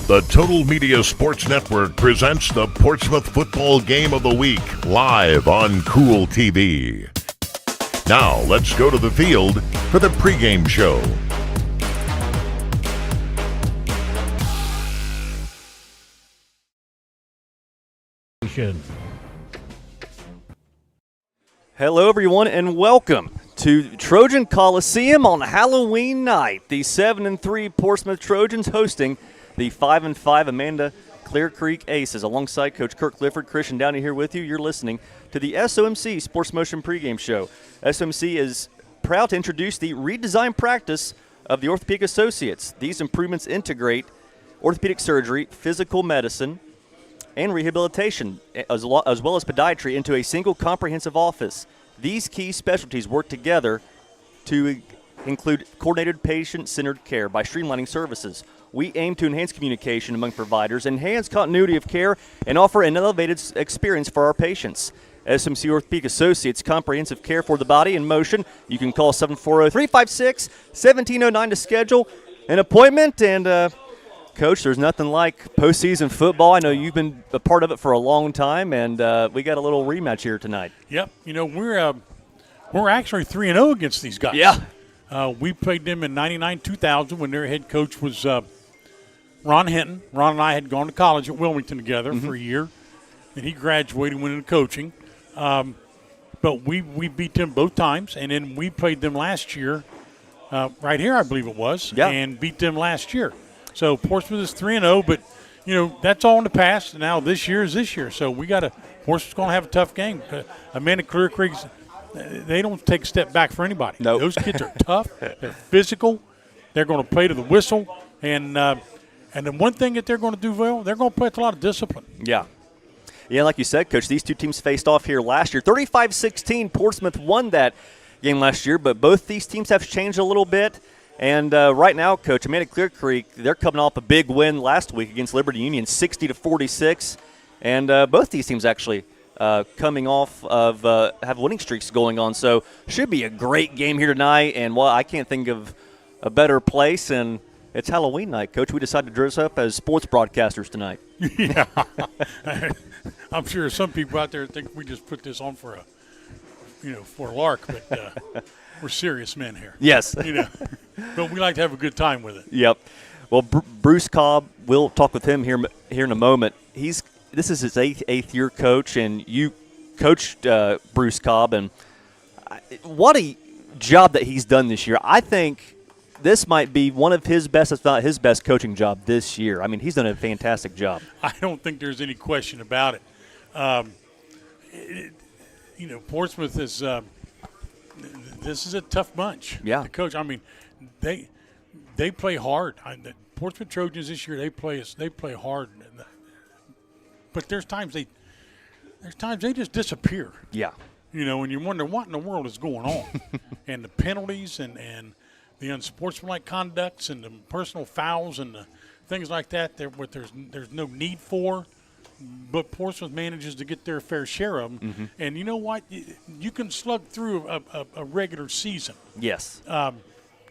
The Total Media Sports Network presents the Portsmouth Football Game of the Week live on Kool TV. Now let's go to the field for the pregame show. Hello everyone and welcome to Trojan Coliseum on Halloween night. The 7-3 Portsmouth Trojans hosting the 5-5 Amanda-Clearcreek Aces. Alongside Coach Kirk Clifford, Christian Downey here with you. You're listening to the SOMC Sports Motion pregame show. SOMC is proud to introduce the redesigned practice of the Orthopedic Associates. These improvements integrate orthopedic surgery, physical medicine, and rehabilitation, as well as podiatry, into a single comprehensive office. These key specialties work together to include coordinated patient-centered care by streamlining services. We aim to enhance communication among providers, enhance continuity of care, and offer an elevated experience for our patients. SMC Orthopedic Associates, comprehensive care for the body in motion. You can call 740-356-1709 to schedule an appointment. And, Coach, there's nothing like postseason football. I know you've been a part of it for a long time, and we got a little rematch here tonight. Yep. You know, we're actually 3-0 against these guys. Yeah. We played them in 99-2000 when their head coach was Ron Hinton. Ron and I had gone to college at Wilmington together for a year, and he graduated, went into coaching. But we beat them both times, and then we played them last year, right here I believe it was, and beat them last year. So Portsmouth is 3-0, but, you know, that's all in the past. Now this year is this year. So Portsmouth's going to have a tough game. Amanda-Clearcreek's, they don't take a step back for anybody. Nope. Those kids are tough. They're physical. They're going to play to the whistle. And the one thing that they're going to do well, they're going to play with a lot of discipline. Yeah. Yeah, like you said, Coach, these two teams faced off here last year. 35-16, Portsmouth won that game last year, but both these teams have changed a little bit. And right now, Coach, Amanda-Clearcreek, they're coming off a big win last week against Liberty Union, 60-46. And both these teams actually coming off of have winning streaks going on. So should be a great game here tonight. And, well, I can't think of a better place. And it's Halloween night, Coach. We decided to dress up as sports broadcasters tonight. Yeah. I'm sure some people out there think we just put this on for a lark. But we're serious men here. Yes. You know, but we like to have a good time with it. Yep. Well, Bruce Cobb, we'll talk with him here in a moment. This is his eighth year, Coach, and you coached Bruce Cobb, and what a job that he's done this year. I think this might be one of his best, if not his best, coaching job this year. I mean, he's done a fantastic job. I don't think there's any question about it. Portsmouth is. This is a tough bunch. Yeah. To coach. I mean, they play hard. The Portsmouth Trojans this year, they play hard. But there's times they just disappear. Yeah. You know, and you wonder what in the world is going on. And the penalties and the unsportsmanlike conducts and the personal fouls and the things like that what there's no need for. But Portsmouth manages to get their fair share of them. Mm-hmm. And you know what? You can slug through a regular season. Yes.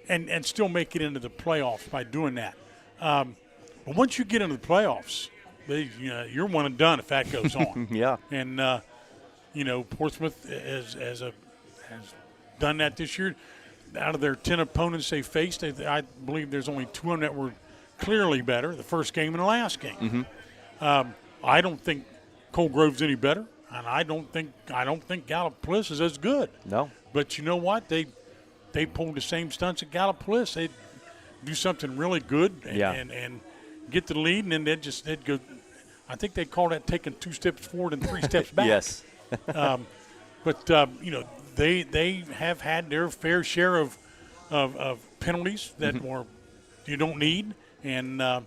And still make it into the playoffs by doing that. But once you get into the playoffs, you're one and done if that goes on. Yeah. And, Portsmouth has done that this year. Out of their 10 opponents they faced, I believe there's only 2 of them that were clearly better, the first game and the last game. Mm-hmm. I don't think Coal Grove's any better, and I don't think Gallipolis is as good. No. But you know what? They pulled the same stunts at Gallipolis. They do something really good and get the lead, and then they'd go. I think they call that taking 2 steps forward and 3 steps back. Yes. They have had their fair share of penalties that you don't need, and I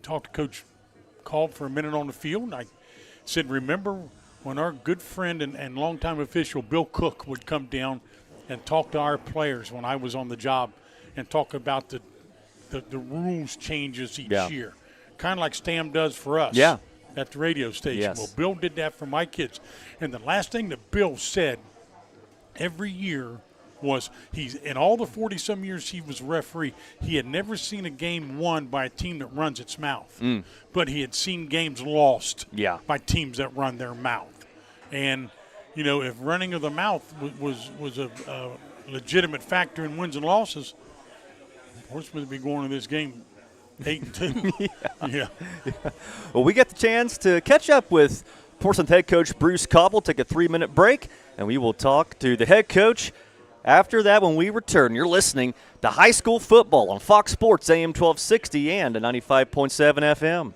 talked to Coach Cobb for a minute on the field, and I said, remember when our good friend and longtime official Bill Cook would come down and talk to our players when I was on the job and talk about the rules changes each year, kind of like Stam does for us at the radio station. Yes. Well, Bill did that for my kids. And the last thing that Bill said every year was he's in all the 40-some years he was referee, he had never seen a game won by a team that runs its mouth. But he had seen games lost by teams that run their mouth. And, if running of the mouth was a legitimate factor in wins and losses, Portsmouth would be going to this game 8-2. Yeah. Well, we get the chance to catch up with Portsmouth head coach Bruce Cobb. We'll take a 3-minute break, and we will talk to the head coach after that when we return. You're listening to High School Football on Fox Sports AM 1260 and 95.7 FM.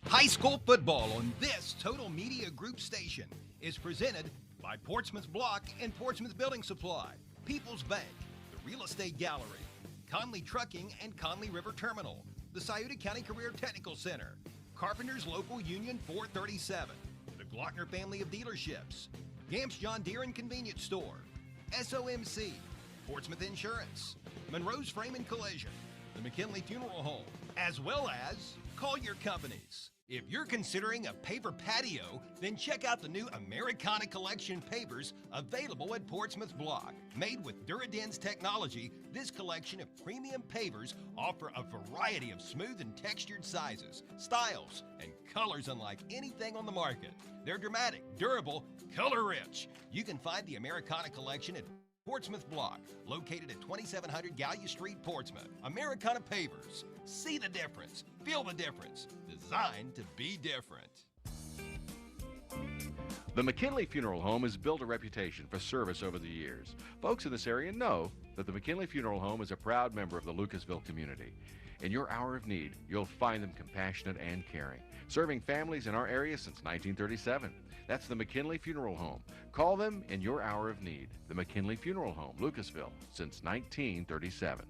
High School Football on this Total Media Group station is presented by Portsmouth Block and Portsmouth Building Supply, People's Bank, the Real Estate Gallery, Conley Trucking and Conley River Terminal, the Scioto County Career Technical Center, Carpenters Local Union 437, the Glockner family of dealerships, Gamps John Deere and Convenience Store, SOMC, Portsmouth Insurance, Monroe's Frame and Collision, the McKinley Funeral Home, as well as Collier Companies. If you're considering a paver patio, then check out the new Americana Collection pavers available at Portsmouth Block. Made with Duraden's technology, this collection of premium pavers offer a variety of smooth and textured sizes, styles, and colors unlike anything on the market. They're dramatic, durable, color-rich. You can find the Americana Collection at Portsmouth Block, located at 2700 Gallia Street, Portsmouth. Americana Pavers. See the difference. Feel the difference. Designed to be different. The McKinley Funeral Home has built a reputation for service over the years. Folks in this area know that the McKinley Funeral Home is a proud member of the Lucasville community. In your hour of need, you'll find them compassionate and caring, serving families in our area since 1937. That's the McKinley Funeral Home. Call them in your hour of need. The McKinley Funeral Home, Lucasville, since 1937.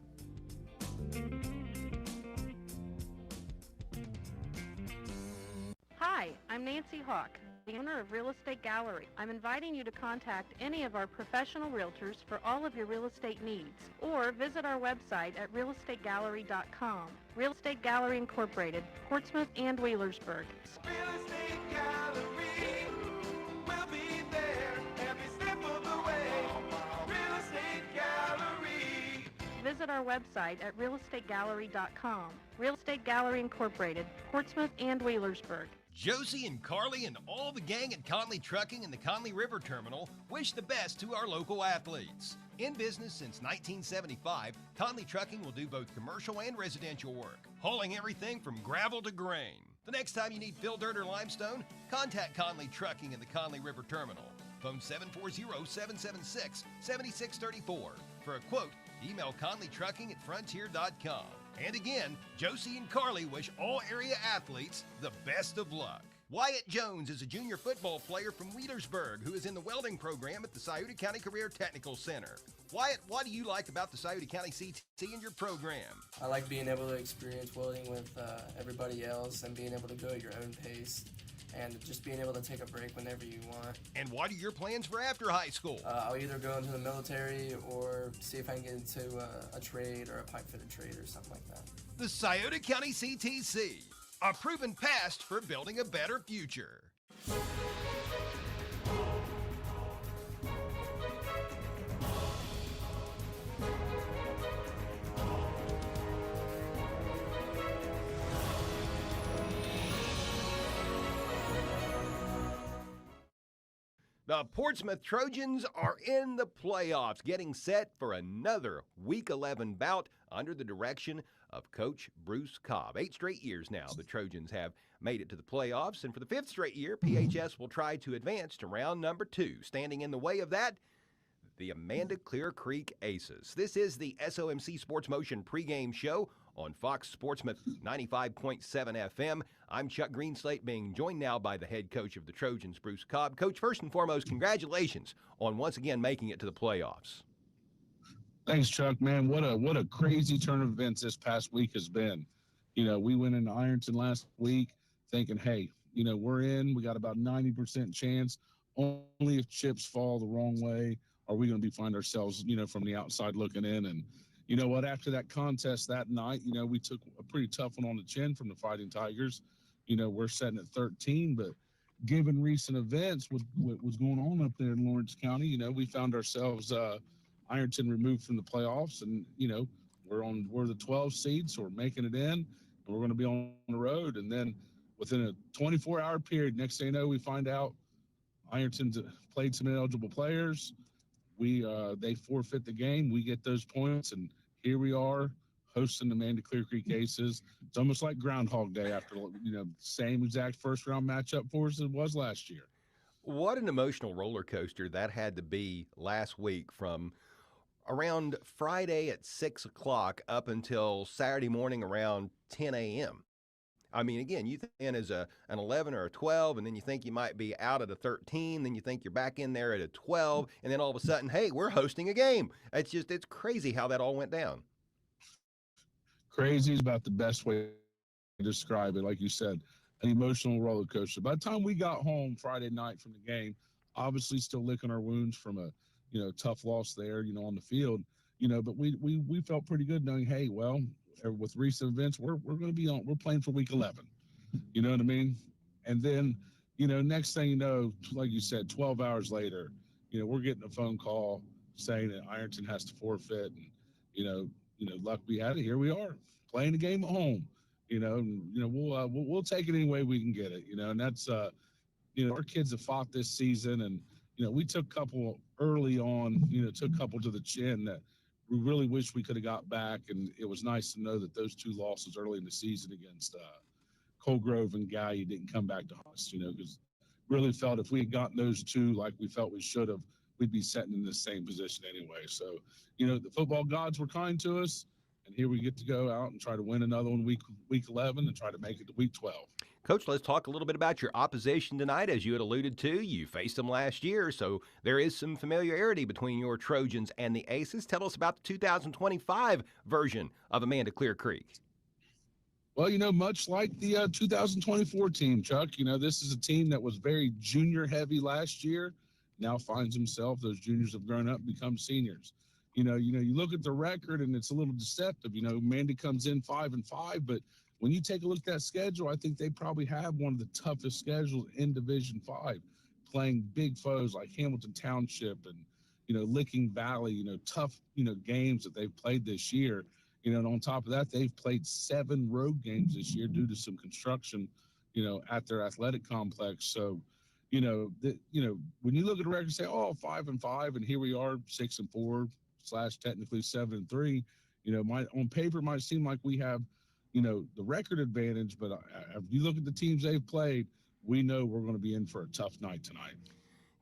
Hi, I'm Nancy Hawk, the owner of Real Estate Gallery. I'm inviting you to contact any of our professional realtors for all of your real estate needs, or visit our website at realestategallery.com. Real Estate Gallery Incorporated, Portsmouth and Wheelersburg. Real Estate Gallery, we'll be there every step of the way. Real Estate Gallery. Visit our website at realestategallery.com. Real Estate Gallery Incorporated, Portsmouth and Wheelersburg. Josie and Carly and all the gang at Conley Trucking and the Conley River Terminal wish the best to our local athletes. In business since 1975, Conley Trucking will do both commercial and residential work, hauling everything from gravel to grain. The next time you need fill dirt or limestone, contact Conley Trucking and the Conley River Terminal. Phone 740-776-7634. For a quote, email conleytrucking@frontier.com. And again, Josie and Carly wish all area athletes the best of luck. Wyatt Jones is a junior football player from Wheelersburg who is in the welding program at the Scioto County Career Technical Center. Wyatt, what do you like about the Scioto County CTC and your program? I like being able to experience welding with everybody else and being able to go at your own pace and just being able to take a break whenever you want. And what are your plans for after high school? I'll either go into the military or see if I can get into a trade or a pipe fitter trade or something like that. The Scioto County CTC, a proven past for building a better future. The Portsmouth Trojans are in the playoffs, getting set for another Week 11 bout under the direction of Coach Bruce Cobb. 8 straight years now, the Trojans have made it to the playoffs, and for the 5th straight year, PHS will try to advance to round number 2. Standing in the way of that, the Amanda-Clearcreek Aces. This is the SOMC Sports Motion pregame show on Fox Sportsmouth 95.7 FM. I'm Chuck Greenslate, being joined now by the head coach of the Trojans, Bruce Cobb. Coach, first and foremost, congratulations on once again making it to the playoffs. Thanks, Chuck, man. What a crazy turn of events this past week has been. You know, we went into Ironton last week thinking, hey, you know, we're in. We got about 90% chance. Only if chips fall the wrong way are we going to find ourselves, you know, from the outside looking in. And you know what? After that contest that night, you know, we took a pretty tough one on the chin from the Fighting Tigers. You know, we're sitting at 13, but given recent events, what was going on up there in Lawrence County, we found ourselves Ironton removed from the playoffs, and we're the 12 seed, so we're making it in, and we're going to be on the road. And then within a 24-hour period, next thing you know, we find out Ironton's played some ineligible players. They forfeit the game. We get those points, and here we are hosting the Amanda-Clearcreek Aces. It's almost like Groundhog Day after, same exact first-round matchup for us as it was last year. What an emotional roller coaster that had to be last week, from around Friday at 6 o'clock up until Saturday morning around 10 a.m. I mean, again, you think in as an 11 or a 12, and then you think you might be out at a 13, then you think you're back in there at a 12, and then all of a sudden, hey, we're hosting a game. It's crazy how that all went down. Crazy is about the best way to describe it. Like you said, an emotional roller coaster. By the time we got home Friday night from the game, obviously still licking our wounds from a tough loss there, on the field, but we felt pretty good knowing, hey, well, with recent events, we're going to be we're playing for week 11. You know what I mean? And then, next thing you know, like you said, 12 hours later, we're getting a phone call saying that Ironton has to forfeit, and, luck be had it. Here we are playing the game at home, we'll take it any way we can get it, and that's, our kids have fought this season, and, we took a couple early on, took a couple to the chin that we really wish we could have got back. And it was nice to know that those two losses early in the season against Colgrove and Gallia didn't come back to us, because really felt if we had gotten those two like we felt we should have, we'd be sitting in the same position anyway. So, the football gods were kind to us, and here we get to go out and try to win another one week 11 and try to make it to week 12. Coach, let's talk a little bit about your opposition tonight. As you had alluded to, you faced them last year, so there is some familiarity between your Trojans and the Aces. Tell us about the 2025 version of Amanda-Clearcreek. Well, much like the 2024 team, Chuck, this is a team that was very junior-heavy last year, now finds himself, those juniors have grown up, become seniors. You look at the record, and it's a little deceptive. Amanda comes in 5-5, but when you take a look at that schedule, I think they probably have one of the toughest schedules in Division 5, playing big foes like Hamilton Township and, Licking Valley, tough, games that they've played this year. And on top of that, they've played 7 road games this year due to some construction, at their athletic complex. So, when you look at the record and say, 5-5, and here we are 6-4 / technically 7-3, on paper it might seem like we have, the record advantage, but if you look at the teams they've played, we know we're going to be in for a tough night tonight.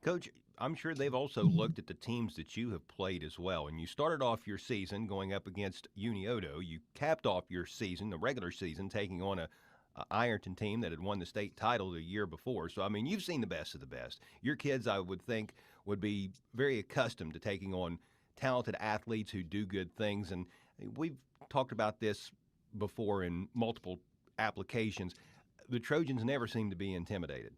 Coach, I'm sure they've also looked at the teams that you have played as well. And you started off your season going up against Unioto. You capped off your season, the regular season, taking on a Ironton team that had won the state title the year before. So, I mean, you've seen the best of the best. Your kids, I would think, would be very accustomed to taking on talented athletes who do good things. And we've talked about this before in multiple applications. The Trojans never seem to be intimidated.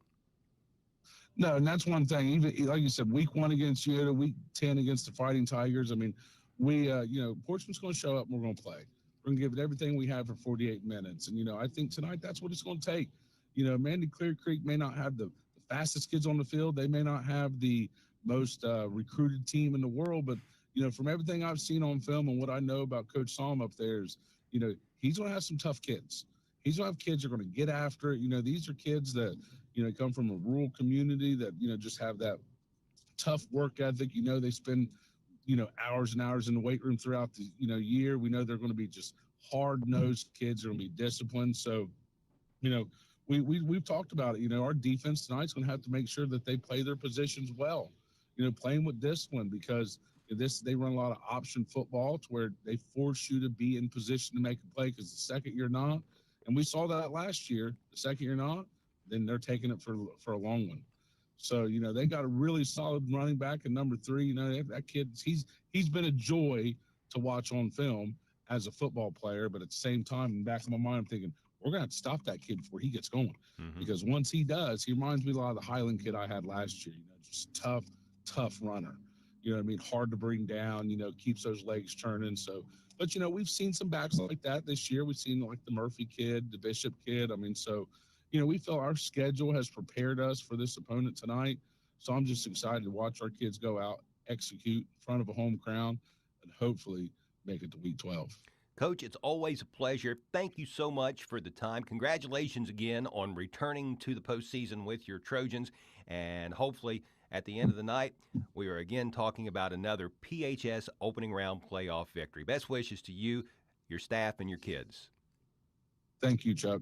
No, and that's one thing. Even like you said, week 1 against Unioto, week 10 against the Fighting Tigers. I mean, we, Portsmouth's going to show up and we're going to play. We're going to give it everything we have for 48 minutes. And, I think tonight that's what it's going to take. Amanda-Clearcreek may not have the fastest kids on the field. They may not have the most recruited team in the world. But, from everything I've seen on film and what I know about Coach Salm up there is, he's going to have some tough kids. He's going to have kids that are going to get after it. These are kids that, come from a rural community that, just have that tough work ethic. They spend, hours and hours in the weight room throughout the, year. We know they're going to be just hard-nosed kids. They're going to be disciplined. So, we've talked about it. Our defense tonight's going to have to make sure that they play their positions well, playing with discipline, because they run a lot of option football to where they force you to be in position to make a play, because the second you're not, and we saw that last year, the second you're not, then they're taking it for a long one. So, they got a really solid running back in number 3. That kid, he's been a joy to watch on film as a football player, but at the same time, in the back of my mind, I'm thinking, we're going to have to stop that kid before he gets going. Mm-hmm. Because once he does, he reminds me a lot of the Highland kid I had last year, just tough runner. Hard to bring down, keeps those legs turning. So, but, we've seen some backs like that this year. We've seen like the Murphy kid, the Bishop kid. So, we feel our schedule has prepared us for this opponent tonight. So I'm just excited to watch our kids go out, execute in front of a home crowd, and hopefully make it to week 12. Coach, it's always a pleasure. Thank you so much for the time. Congratulations again on returning to the postseason with your Trojans. And hopefully at the end of the night, we are again talking about another PHS opening round playoff victory. Best wishes to you, your staff, and your kids. Thank you, Chuck.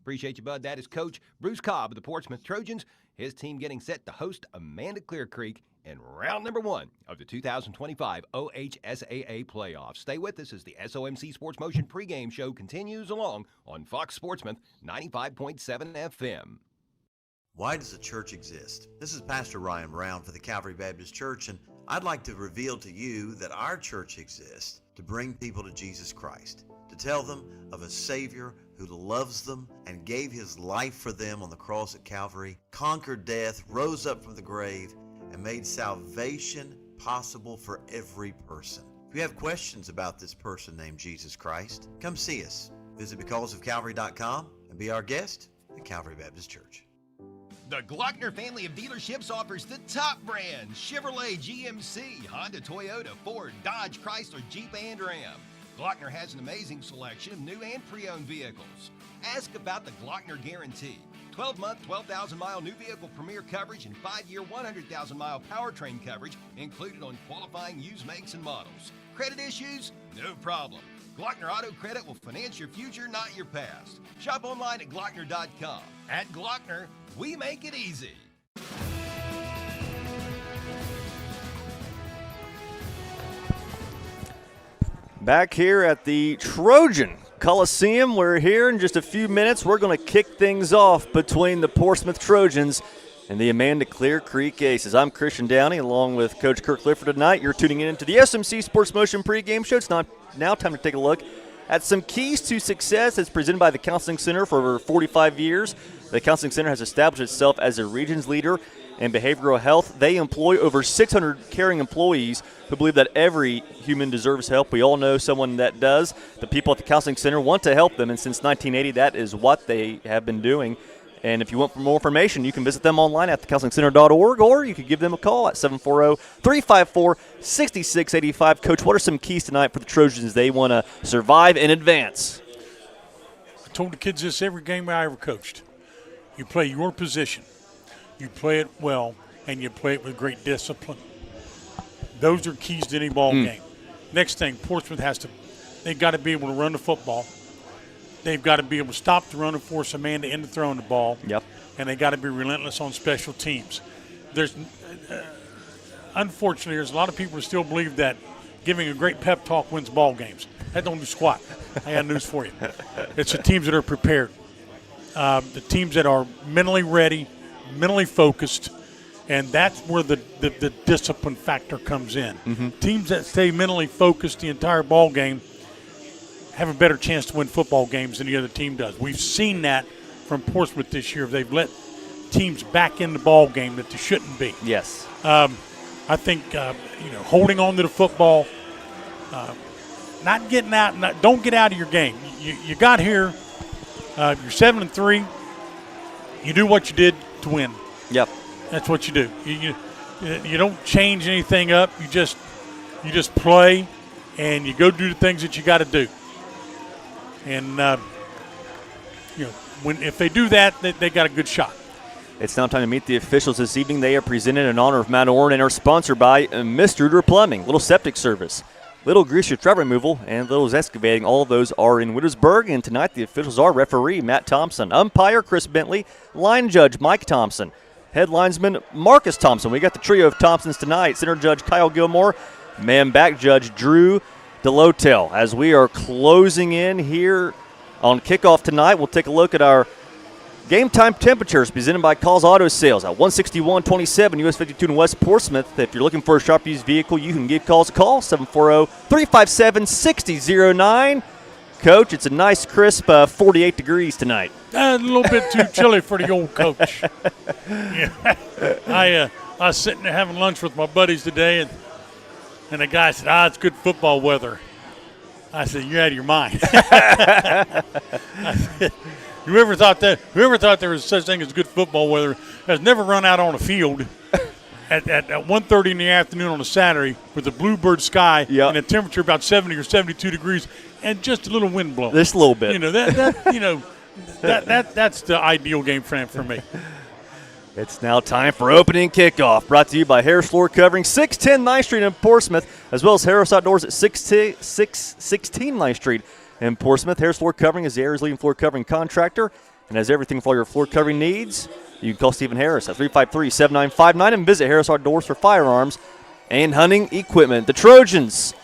Appreciate you, bud. That is Coach Bruce Cobb of the Portsmouth Trojans. His team getting set to host Amanda-Clearcreek in round number 1 of the 2025 OHSAA playoffs. Stay with us as the SOMC Sports Motion pregame show continues along on Fox Sportsmouth 95.7 FM. Why does a church exist? This is Pastor Ryan Brown for the Calvary Baptist Church, and I'd like to reveal to you that our church exists to bring people to Jesus Christ, to tell them of a Savior who loves them and gave his life for them on the cross at Calvary, conquered death, rose up from the grave, and made salvation possible for every person. If you have questions about this person named Jesus Christ, come see us. Visit becausefcalvary.com and be our guest at Calvary Baptist Church. The Glockner family of dealerships offers the top brands: Chevrolet, GMC, Honda, Toyota, Ford, Dodge, Chrysler, Jeep, and Ram. Glockner has an amazing selection of new and pre-owned vehicles. Ask about the Glockner Guarantee. 12-month, 12,000-mile new vehicle premier coverage and 5-year, 100,000-mile powertrain coverage included on qualifying used makes and models. Credit issues? No problem. Glockner Auto Credit will finance your future, not your past. Shop online at Glockner.com. At Glockner, we make it easy. Back here at the Trojan Coliseum, we're here in just a few minutes. We're going to kick things off between the Portsmouth Trojans and the Amanda-Clearcreek Aces. I'm Christian Downey along with Coach Kirk Clifford tonight. You're tuning in to the SMC Sports Motion pregame show. It's now time to take a look at some keys to success that's presented by the Counseling Center for over 45 years. The Counseling Center has established itself as a region's leader in behavioral health. They employ over 600 caring employees who believe that every human deserves help. We all know someone that does. The people at the Counseling Center want to help them, and since 1980, that is what they have been doing. And if you want more information, you can visit them online at thecounselingcenter.org, or you could give them a call at 740-354-6685. Coach, what are some keys tonight for the Trojans they want to survive and advance? I told the kids this every game I ever coached. You play your position. You play it well, and you play it with great discipline. Those are keys to any ball game. Next thing, Portsmouth they've got to be able to run the football. They've got to be able to stop the run and force Amanda into throwing the ball. Yep. And they got to be relentless on special teams. Unfortunately, there's a lot of people who still believe that giving a great pep talk wins ball games. That don't do squat. I got news for you. It's the teams that are prepared. The teams that are mentally ready, mentally focused, and that's where the discipline factor comes in. Teams that stay mentally focused the entire ball game have a better chance to win football games than the other team does. We've seen that from Portsmouth this year. They've let teams back in the ball game that they shouldn't be. Yes. I think holding on to the football, not getting out. Don't get out of your game. You got here. You're 7-3. You do what you did to win. Yep. That's what you do. You don't change anything up. You just play, and you go do the things that you got to do. And if they do that, they got a good shot. It's now time to meet the officials this evening. They are presented in honor of Mount Orrin and are sponsored by Mr. Uter Plumbing, Little Septic Service, Little Greaser Trap Removal, and Little's Excavating. All of those are in Withersburg. And tonight the officials are referee Matt Thompson, umpire Chris Bentley, line judge Mike Thompson, head linesman Marcus Thompson. We got the trio of Thompsons tonight. Center judge Kyle Gilmore, man back judge Drew DeLotel. As we are closing in here on kickoff tonight, we'll take a look at our game time temperatures presented by Calls Auto Sales at 16127 US 52 in West Portsmouth. If you're looking for a sharp used vehicle, you can give Calls a call, 740-357-6009. Coach, it's a nice crisp 48 degrees tonight. A little bit too chilly for the old coach. I was sitting there having lunch with my buddies today, and the guy said, it's good football weather. I said, you're out of your mind. Whoever thought there was such thing as good football weather has never run out on a field at 1:30 in the afternoon on a Saturday with a bluebird sky and a temperature about 70 or 72 degrees and just a little wind blowing. Just a little bit. You know that's the ideal game plan for me. It's now time for opening kickoff, brought to you by Harris Floor Covering, 610 9th Street in Portsmouth, as well as Harris Outdoors at 616 9th Street in Portsmouth. Harris Floor Covering is the area's leading floor covering contractor and has everything for all your floor covering needs. You can call Stephen Harris at 353-7959 and visit Harris Outdoors for firearms and hunting equipment. The Trojans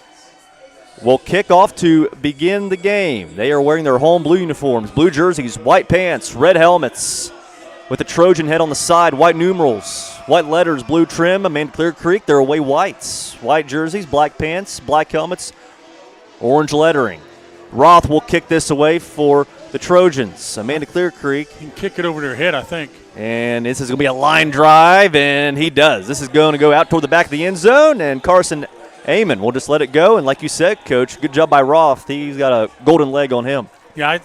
will kick off to begin the game. They are wearing their home blue uniforms, blue jerseys, white pants, red helmets, with the Trojan head on the side, white numerals, white letters, blue trim. Amanda-Clearcreek, they're away whites, white jerseys, black pants, black helmets, orange lettering. Roth will kick this away for the Trojans. Amanda-Clearcreek. He can kick it over their head, I think. And this is going to be a line drive, and he does. This is going to go out toward the back of the end zone, and Carson Amon will just let it go. And like you said, Coach, good job by Roth. He's got a golden leg on him. Yeah,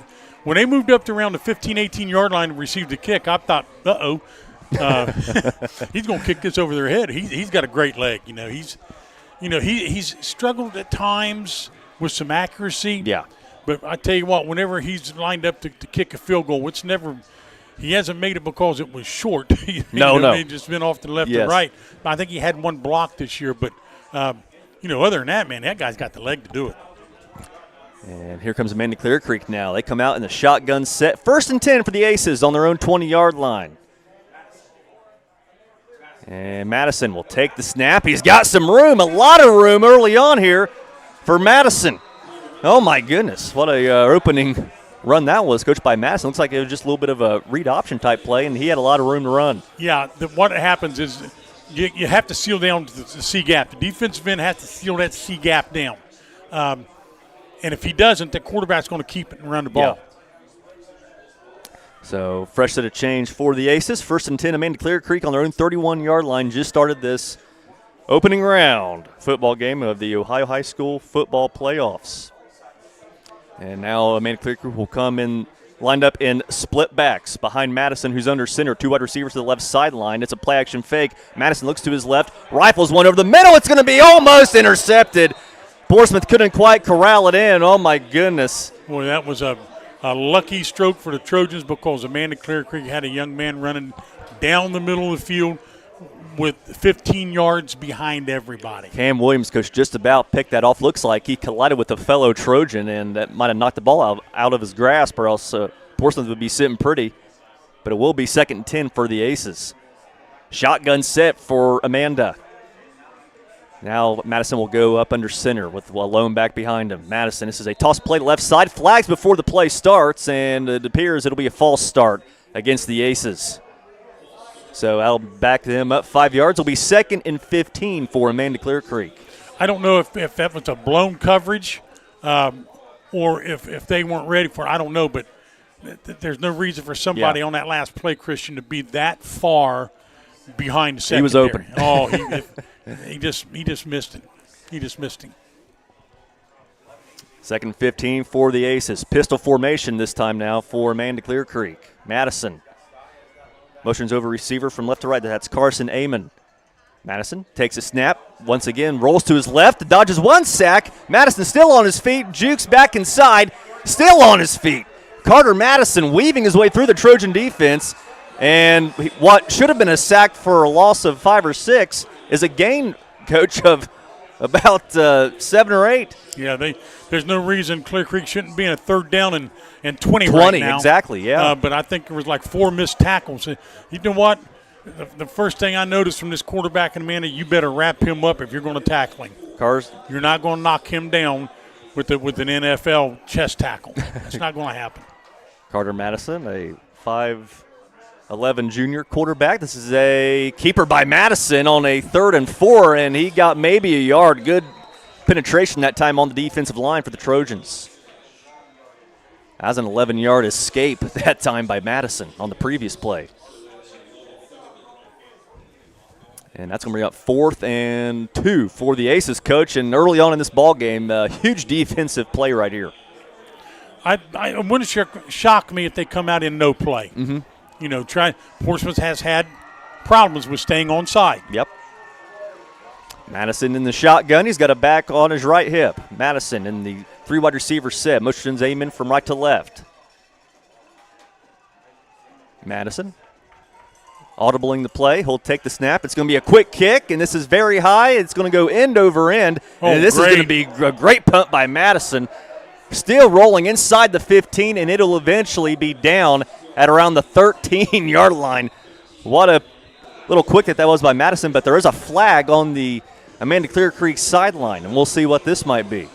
when they moved up to around the 15, 18-yard line and received the kick, I thought, he's going to kick this over their head. He's got a great leg. He's struggled at times with some accuracy. Yeah. But I tell you what, whenever he's lined up to kick a field goal, he hasn't made it because it was short. No. He's just been off to the left and right. I think he had one block this year, but other than that, man, that guy's got the leg to do it. And here comes Amanda-Clearcreek now. They come out in the shotgun set. 1st and 10 for the Aces on their own 20-yard line. And Madison will take the snap. He's got some room, a lot of room early on here for Madison. Oh, my goodness. What a opening run that was, coached by Madison. Looks like it was just a little bit of a read option type play, and he had a lot of room to run. Yeah, what happens is you have to seal down the C gap. The defensive end has to seal that C gap down. And if he doesn't, the quarterback's going to keep it and run the ball. Yeah. So fresh set of change for the Aces. 1st and 10, Amanda-Clearcreek on their own 31-yard line just started this opening round football game of the Ohio High School football playoffs. And now Amanda-Clearcreek will come in lined up in split backs behind Madison, who's under center. 2 wide receivers to the left sideline. It's a play-action fake. Madison looks to his left, rifles one over the middle. It's going to be almost intercepted. Portsmouth couldn't quite corral it in. Oh, my goodness. Boy, that was a lucky stroke for the Trojans because Amanda-Clearcreek had a young man running down the middle of the field with 15 yards behind everybody. Cam Williams, coach, just about picked that off. Looks like he collided with a fellow Trojan, and that might have knocked the ball out of his grasp, or else Portsmouth would be sitting pretty. But it will be 2nd and 10 for the Aces. Shotgun set for Amanda. Now Madison will go up under center with a lone back behind him. Madison, this is a toss play to left side. Flags before the play starts, and it appears it'll be a false start against the Aces. So that'll back them up 5 yards. It'll be 2nd and 15 for Amanda-Clearcreek. I don't know if that was a blown coverage or if they weren't ready for it. I don't know, but there's no reason for somebody on that last play, Christian, to be that far behind the secondary. He was open. Oh, he just missed it. He just missed him. 2nd and 15 for the Aces. Pistol formation this time now for Amanda-Clearcreek. Madison motions over receiver from left to right. That's Carson Amon. Madison takes a snap. Once again, rolls to his left. Dodges one sack. Madison still on his feet. Jukes back inside. Still on his feet. Carter Madison weaving his way through the Trojan defense. And what should have been a sack for a loss of 5 or 6 is a gain, Coach, of about 7 or 8. Yeah, there's no reason Clear Creek shouldn't be in a 3rd down and 20 right now. Exactly, yeah. But I think there was like 4 missed tackles. You know what? The first thing I noticed from this quarterback in Amanda, you better wrap him up if you're going to tackle him. You're not going to knock him down with an NFL chest tackle. It's not going to happen. Carter Madison, a 5'11" junior quarterback. This is a keeper by Madison on a 3rd and 4, and he got maybe a yard. Good penetration that time on the defensive line for the Trojans. That was an 11-yard escape that time by Madison on the previous play. And that's going to bring up 4th and 2 for the Aces, Coach. And early on in this ball game, huge defensive play right here. it wouldn't shock me if they come out in no play. Mm-hmm. You know, Portsmouth has had problems with staying on side. Yep. Madison in the shotgun. He's got a back on his right hip. Madison in the 3 wide receiver set. Motions aiming from right to left. Madison audibling the play. He'll take the snap. It's going to be a quick kick, and this is very high. It's going to go end over end. And this is going to be a great punt by Madison. Still rolling inside the 15, and it'll eventually be down at around the 13-yard line. What a little quick that was by Madison, but there is a flag on the Amanda-Clearcreek sideline, and we'll see what this might be.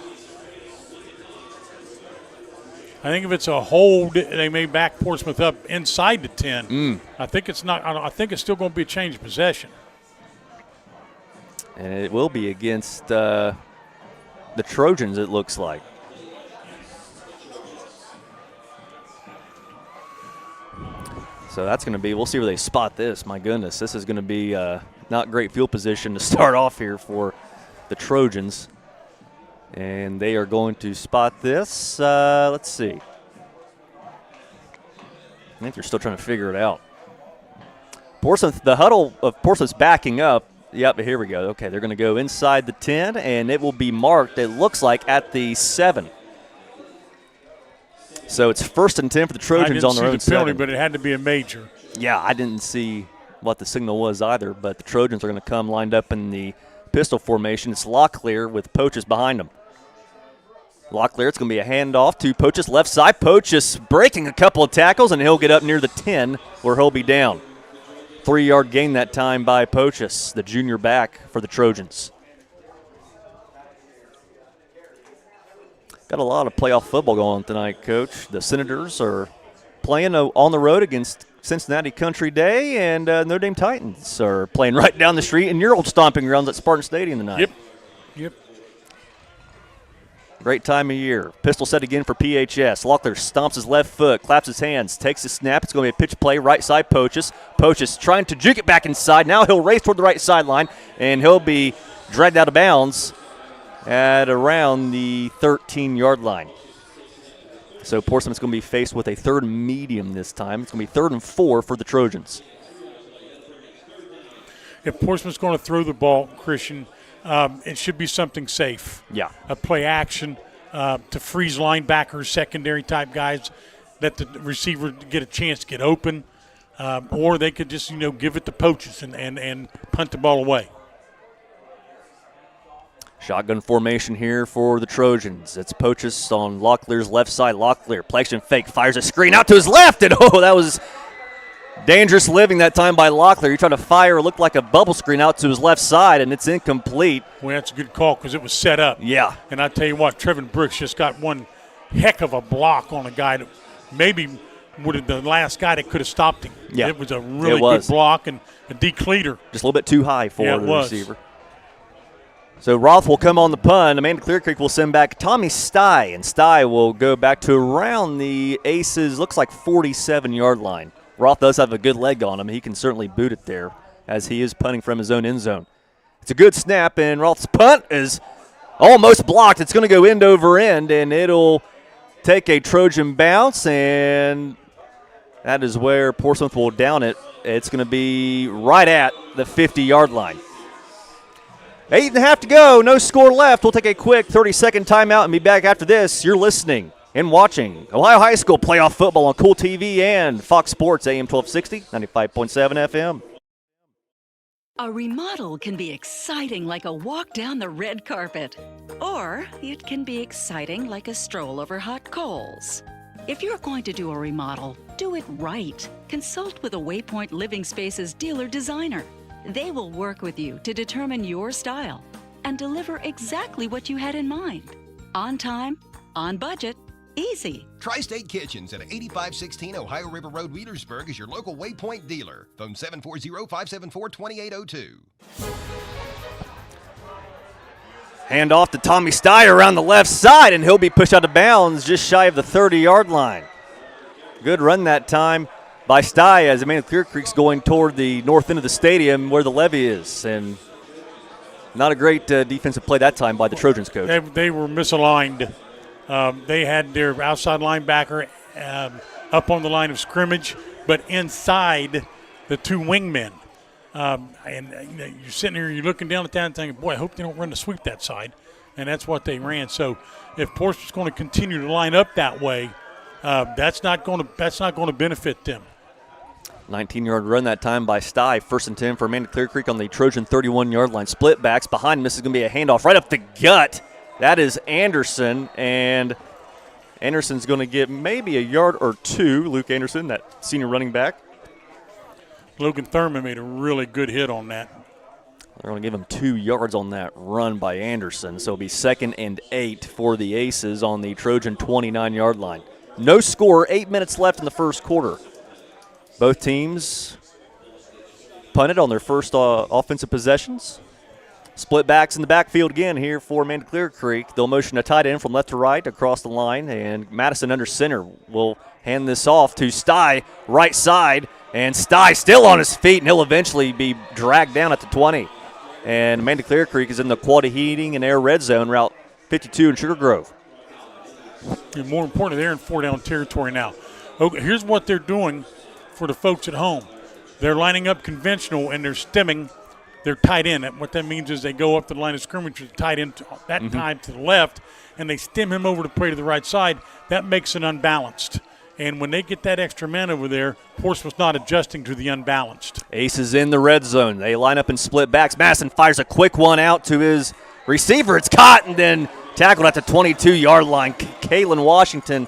I think if it's a hold, they may back Portsmouth up inside the 10. I think it's not. I think it's still going to be a change of possession. And it will be against the Trojans, it looks like. So that's going to be, we'll see where they spot this. My goodness, this is going to be not great field position to start off here for the Trojans. And they are going to spot this. Let's see. I think they're still trying to figure it out. Portsmouth, the huddle of Portsmouth's backing up. Yep, here we go. Okay, they're going to go inside the 10, and it will be marked, it looks like, at the 7. So it's 1st and 10 for the Trojans on their own 7. I didn't see the penalty, but it had to be a major. Yeah, I didn't see what the signal was either, but the Trojans are going to come lined up in the pistol formation. It's Locklear with Poaches behind them. Locklear, it's going to be a handoff to Poaches left side. Poaches breaking a couple of tackles, and he'll get up near the 10 where he'll be down. 3-yard gain that time by Poaches, the junior back for the Trojans. Got a lot of playoff football going on tonight, Coach. The Senators are playing on the road against Cincinnati Country Day, and Notre Dame Titans are playing right down the street in your old stomping grounds at Spartan Stadium tonight. Yep. Great time of year. Pistol set again for PHS. Locklear stomps his left foot, claps his hands, takes the snap. It's going to be a pitch play, right side Poaches. Poaches trying to juke it back inside. Now he'll race toward the right sideline, and he'll be dragged out of bounds at around the 13-yard line. So Portsmouth's going to be faced with a 3rd and medium this time. It's going to be 3rd and 4 for the Trojans. If Portsmouth's going to throw the ball, Christian, it should be something safe. Yeah. A play action to freeze linebackers, secondary type guys, let the receiver get a chance to get open, or they could just, give it to Poaches and punt the ball away. Shotgun formation here for the Trojans. It's Poaches on Locklear's left side. Locklear, play action fake, fires a screen out to his left, and that was dangerous living that time by Locklear. He tried to fire, it looked like a bubble screen out to his left side, and it's incomplete. Well, that's a good call because it was set up. Yeah. And I tell you what, Trevin Brooks just got one heck of a block on a guy that maybe would have the last guy that could have stopped him. Yeah. It was a really good block and a decleater. Just a little bit too high for the was. receiver. So Roth will come on the punt. Amanda-Clearcreek will send back Tommy Stye, and Stye will go back to around the Aces, looks like 47-yard line. Roth does have a good leg on him. He can certainly boot it there as he is punting from his own end zone. It's a good snap, and Roth's punt is almost blocked. It's going to go end over end, and it'll take a Trojan bounce, and that is where Portsmouth will down it. It's going to be right at the 50-yard line. 8.5 to go, no score left. We'll take a quick 30-second timeout and be back after this. You're listening and watching Ohio High School playoff football on Kool TV and Fox Sports AM 1260, 95.7 FM. A remodel can be exciting like a walk down the red carpet, or it can be exciting like a stroll over hot coals. If you're going to do a remodel, do it right. Consult with a Waypoint Living Spaces dealer designer. They will work with you to determine your style and deliver exactly what you had in mind. On time, on budget, easy. Tri-State Kitchens at 8516 Ohio River Road, Wheelersburg is your local Waypoint dealer. Phone 740-574-2802. Hand off to Tommy Stye around the left side, and he'll be pushed out of bounds just shy of the 30-yard line. Good run that time by Stye as Amanda-Clearcreek's going toward the north end of the stadium where the levee is. And not a great defensive play that time by the Trojans coach. They were misaligned They had their outside linebacker up on the line of scrimmage, but inside the two wingmen. And you're sitting here, you're looking down at that and thinking, boy, I hope they don't run the sweep that side. And that's what they ran. So if Portsmouth's going to continue to line up that way, that's not going to benefit them. 19-yard run that time by Stye. 1st and 10 for Amanda-Clearcreek on the Trojan 31-yard line. Split backs behind him. This is going to be a handoff right up the gut. That is Anderson, and Anderson's going to get maybe a yard or two. Luke Anderson, that senior running back. Logan Thurman made a really good hit on that. They're going to give him 2 yards on that run by Anderson. So it'll be 2nd and 8 for the Aces on the Trojan 29-yard line. No score, 8 minutes left in the first quarter. Both teams punted on their first offensive possessions. Split backs in the backfield again here for Amanda-Clearcreek. They'll motion a tight end from left to right across the line, and Madison under center will hand this off to Stye, right side, and Stye still on his feet, and he'll eventually be dragged down at the 20. And Amanda-Clearcreek is in the quality heating and air red zone, route 52 in Sugar Grove. And more important, they're in 4-down territory now. Okay, here's what they're doing for the folks at home. They're lining up conventional, and they're stemming their tight end. What that means is they go up the line of scrimmage with the tight end time to the left, and they stem him over to play to the right side. That makes it unbalanced. And when they get that extra man over there, Portsmouth's not adjusting to the unbalanced. Aces in the red zone. They line up in split backs. Madison fires a quick one out to his receiver. It's caught and then tackled at the 22-yard line. Kalen Washington.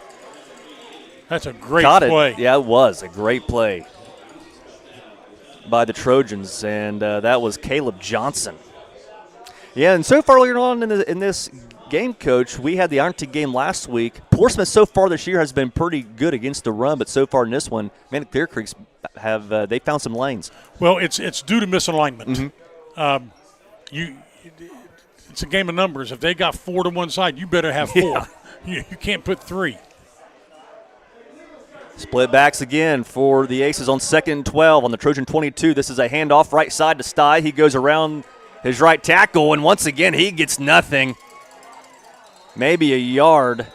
That's a great play. Yeah, it was a great play by the Trojans, and that was Caleb Johnson. Yeah, and so far earlier on in this game, Coach, we had the Ironton game last week. Portsmouth so far this year has been pretty good against the run, but so far in this one, Amanda-Clearcreek's have they found some lanes. Well, it's due to misalignment. It's a game of numbers. If they got 4 to one side, you better have 4. Yeah. You can't put 3. Split backs again for the Aces on 2nd and 12 on the Trojan 22. This is a handoff right side to Stye. He goes around his right tackle, and once again he gets nothing. Maybe a yard.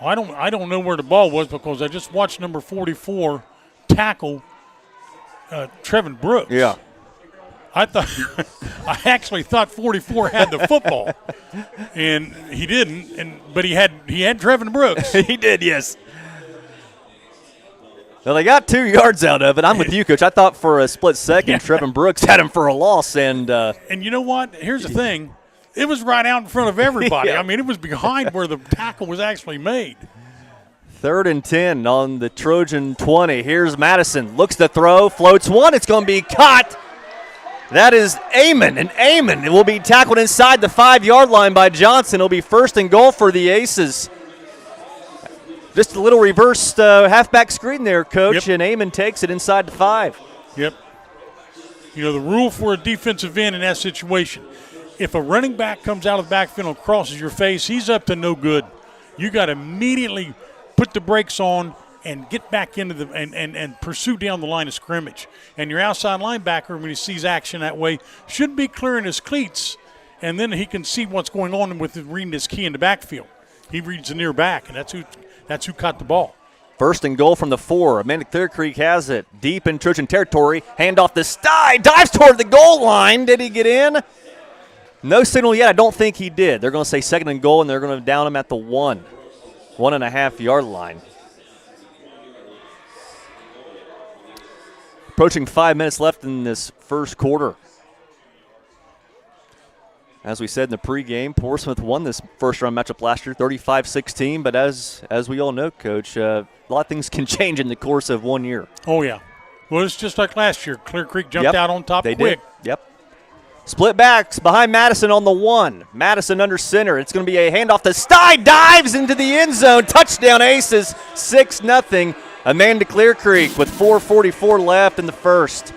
I don't know where the ball was because I just watched number 44 tackle Trevin Brooks. Yeah. I actually thought 44 had the football, and he didn't. But he had Trevin Brooks. He did, yes. Well, they got 2 yards out of it. I'm with you, Coach. I thought for a split second, Trevin Brooks had him for a loss. And you know what? Here's the thing. It was right out in front of everybody. Yeah. I mean, it was behind where the tackle was actually made. 3rd and 10 on the Trojan 20. Here's Madison. Looks to throw. Floats one. It's going to be caught. That is Amon. And Amon will be tackled inside the 5-yard line by Johnson. It'll be 1st and goal for the Aces. Just a little reversed halfback screen there, Coach, and Amon takes it inside the 5. Yep. You know, the rule for a defensive end in that situation, if a running back comes out of the backfield and crosses your face, he's up to no good. You got to immediately put the brakes on and get back into the and pursue down the line of scrimmage. And your outside linebacker, when he sees action that way, should be clearing his cleats, and then he can see what's going on with reading his key in the backfield. He reads the near back, and that's who caught the ball. 1st and goal from the 4. Amanda-Clearcreek has it deep in Trojan territory. Hand off to Stye. Dives toward the goal line. Did he get in? No signal yet. I don't think he did. They're going to say 2nd and goal, and they're going to down him at the 1.5-yard line. Approaching 5 minutes left in this first quarter. As we said in the pregame, Portsmouth won this first-round matchup last year, 35-16. But as we all know, Coach, a lot of things can change in the course of 1 year. Oh, yeah. Well, it's just like last year. Clear Creek jumped out on top they quick. Did. Yep. Split backs behind Madison on the 1. Madison under center. It's going to be a handoff to Stye. Dives into the end zone. Touchdown Aces, 6-0. Amanda-Clearcreek with 4:44 left in the first.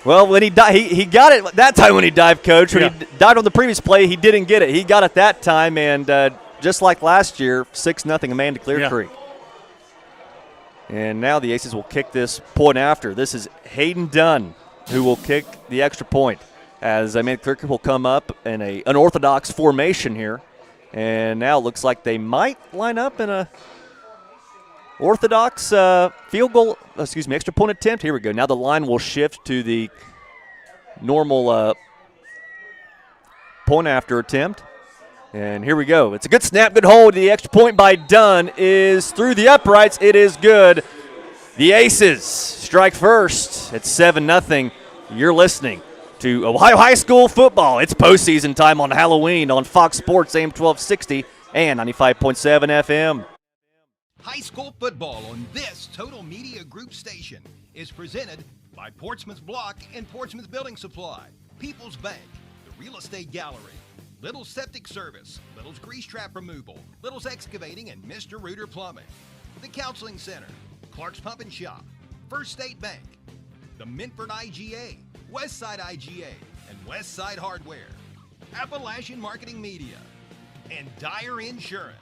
Well, when he got it that time when he dived, Coach. When he dived on the previous play, he didn't get it. He got it that time, and just like last year, 6-0 Amanda-Clearcreek. Yeah. And now the Aces will kick this point after. This is Hayden Dunn who will kick the extra point. as Amanda-Clearcreek will come up in a unorthodox formation here. And now it looks like they might line up in a orthodox extra point attempt. Here we go. Now the line will shift to the normal point after attempt. And here we go. It's a good snap, good hold. The extra point by Dunn is through the uprights. It is good. The Aces strike first. It's 7-0. You're listening to Ohio High School football. It's postseason time on Halloween on Fox Sports AM 1260 and 95.7 FM. High school football on this Total Media Group station is presented by Portsmouth Block and Portsmouth Building Supply, People's Bank, the Real Estate Gallery, Little's Septic Service, Little's Grease Trap Removal, Little's Excavating, and Mr. Reuter Plumbing, the Counseling Center, Clark's Pump and Shop, First State Bank, the Minford IGA, Westside IGA, and Westside Hardware, Appalachian Marketing Media, and Dyer Insurance.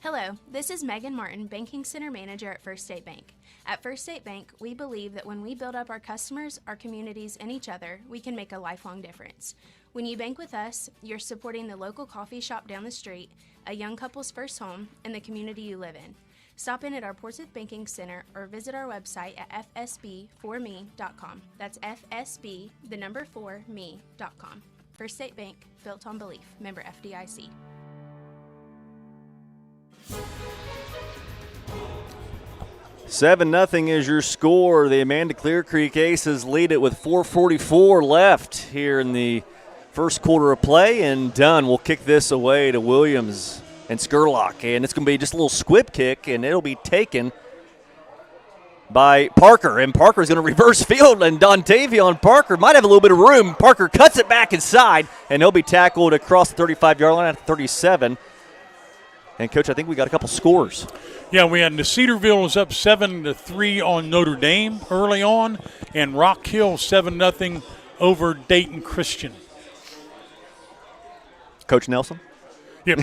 Hello, this is Megan Martin, Banking Center Manager at First State Bank. At First State Bank, we believe that when we build up our customers, our communities, and each other, we can make a lifelong difference. When you bank with us, you're supporting the local coffee shop down the street, a young couple's first home, and the community you live in. Stop in at our Portsmouth Banking Center or visit our website at fsb4me.com. That's FSB, the number 4me.com. First State Bank, built on belief. Member FDIC. Seven 0 is your score. The Amanda-Clearcreek Aces lead it with 4:44 left here in the first quarter of play, and Dunn will kick this away to Williams and Skurlock, and it's going to be just a little squib kick, and it'll be taken by Parker, and Parker's going to reverse field, and Dontavion Parker might have a little bit of room. Parker cuts it back inside, and he'll be tackled across the 35-yard line at 37. And, Coach, I think we got a couple scores. Yeah, we had the Cedarville was up 7-3 on Notre Dame early on, and Rock Hill 7-0 over Dayton Christian. Coach Nelson? Yep.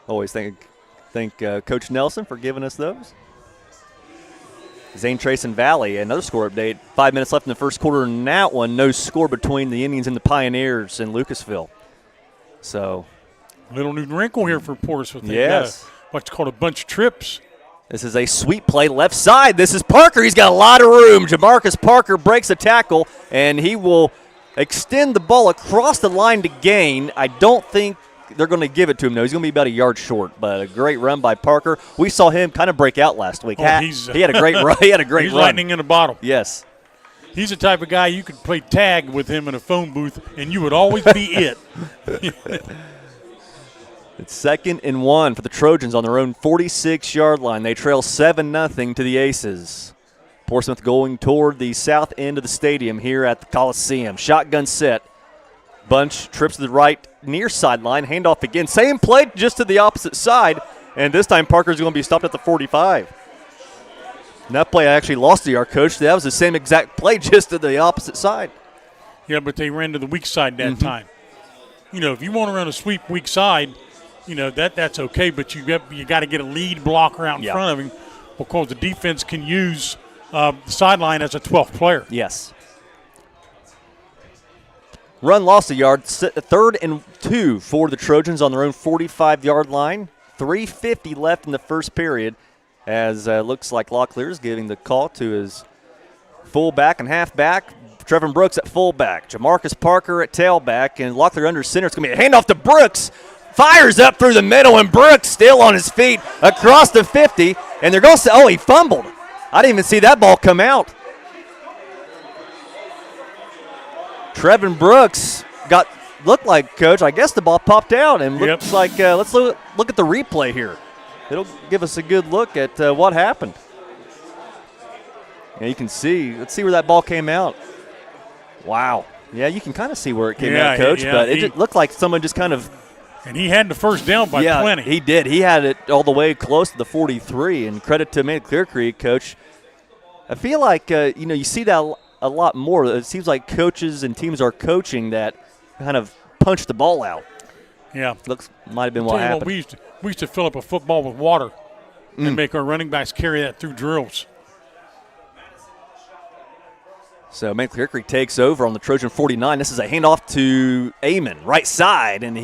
Always thank Coach Nelson for giving us those. Zane Trace and Valley, another score update. 5 minutes left in the first quarter, and that one, no score between the Indians and the Pioneers in Lucasville. So, little new wrinkle here for Portsmouth. They yes. got what's called a bunch of trips. This is a sweep play left side. This is Parker. He's got a lot of room. Jamarcus Parker breaks a tackle, and he will extend the ball across the line to gain. I don't think they're going to give it to him, though. He's going to be about a yard short, but a great run by Parker. We saw him kind of break out last week. Oh, he had a great run. He had a great he's run. lightning in a bottle. Yes. He's the type of guy you could play tag with him in a phone booth, and you would always be it. It's 2nd and 1 for the Trojans on their own 46-yard line. They trail 7-0 to the Aces. Portsmouth going toward the south end of the stadium here at the Coliseum. Shotgun set. Bunch trips to the right near sideline. Handoff again. Same play, just to the opposite side. And this time Parker's going to be stopped at the 45. And that play I actually lost to our coach. That was the same exact play, just to the opposite side. Yeah, but they ran to the weak side that time. You know, if you want to run a sweep weak side, you know, that's okay, but you got to get a lead blocker out in front of him because the defense can use the sideline as a 12th player. Yes. Run lost a yard. 3rd and 2 for the Trojans on their own 45-yard line. 3:50 left in the first period, as looks like Locklear is giving the call to his fullback and halfback. Trevin Brooks at fullback. Jamarcus Parker at tailback, and Locklear under center. It's going to be a handoff to Brooks. Fires up through the middle, and Brooks still on his feet across the 50. And they're going to say, oh, he fumbled. I didn't even see that ball come out. Trevin Brooks looked like, Coach, I guess the ball popped out, and looks like, let's look at the replay here. It'll give us a good look at what happened. And you can see, let's see where that ball came out. Wow. Yeah, you can kind of see where it came out, Coach, but it just looked like someone just kind of. And he had the first down by plenty. He did. He had it all the way close to the 43, and credit to Amanda-Clearcreek, Coach. I feel like, you see that a lot more. It seems like coaches and teams are coaching that kind of punch the ball out. Yeah. Might have been what happened. We used to fill up a football with water and make our running backs carry that through drills. So Amanda-Clearcreek takes over on the Trojan 49. This is a handoff to Amon, right side, and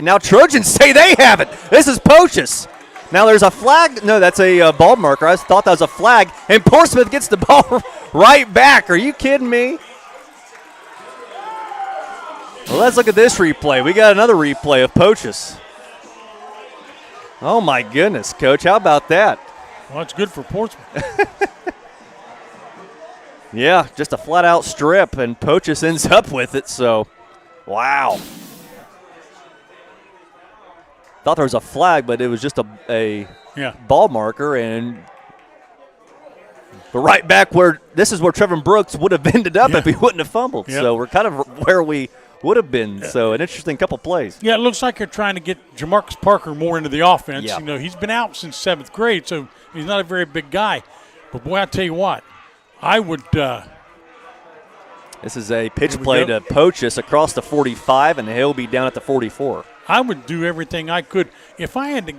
now Trojans say they have it. This is Pochus. Now there's a flag. No, that's a ball marker. I thought that was a flag, and Portsmouth gets the ball right back. Are you kidding me? Well, let's look at this replay. We got another replay of Pochus. Oh, my goodness, Coach. How about that? Well, it's good for Portsmouth. Yeah, just a flat-out strip, and Pochus ends up with it, so wow. Thought there was a flag, but it was just a ball marker, and right back where this is where Trevor Brooks would have ended up if he wouldn't have fumbled. Yep. So we're kind of where we would have been. So an interesting couple plays. Yeah, it looks like they're trying to get Jamarcus Parker more into the offense. Yeah. You know, he's been out since 7th grade, so he's not a very big guy. But, boy, I tell you what, I would this is a pitch play to Pochus across the 45, and he'll be down at the 44. I would do everything I could. If I had to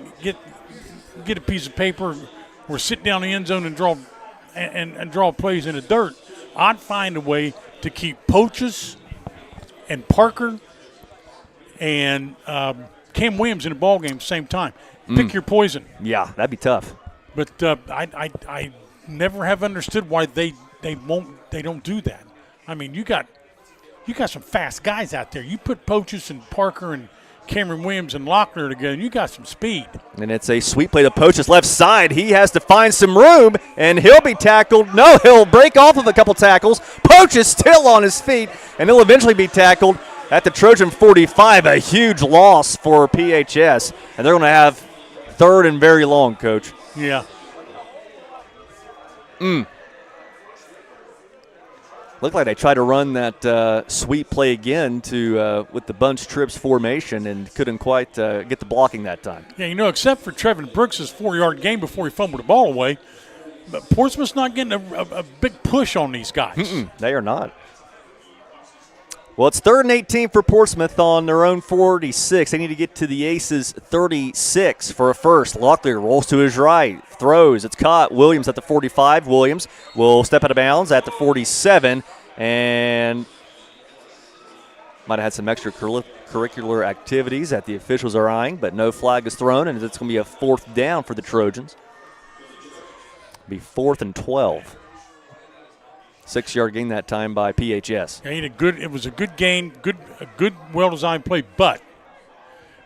get a piece of paper or sit down the end zone and draw plays in the dirt, I'd find a way to keep Pochus and Parker and Cam Williams in the ball game at the same time. Pick your poison. Yeah, that'd be tough. But I never have understood why they don't do that. I mean, you got some fast guys out there. You put Pochus and Parker and Cameron Williams and Lochner together, and you got some speed. And it's a sweet play to Pochus left side. He has to find some room, and he'll be tackled. No, he'll break off of a couple tackles. Pochus still on his feet, and he'll eventually be tackled at the Trojan 45. A huge loss for PHS, and they're going to have third and very long, Coach. Yeah. Looked like they tried to run that sweep play again with the bunch trips formation and couldn't quite get the blocking that time. Yeah, you know, except for Trevin Brooks' 4-yard gain before he fumbled the ball away, but Portsmouth's not getting a big push on these guys. They are not. Well, it's 3rd and 18 for Portsmouth on their own 46. They need to get to the Aces 36 for a first. Locklear rolls to his right, throws. It's caught. Williams at the 45. Williams will step out of bounds at the 47 and might have had some extracurricular activities that the officials are eyeing, but no flag is thrown, and it's going to be a 4th down for the Trojans. Be 4th and 12. 6-yard gain that time by PHS. It was a good gain, a good, well-designed play. But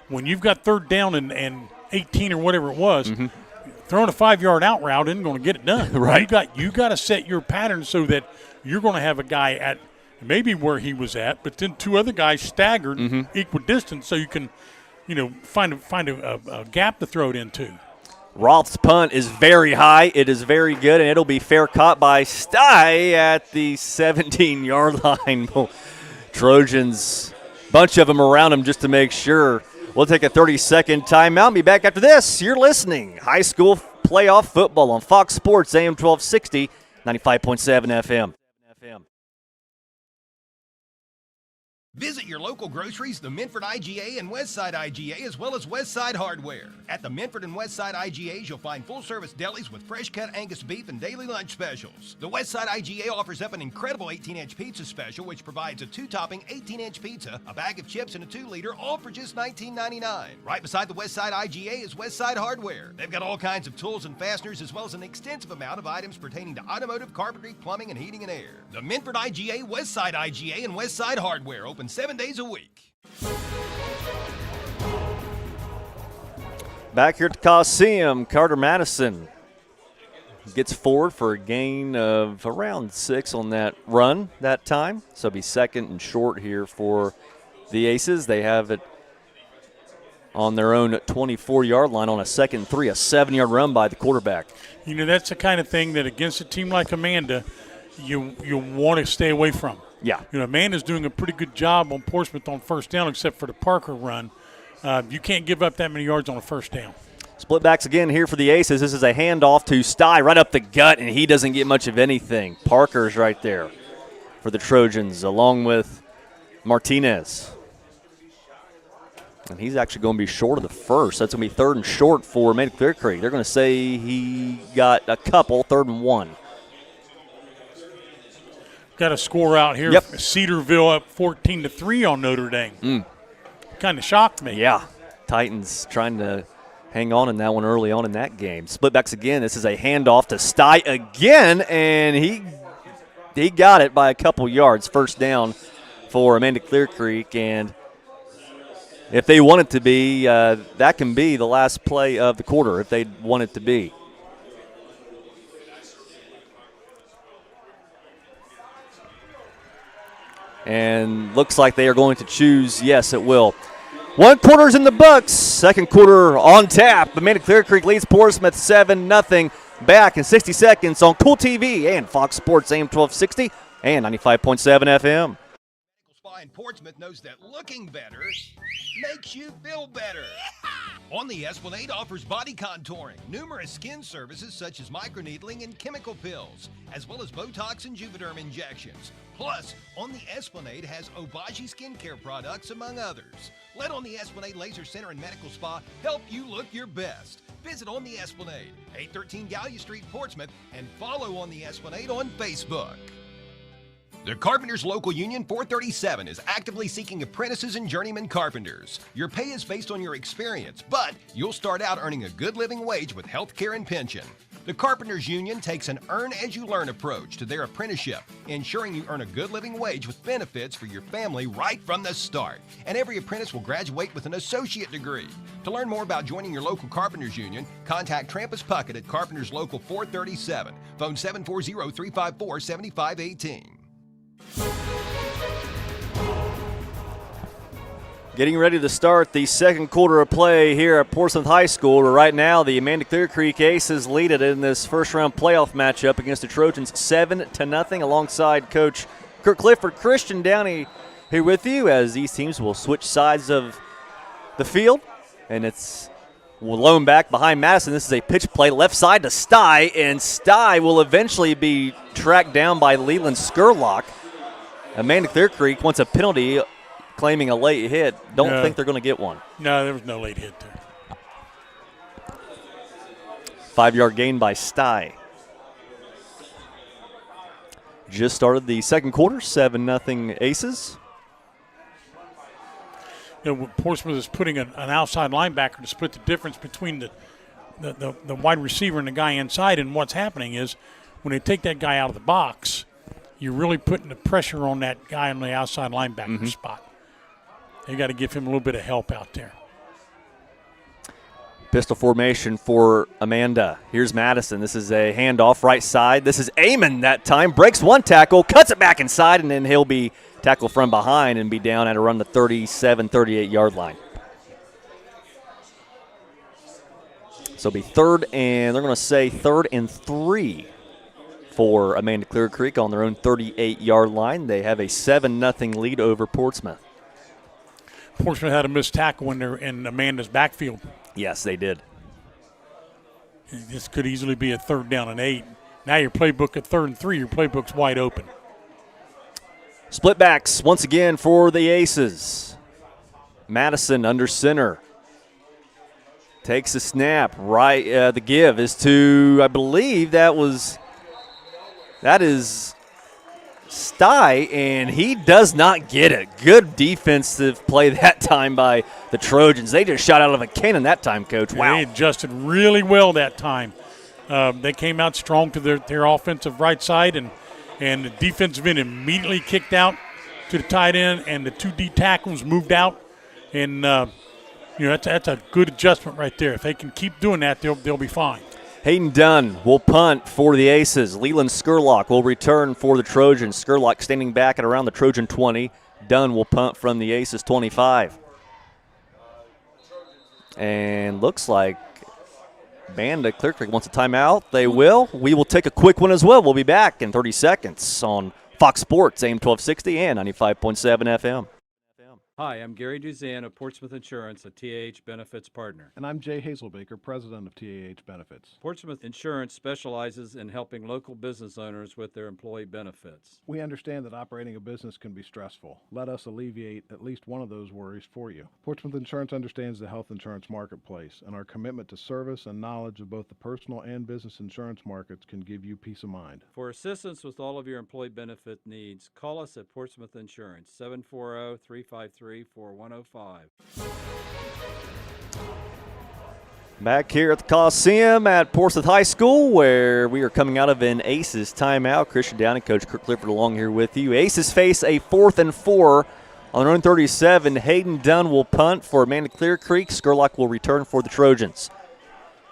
when you've got 3rd down and 18 or whatever it was, throwing a 5-yard out route isn't going to get it done. Right. You got to set your pattern so that you're going to have a guy at maybe where he was at, but then 2 other guys staggered equal distance, so you can, find a gap to throw it into. Roth's punt is very high. It is very good, and it'll be fair caught by Stye at the 17-yard line. Trojans, bunch of them around him just to make sure. We'll take a 30-second timeout and be back after this. You're listening. High school playoff football on Fox Sports, AM 1260, 95.7 FM. Visit your local groceries, the Minford IGA and Westside IGA, as well as Westside Hardware. At the Minford and Westside IGAs, you'll find full-service delis with fresh-cut Angus beef and daily lunch specials. The Westside IGA offers up an incredible 18-inch pizza special, which provides a 2-topping 18-inch pizza, a bag of chips, and a 2-liter, all for just $19.99. Right beside the Westside IGA is Westside Hardware. They've got all kinds of tools and fasteners, as well as an extensive amount of items pertaining to automotive, carpentry, plumbing, and heating and air. The Minford IGA, Westside IGA, and Westside Hardware open 7 days a week. Back here at the Coliseum, Carter Madison gets forward for a gain of around 6 on that run that time. So it'll be 2nd and short here for the Aces. They have it on their own 24-yard line on a 2nd and 3, a 7-yard run by the quarterback. That's the kind of thing that against a team like Amanda, you want to stay away from. Yeah. Amanda's doing a pretty good job on Portsmouth on 1st down, except for the Parker run. You can't give up that many yards on a 1st down. Split backs again here for the Aces. This is a handoff to Stye right up the gut, and he doesn't get much of anything. Parker's right there for the Trojans, along with Martinez. And he's actually going to be short of the first. That's going to be 3rd and short for Amanda-Clearcreek. They're going to say he got a couple, 3rd and 1. Got a score out here. Yep. Cedarville up 14-3 on Notre Dame. Kind of shocked me. Yeah. Titans trying to hang on in that one early on in that game. Splitbacks again. This is a handoff to Sty again, and he got it by a couple yards. First down for Amanda-Clearcreek, and if they want it to be, that can be the last play of the quarter if they want it to be. And looks like they are going to choose, yes, it will. 1 quarter's in the books. Second quarter on tap. Amanda-Clearcreek leads Portsmouth 7-0. Back in 60 seconds on Kool TV and Fox Sports AM 1260 and 95.7 FM. Spa in Portsmouth knows that looking better makes you feel better. On the Esplanade offers body contouring, numerous skin services such as microneedling and chemical pills, as well as Botox and Juvederm injections. Plus, On the Esplanade has Obagi skincare products, among others. Let On the Esplanade Laser Center and Medical Spa help you look your best. Visit On the Esplanade, 813 Gallia Street, Portsmouth, and follow On the Esplanade on Facebook. The Carpenters Local Union 437 is actively seeking apprentices and journeyman carpenters. Your pay is based on your experience, but you'll start out earning a good living wage with health care and pension. The Carpenters Union takes an earn-as-you-learn approach to their apprenticeship, ensuring you earn a good living wage with benefits for your family right from the start. And every apprentice will graduate with an associate degree. To learn more about joining your local Carpenters Union, contact Trampus Puckett at Carpenters Local 437. Phone 740-354-7518. Getting ready to start the second quarter of play here at Portsmouth High School. Right now, the Amanda-Clearcreek Aces lead it in this first-round playoff matchup against the Trojans 7-0 alongside Coach Kirk Clifford. Christian Downey here with you as these teams will switch sides of the field. And it's lone back behind Madison. This is a pitch play left side to Sty, and Sty will eventually be tracked down by Leland Skurlock. Amanda-Clearcreek wants a penalty, claiming a late hit. Don't think they're going to get one. No, there was no late hit there. 5-yard gain by Sty. Just started the second quarter, 7-0 Aces. You know, Portsmouth is putting an outside linebacker to split the difference between the wide receiver and the guy inside. And what's happening is when they take that guy out of the box, you're really putting the pressure on that guy on the outside linebacker spot. You got to give him a little bit of help out there. Pistol formation for Amanda. Here's Madison. This is a handoff right side. This is Amon that time. Breaks one tackle, cuts it back inside, and then he'll be tackled from behind and be down at around the 37, 38-yard line. So it'll be third and 3 for Amanda-Clearcreek on their own 38-yard line. They have a 7-0 lead over Portsmouth. Portsmouth had a missed tackle when they're in Amanda's backfield. Yes, they did. This could easily be a 3rd down and 8. Now your playbook at 3rd and 3, your playbook's wide open. Split backs once again for the Aces. Madison under center. Takes a snap. Right, the give is to, I believe that is Sty, and he does not get it. Good defensive play that time by the Trojans. They just shot out of a cannon that time, Coach. Wow. They adjusted really well that time. They came out strong to their offensive right side, and the defensive end immediately kicked out to the tight end, and the 2 D tackles moved out. And, that's a good adjustment right there. If they can keep doing that, they'll be fine. Hayden Dunn will punt for the Aces. Leland Skurlock will return for the Trojans. Skurlock standing back at around the Trojan 20. Dunn will punt from the Aces 25. And looks like Amanda-Clearcreek wants a timeout. They will. We will take a quick one as well. We'll be back in 30 seconds on Fox Sports, AM 1260 and 95.7 FM. Hi, I'm Gary Duzan of Portsmouth Insurance, a TAH Benefits partner. And I'm Jay Hazelbaker, president of TAH Benefits. Portsmouth Insurance specializes in helping local business owners with their employee benefits. We understand that operating a business can be stressful. Let us alleviate at least one of those worries for you. Portsmouth Insurance understands the health insurance marketplace, and our commitment to service and knowledge of both the personal and business insurance markets can give you peace of mind. For assistance with all of your employee benefit needs, call us at Portsmouth Insurance, 740-353-4105. Back here at the Coliseum at Portsmouth High School, where we are coming out of an Aces timeout. Christian Downing, Coach Kirk Clifford along here with you. Aces face a 4th and 4 on their own 37. Hayden Dunn will punt for Amanda-Clearcreek. Skurlock will return for the Trojans.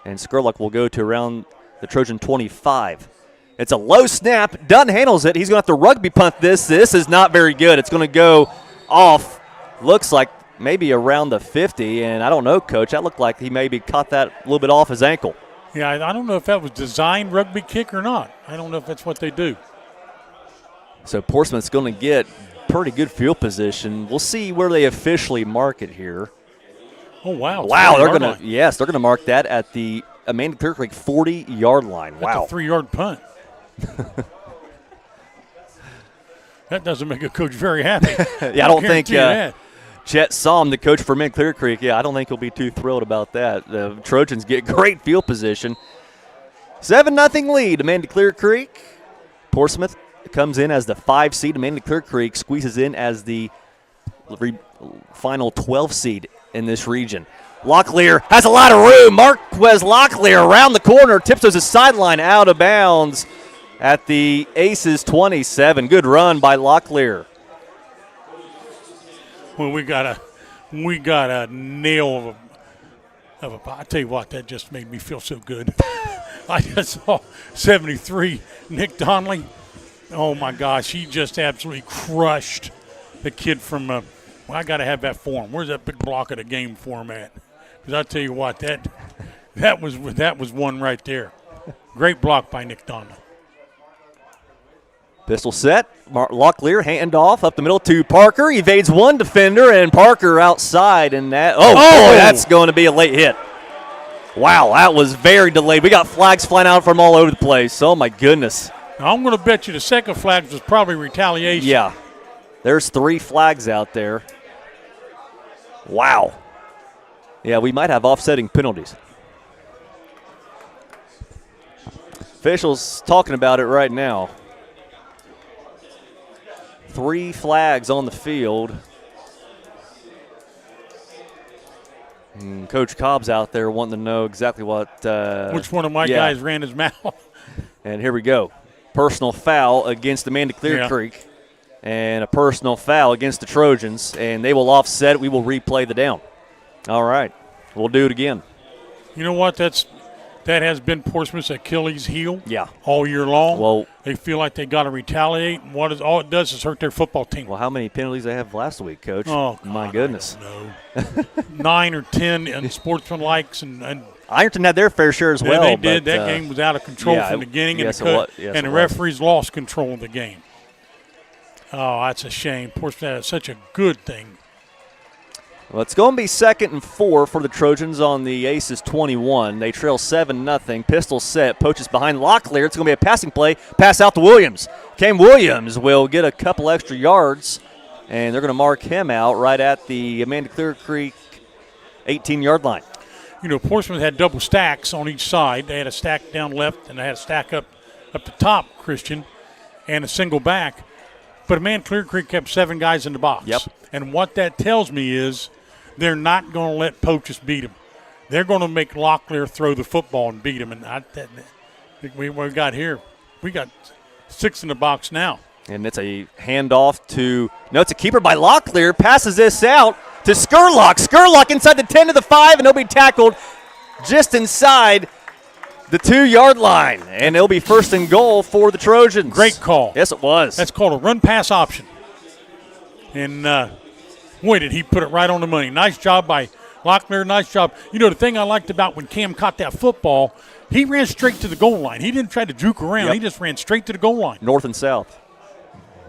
And Skurlock will go to around the Trojan 25. It's a low snap. Dunn handles it. He's going to have to rugby punt this. This is not very good. It's going to go off. Looks like maybe around the 50, and I don't know, Coach. That looked like he maybe caught that a little bit off his ankle. Yeah, I don't know if that was designed rugby kick or not. I don't know if that's what they do. So Portsmouth's going to get pretty good field position. We'll see where they officially mark it here. Oh, wow. Wow, they're going to, yes, they're going to mark that at the Amanda-Clearcreek 40-yard line. Wow. That's a 3-yard punt. That doesn't make a coach very happy. Yeah, I don't think Chet Somm, the coach for Amanda-Clearcreek, I don't think he'll be too thrilled about that. The Trojans get great field position. 7-0 lead, Amanda-Clearcreek. Portsmouth comes in as the 5 seed. Amanda-Clearcreek squeezes in as the final 12 seed in this region. Locklear has a lot of room. Marquez Locklear around the corner, tiptoes his sideline out of bounds at the Aces 27. Good run by Locklear. Well, we got a nail of a. I tell you what, that just made me feel so good. I just saw 73 Nick Donnelly. Oh my gosh, he just absolutely crushed the kid from. Well, I got to have that form. Where's that big block of the game format? Because I tell you what, that was one right there. Great block by Nick Donnelly. Pistol set. Locklear hand off up the middle to Parker. Evades one defender, and Parker outside. And that, boy, that's going to be a late hit. Wow, that was very delayed. We got flags flying out from all over the place. Oh, my goodness. Now, I'm going to bet you the second flag was probably retaliation. Yeah. There's 3 flags out there. Wow. Yeah, we might have offsetting penalties. Officials talking about it right now. 3 flags on the field. And Coach Cobb's out there wanting to know exactly what. Which one of my guys ran his mouth? And here we go. Personal foul against Amanda-Clearcreek. Yeah. And a personal foul against the Trojans. And they will offset it. We will replay the down. All right. We'll do it again. You know what? That has been Portsmouth's Achilles heel all year long. Well, they feel like they got to retaliate, and all it does is hurt their football team. Well, how many penalties they have last week, Coach? Oh, God, my goodness. I don't know. 9 or 10 unsportsmanlikes. And Ironton had their fair share as well. They did. That game was out of control from the beginning, and the referees lost control of the game. Oh, that's a shame. Portsmouth had such a good thing. Well, it's going to be 2nd and 4 for the Trojans on the Aces 21. They trail 7-0. Pistol set. Poaches behind Locklear. It's going to be a passing play. Pass out to Williams. Cam Williams will get a couple extra yards, and they're going to mark him out right at the Amanda-Clearcreek 18-yard line. You know, Portsmouth had double stacks on each side. They had a stack down left, and they had a stack up the top, Christian, and a single back. But Amanda-Clearcreek kept 7 guys in the box. Yep. And what that tells me is they're not going to let Poaches beat them. They're going to make Locklear throw the football and beat him. And we got 6 in the box now. And it's a handoff to – no, it's a keeper by Locklear. Passes this out to Skurlock. Skurlock inside the 10 to the 5, and he'll be tackled just inside the 2-yard line. And it'll be 1st and goal for the Trojans. Great call. Yes, it was. That's called a run-pass option. And boy, did he put it right on the money. Nice job by Locklear, nice job. You know, the thing I liked about when Cam caught that football, he ran straight to the goal line. He didn't try to juke around. Yep. He just ran straight to the goal line. North and south.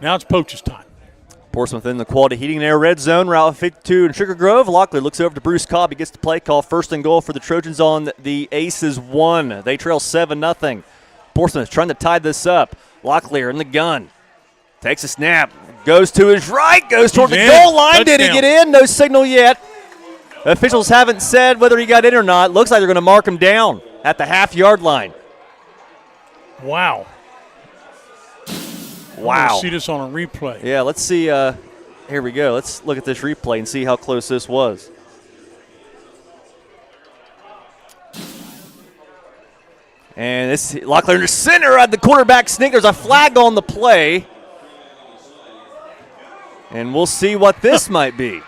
Now it's Poach's time. Portsmouth in the quality heating and air red zone, Route 52 in Sugar Grove. Locklear looks over to Bruce Cobb. He gets the play call. First and goal for the Trojans on the Aces 1. They trail 7-0. Portsmouth trying to tie this up. Locklear in the gun. Takes a snap. Goes to his right. Goes toward the goal line. Touchdown. Did he get in? No signal yet. Officials haven't said whether he got in or not. Looks like they're going to mark him down at the half-yard line. Wow. Wow. See this on a replay. Yeah, let's see. Here we go. Let's look at this replay and see how close this was. And this Locklear in the center at the quarterback sneak. There's a flag on the play. And we'll see what this might be.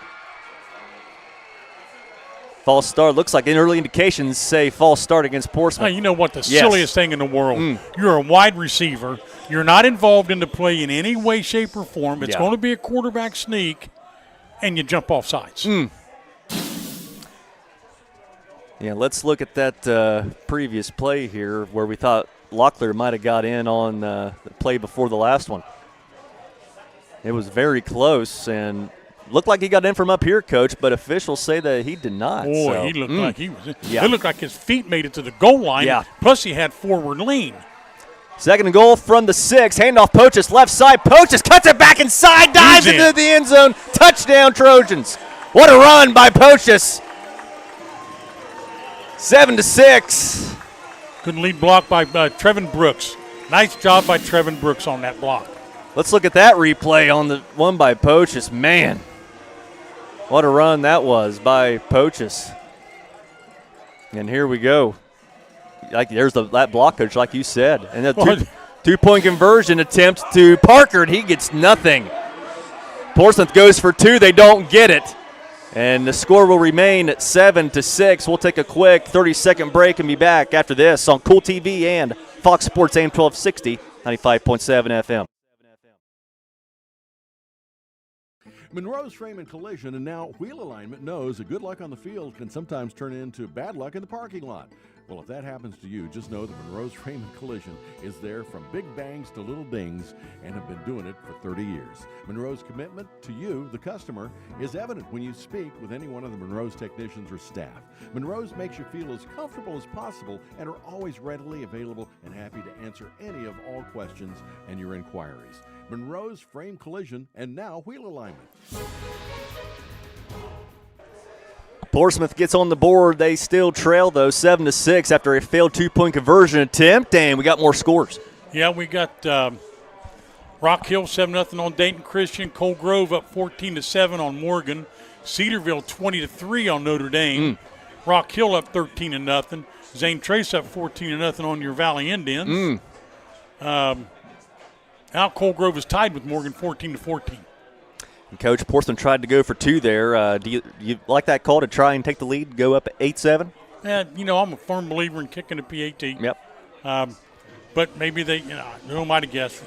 False start. Looks like early indications say false start against Portsmouth. Hey, you know what? The silliest thing in the world. You're a wide receiver. You're not involved in the play in any way, shape, or form. It's going to be a quarterback sneak, and you jump off sides. Yeah, let's look at that previous play here where we thought Locklear might have got in on the play before the last one. It was very close and looked like he got in from up here, Coach, but officials say that he did not. Boy, so. he looked like he was. Yeah. It looked like his feet made it to the goal line. Yeah. Plus, he had forward lean. Second and goal from the 6. Handoff Pochus, left side. Pochus cuts it back inside, dives into the end zone. Touchdown, Trojans. What a run by Pochus. 7-6. Good lead block by Trevin Brooks. Nice job by Trevin Brooks on that block. Let's look at that replay on the one by Pochus. Man, what a run that was by Pochus. And here we go. Like there's that block, Coach, like you said. And the two-point conversion attempt to Parker, and he gets nothing. Portsmouth goes for 2. They don't get it. And the score will remain at 7-6. We'll take a quick 30-second break and be back after this on Kool TV and Fox Sports AM 1260, 95.7 FM. Monroe's Frame and Collision and now Wheel Alignment knows that good luck on the field can sometimes turn into bad luck in the parking lot. Well, if that happens to you, just know that Monroe's Frame and Collision is there from big bangs to little dings and have been doing it for 30 years. Monroe's commitment to you, the customer, is evident when you speak with any one of the Monroe's technicians or staff. Monroe's makes you feel as comfortable as possible and are always readily available and happy to answer any of all questions and your inquiries. Monroe's Frame Collision and now Wheel Alignment. Portsmouth gets on the board. They still trail, though, 7-6 after a failed two-point conversion attempt, and we got more scores. Yeah, we got Rock Hill 7-0 on Dayton Christian. Coal Grove up 14-7 on Morgan. Cedarville 20-3 on Notre Dame. Rock Hill up 13-0. Zane Trace up 14-0 on your Valley Indians. Now Coal Grove is tied with Morgan 14-14. And Coach, Portsmouth tried to go for 2 there. Do you like that call to try and take the lead, go up 8-7? Yeah, I'm a firm believer in kicking the PAT. Yep. But maybe they, who am I to guess?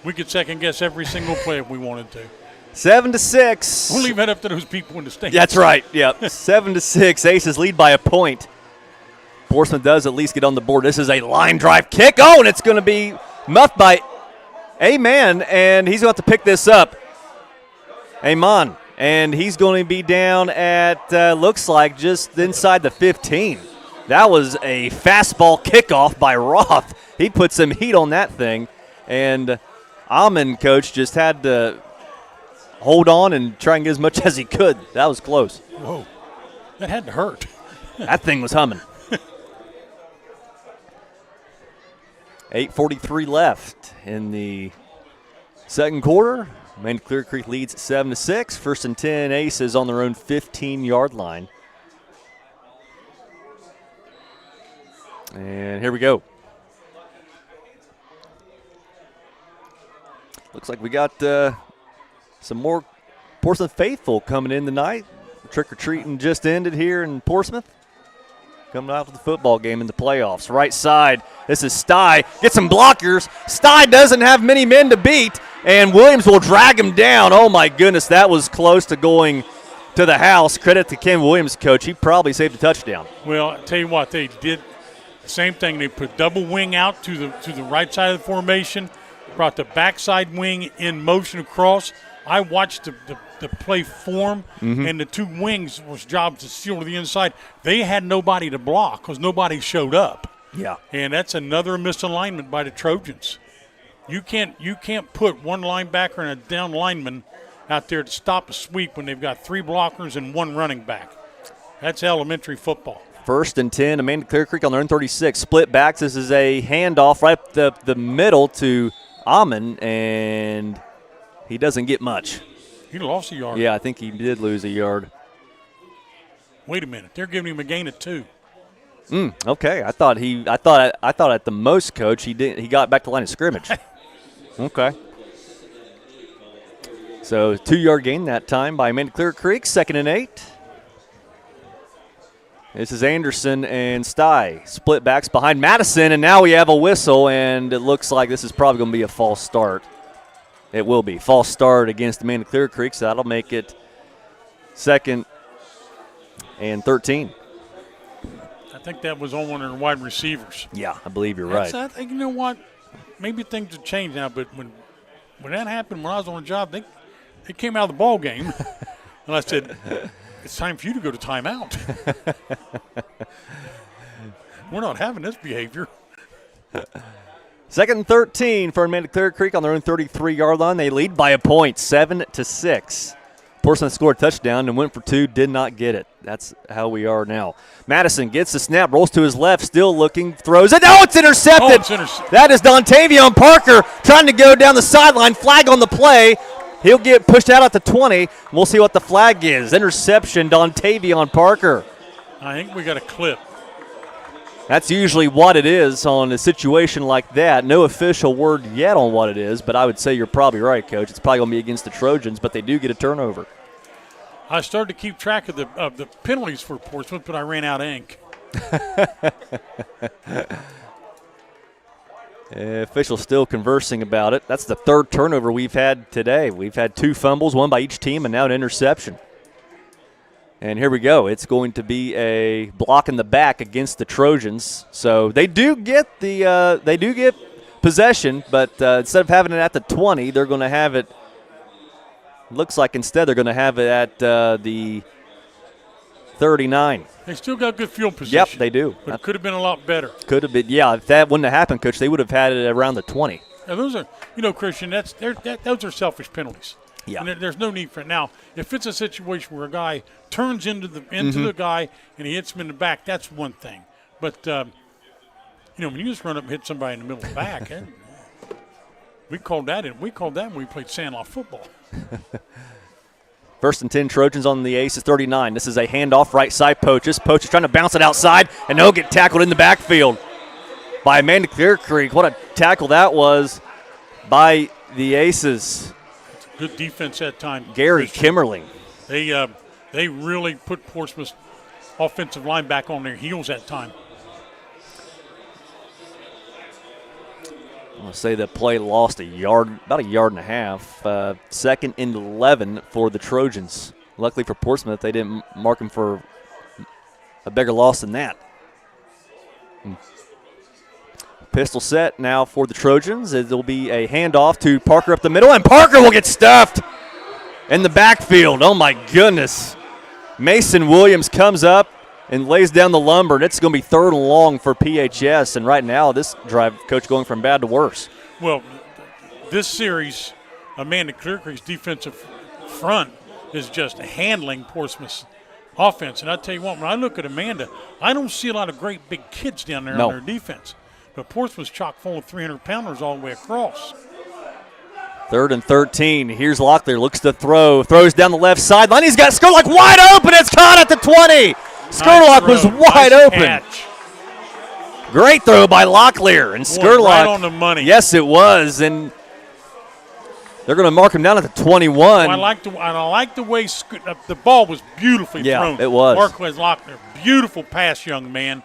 We could second guess every single play if we wanted to. 7-6. We'll leave that up to those people in the state. That's right. Yep. 7-6. Aces lead by a point. Portsmouth does at least get on the board. This is a line drive kick. Oh, and it's going to be muffed by Aman, and he's going to have to pick this up. Amon, and he's going to be down at, looks like, just inside the 15. That was a fastball kickoff by Roth. He put some heat on that thing, and Amon, Coach, just had to hold on and try and get as much as he could. That was close. Whoa, that had to hurt. That thing was humming. 8:43 left in the second quarter. Amanda-Clearcreek leads 7-6. First and 10, Aces on their own 15-yard line. And here we go. Looks like we got some more Portsmouth faithful coming in tonight. Trick-or-treating just ended here in Portsmouth. Coming out to the football game in the playoffs. Right side, this is Stye. Get some blockers. Stye doesn't have many men to beat, and Williams will drag him down. Oh, my goodness, that was close to going to the house. Credit to Ken Williams, Coach. He probably saved a touchdown. Well, I'll tell you what, they did the same thing. They put double wing out to the right side of the formation, brought the backside wing in motion across. I watched the play form, and the two wings was job to seal to the inside. They had nobody to block because nobody showed up. Yeah. And that's another misalignment by the Trojans. You can't put one linebacker and a down lineman out there to stop a sweep when they've got 3 blockers and 1 running back. That's elementary football. 1st and 10, Amanda-Clearcreek on their own 36. Split backs. This is a handoff right up the middle to Amon, and he doesn't get much. He lost a yard. Yeah, I think he did lose a yard. Wait a minute. They're giving him a gain of 2. Okay. I thought at the most, Coach, he got back to the line of scrimmage. Okay. So 2-yard gain that time by Amanda-Clearcreek, 2nd and 8. This is Anderson and Stye. Split backs behind Madison, and now we have a whistle, and it looks like this is probably going to be a false start. It will be. False start against Amanda-Clearcreek, so that'll make it 2nd and 13. I think that was on one of their wide receivers. Yeah, I believe you're right. I think, you know what, maybe things have changed now, but when that happened, when I was on the job, they came out of the ball game, and I said, it's time for you to go to timeout. We're not having this behavior. 2nd and 13 for Amanda-Clearcreek on their own 33-yard line. They lead by a point, 7-6. Portsmouth scored a touchdown and went for 2, did not get it. That's how we are now. Madison gets the snap, rolls to his left, still looking, throws it. Oh, it's intercepted. That is Dontavion Parker trying to go down the sideline. Flag on the play. He'll get pushed out at the 20. We'll see what the flag is. Interception, Dontavion Parker. I think we got a clip. That's usually what it is on a situation like that. No official word yet on what it is, but I would say you're probably right, Coach. It's probably going to be against the Trojans, but they do get a turnover. I started to keep track of the penalties for Portsmouth, but I ran out of ink. Officials still conversing about it. That's the 3rd turnover we've had today. We've had 2 fumbles, 1 by each team, and now an interception. And here we go. It's going to be a block in the back against the Trojans. So they do get possession, but instead of having it at the 20, they're going to have it. Looks like instead they're going to have it at the 39. They still got good field position. Yep, they do. But it could have been a lot better. Could have been, yeah. If that wouldn't have happened, Coach, they would have had it around the 20. Now those are, Christian, those are selfish penalties. Yeah. And there's no need for it. Now, if it's a situation where a guy turns into the guy and he hits him in the back, that's one thing. But, when you just run up and hit somebody in the middle of the back, we called that when we played Sandlot football. 1st and 10, Trojans on the Aces 39. This is a handoff right side. Poaches trying to bounce it outside, and they'll get tackled in the backfield by Amanda-Clearcreek. What a tackle that was by the Aces. Good defense that time. Gary Kimmerling. They really put Portsmouth's offensive line back on their heels that time. I'm going to say that play lost about a yard and a half. 2nd and 11 for the Trojans. Luckily for Portsmouth, they didn't mark them for a bigger loss than that. Pistol set now for the Trojans. It'll be a handoff to Parker up the middle, and Parker will get stuffed in the backfield. Oh, my goodness. Mason Williams comes up and lays down the lumber, and it's going to be 3rd and long for PHS. And right now, this drive, Coach, going from bad to worse. Well, this series, Amanda-Clearcreek's defensive front is just handling Portsmouth's offense. And I tell you what, when I look at Amanda, I don't see a lot of great big kids down there on their defense. But Portsmouth's chock full of 300-pounders all the way across. 3rd and 13. Here's Locklear, looks to throw, throws down the left sideline. He's got Skurlock wide open. It's caught at the 20. Skurlock was wide open. Catch. Great throw by Locklear. And Skurlock. Right on the money. Yes, it was. And they're going to mark him down at the 21. I like the way the ball was beautifully thrown. Yeah, it was. Marquez Locklear, beautiful pass, young man.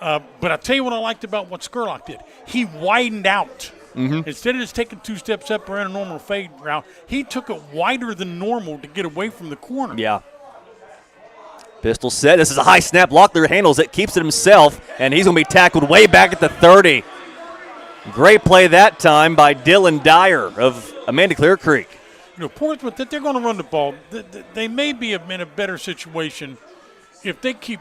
But I tell you what I liked about what Skurlock did. He widened out. Instead of just taking 2 steps up or in a normal fade route, he took it wider than normal to get away from the corner. Yeah. Pistol set. This is a high snap. Locklear handles it, keeps it himself, and he's going to be tackled way back at the 30. Great play that time by Dylan Dyer of Amanda-Clearcreek. Portsmouth, that they're going to run the ball, they may be in a better situation if they keep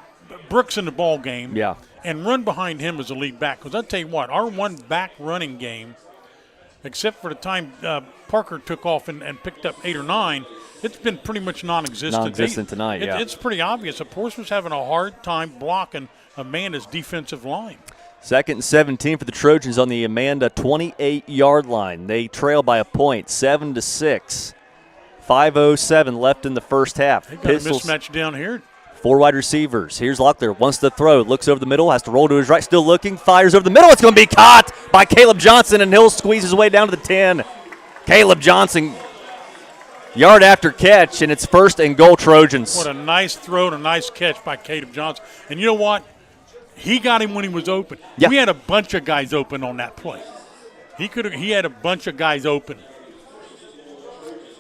Brooks in the ball game and run behind him as a lead back. Because I'll tell you what, our one-back running game, except for the time Parker took off and picked up 8 or 9, it's been pretty much non-existent. Non-existent tonight, It's pretty obvious that Portsmouth's having a hard time blocking Amanda's defensive line. 2nd and 17 for the Trojans on the Amanda 28-yard line. They trail by a point, 7-6. 5:07 left in the first half. They got a mismatch down here. 4 wide receivers. Here's Locklear, wants to throw, looks over the middle, has to roll to his right, still looking, fires over the middle. It's going to be caught by Caleb Johnson, and he'll squeeze his way down to the 10. Caleb Johnson, yard after catch, and it's 1st and goal Trojans. What a nice throw and a nice catch by Caleb Johnson. And you know what? He got him when he was open. Yeah. We had a bunch of guys open on that play. He had a bunch of guys open.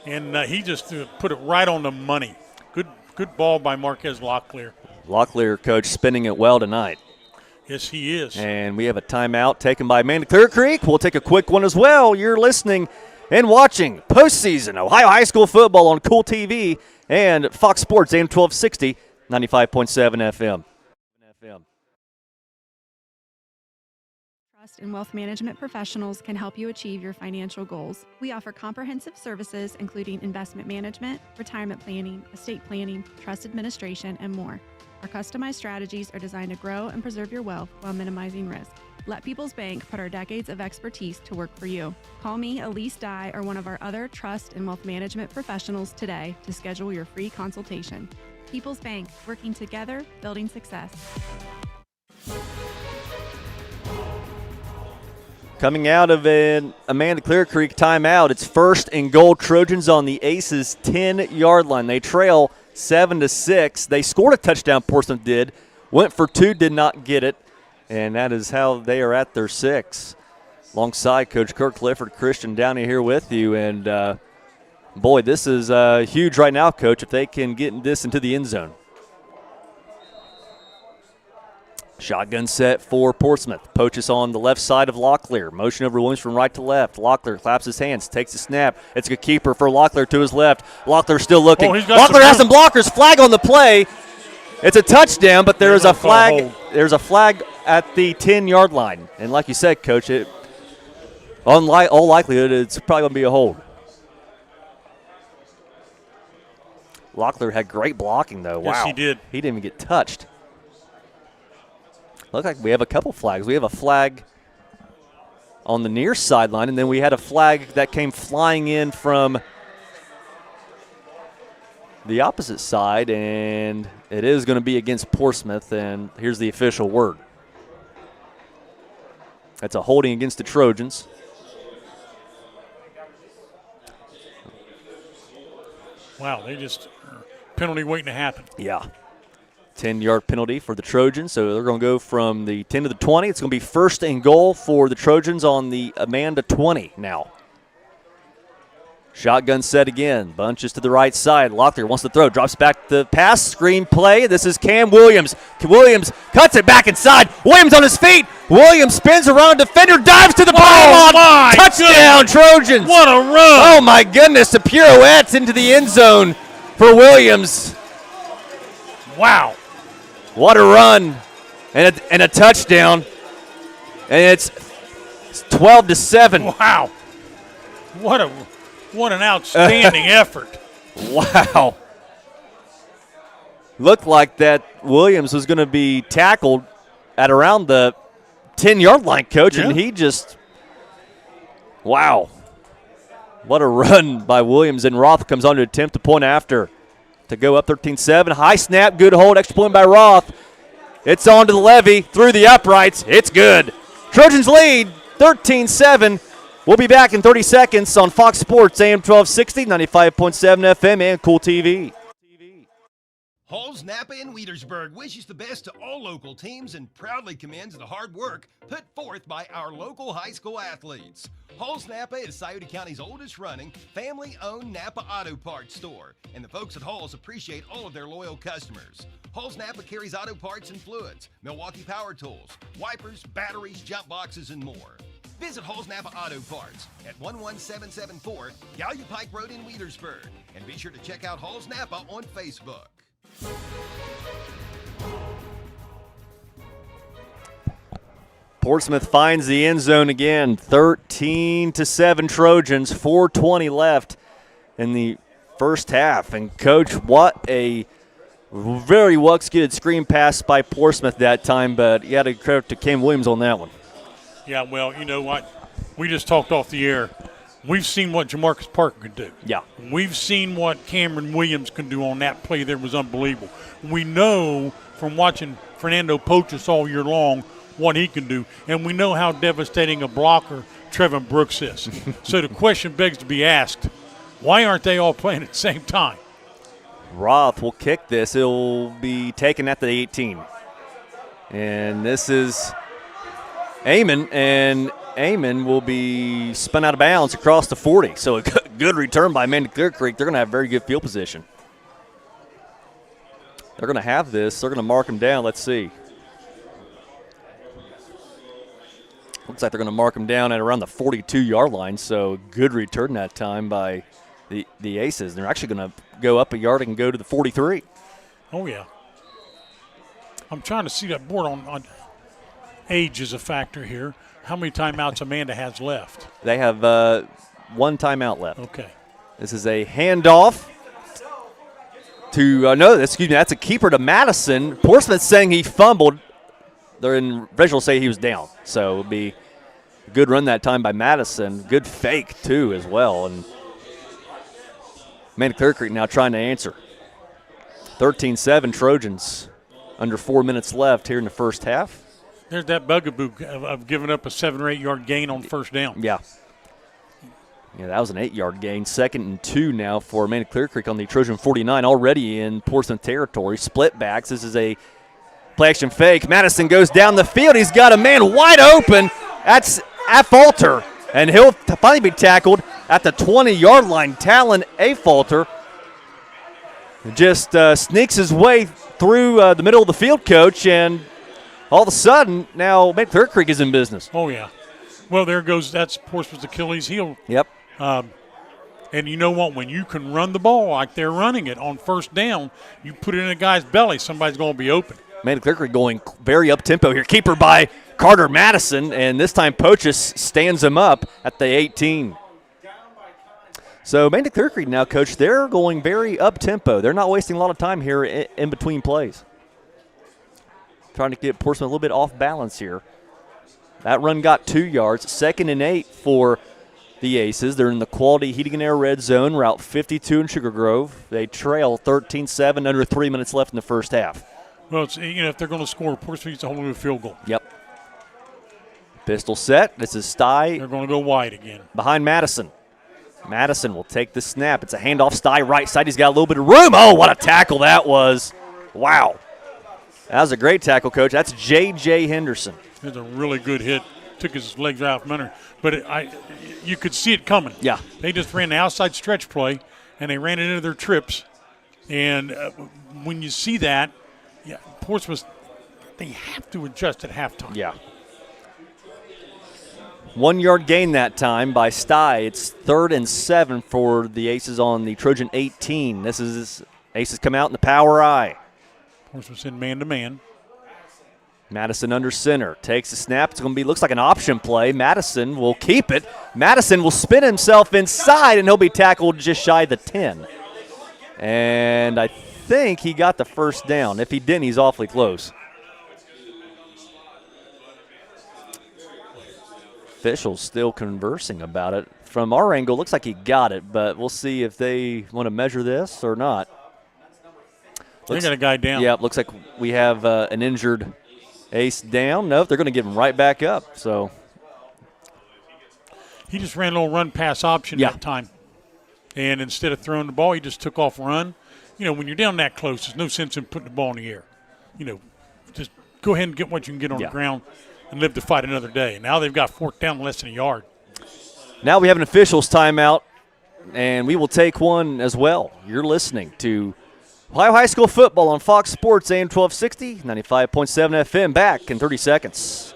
And he just put it right on the money. Good ball by Marquez Locklear. Locklear, coach, spinning it well tonight. Yes, he is. And we have a timeout taken by Amanda-Clearcreek. We'll take a quick one as well. You're listening and watching postseason Ohio High School football on Kool TV and Fox Sports AM 1260, 95.7 FM. Trust and wealth management professionals can help you achieve your financial goals. We offer comprehensive services including investment management, retirement planning, estate planning, trust administration, and more. Our customized strategies are designed to grow and preserve your wealth while minimizing risk. Let People's Bank put our decades of expertise to work for you. Call me, Elise Dye, or one of our other trust and wealth management professionals today to schedule your free consultation. People's Bank, working together, building success. Coming out of an Amanda-Clearcreek timeout, it's 1st and goal Trojans on the Aces 10-yard line. They trail 7-6. They scored a touchdown, Portsmouth did. Went for 2, did not get it. And that is how they are at their 6. Alongside Coach Kirk Clifford, Christian Downey here with you. And, boy, this is huge right now, Coach, if they can get this into the end zone. Shotgun set for Portsmouth. Poaches on the left side of Locklear. Motion over Williams from right to left. Locklear claps his hands, takes the snap. It's a keeper for Locklear to his left. Locklear still looking. Locklear has some blockers. Flag on the play. It's a touchdown, but there is a flag. There's a flag at the 10-yard line. And like you said, Coach, all likelihood it's probably going to be a hold. Locklear had great blocking, though. Yes, wow. he did. He didn't even get touched. Looks like we have a couple flags. We have a flag on the near sideline, and then we had a flag that came flying in from the opposite side, and it is going to be against Portsmouth, and here's the official word. That's a holding against the Trojans. Wow, they just penalty waiting to happen. Yeah. 10-yard penalty for the Trojans, so they're going to go from the 10 to the 20. It's going to be 1st and goal for the Trojans on the Amanda 20 now. Shotgun set again. Bunches to the right side. Locklear wants to throw. Drops back the pass. Screen play. This is Cam Williams. Williams cuts it back inside. Williams on his feet. Williams spins around. Defender dives to the pylon. Touchdown, Trojans. What a run. Oh, my goodness. A pirouette into the end zone for Williams. Wow. What a run and a touchdown. And it's 12-7. Wow. What an outstanding effort. Wow. Looked like that Williams was going to be tackled at around the 10-yard line, Coach, and he just, wow. What a run by Williams. And Roth comes on to attempt a point after to go up 13-7. High snap, good hold, extra point by Roth. It's on to the levee, through the uprights. It's good. Trojans lead 13-7. We'll be back in 30 seconds on Fox Sports AM 1260, 95.7 FM, and Kool TV. Halls, Napa, and Wietersburg wishes the best to all local teams and proudly commends the hard work put forth by our local high school athletes. Halls Napa is Scioto County's oldest running, family-owned Napa auto parts store, and the folks at Halls appreciate all of their loyal customers. Halls Napa carries auto parts and fluids, Milwaukee power tools, wipers, batteries, jump boxes, and more. Visit Halls Napa Auto Parts at 11774 Gallia Pike Road in Wheelersburg. And be sure to check out Halls Napa on Facebook. Portsmouth finds the end zone again. 13-7 Trojans, 4:20 left in the first half. And, Coach, what a very well-executed screen pass by Portsmouth that time, but you got to credit to Cam Williams on that one. Yeah, well, you know what? We just talked off the air. We've seen what Jamarcus Parker could do. Yeah. We've seen what Cameron Williams can do on that play there. Was unbelievable. We know from watching Fernando Pochas all year long what he can do, and we know how devastating a blocker Trevin Brooks is. So the question begs to be asked, why aren't they all playing at the same time? Roth will kick this. It'll be taken at the 18. And this is Amon, and Amon will be spun out of bounds across the 40. So a good return by Amanda-Clearcreek. They're going to have very good field position. They're going to have this. They're going to mark him down. Let's see. Looks like they're going to mark him down at around the 42-yard line. So good return that time by the Aces. They're actually going to go up a yard and go to the 43. Oh, yeah. I'm trying to see that board on age is a factor here. How many timeouts Amanda has left? They have one timeout left. Okay. This is a handoff to that's a keeper to Madison. Portsmouth saying he fumbled. They're in visual say he was down. So it'll be a good run that time by Madison. Good fake, too, as well. And Amanda-Clearcreek now trying to answer. 13-7 Trojans. Under 4 minutes left here in the first half. There's that bugaboo of giving up a 7 or 8 yard gain on first down. Yeah. Yeah, that was an 8-yard gain. 2nd and 2 now for Amanda-Clearcreek on the Trojan 49, already in Portsmouth territory. Split backs. This is a play action fake. Madison goes down the field. He's got a man wide open. That's Afalter. And he'll finally be tackled at the 20-yard line. Talon Afalter just sneaks his way through the middle of the field, Coach, and all of a sudden, now Amanda-Clearcreek is in business. Oh, yeah. Well, there goes, that's Portsmouth's Achilles heel. Yep. And you know what? When you can run the ball like they're running it on first down, you put it in a guy's belly, somebody's going to be open. Amanda-Clearcreek going very up-tempo here. Keeper by Carter Madison, and this time Pochas stands him up at the 18. So Amanda-Clearcreek now, Coach, they're going very up-tempo. They're not wasting a lot of time here in between plays. Trying to get Portsmouth a little bit off balance here. That run got 2 yards. 2nd and 8 for the Aces. They're in the Quality Heating and Air red zone, Route 52 in Sugar Grove. They trail 13-7, under 3 minutes left in the first half. Well, it's, if they're going to score, Portsmouth needs to hold them to a field goal. Yep. Pistol set. This is Stye. They're going to go wide again. Behind Madison. Madison will take the snap. It's a handoff. Stye right side. He's got a little bit of room. Oh, what a tackle that was. Wow. That was a great tackle, Coach. That's J.J. Henderson. It's a really good hit. Took his legs right out from under. But you could see it coming. Yeah. They just ran the outside stretch play, and they ran it into their trips. And when you see that, yeah, Portsmouth, they have to adjust at halftime. Yeah. 1 yard gain that time by Stye. It's 3rd and 7 for the Aces on the Trojan 18. This is Aces come out in the power eye. Portsmouth's in man-to-man. Madison under center. Takes the snap. It's going to be, looks like an option play. Madison will keep it. Madison will spin himself inside, and he'll be tackled just shy of the 10. And I think he got the first down. If he didn't, he's awfully close. Officials still conversing about it. From our angle, looks like he got it, but we'll see if they want to measure this or not. They got a guy down. Yeah, looks like we have an injured Ace down. Nope, they're going to give him right back up. So he just ran a little run-pass option that time. And instead of throwing the ball, he just took off run. When you're down that close, there's no sense in putting the ball in the air. Just go ahead and get what you can get on the ground and live to fight another day. Now they've got 4th down less than a yard. Now we have an officials timeout, and we will take one as well. You're listening to Ohio High School football on Fox Sports AM 1260, 95.7 FM. Back in 30 seconds.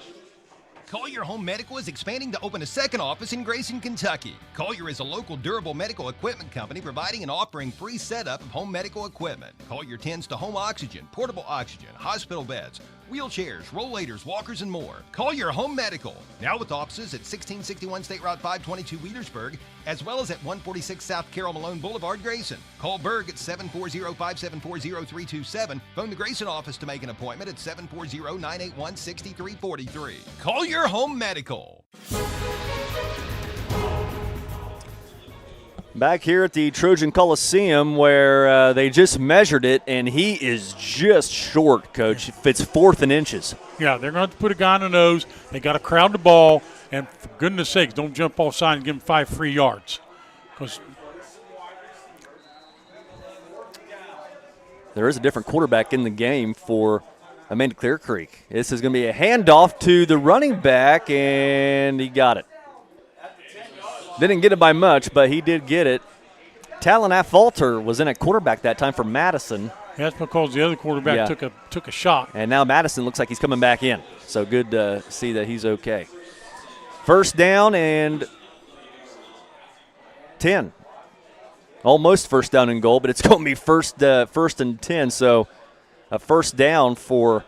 Collier Home Medical is expanding to open a second office in Grayson, Kentucky. Collier is a local durable medical equipment company providing and offering free setup of home medical equipment. Collier tends to home oxygen, portable oxygen, hospital beds, wheelchairs, rollators, walkers, and more. Collier Home Medical, now with offices at 1661 State Route 522 Wheelersburg, as well as at 146 South Carroll Malone Boulevard, Grayson. Call Berg at 740-574-0327. Phone the Grayson office to make an appointment at 740-981-6343. Collier Home Medical. Back here at the Trojan Coliseum where they just measured it, and he is just short, Coach. It's 4th and inches. Yeah, they're going to have to put a guy on the nose. They got to crowd the ball, and for goodness sakes, don't jump offside and give him 5 free yards. Because there is a different quarterback in the game for Amanda-Clearcreek. This is going to be a handoff to the running back, and he got it. Didn't get it by much, but he did get it. Talon Afalter was in at quarterback that time for Madison. That's because the other quarterback took a shot. And now Madison looks like he's coming back in. So good to see that he's okay. First down and 10. Almost first down and goal, but it's going to be first and 10. So a first down for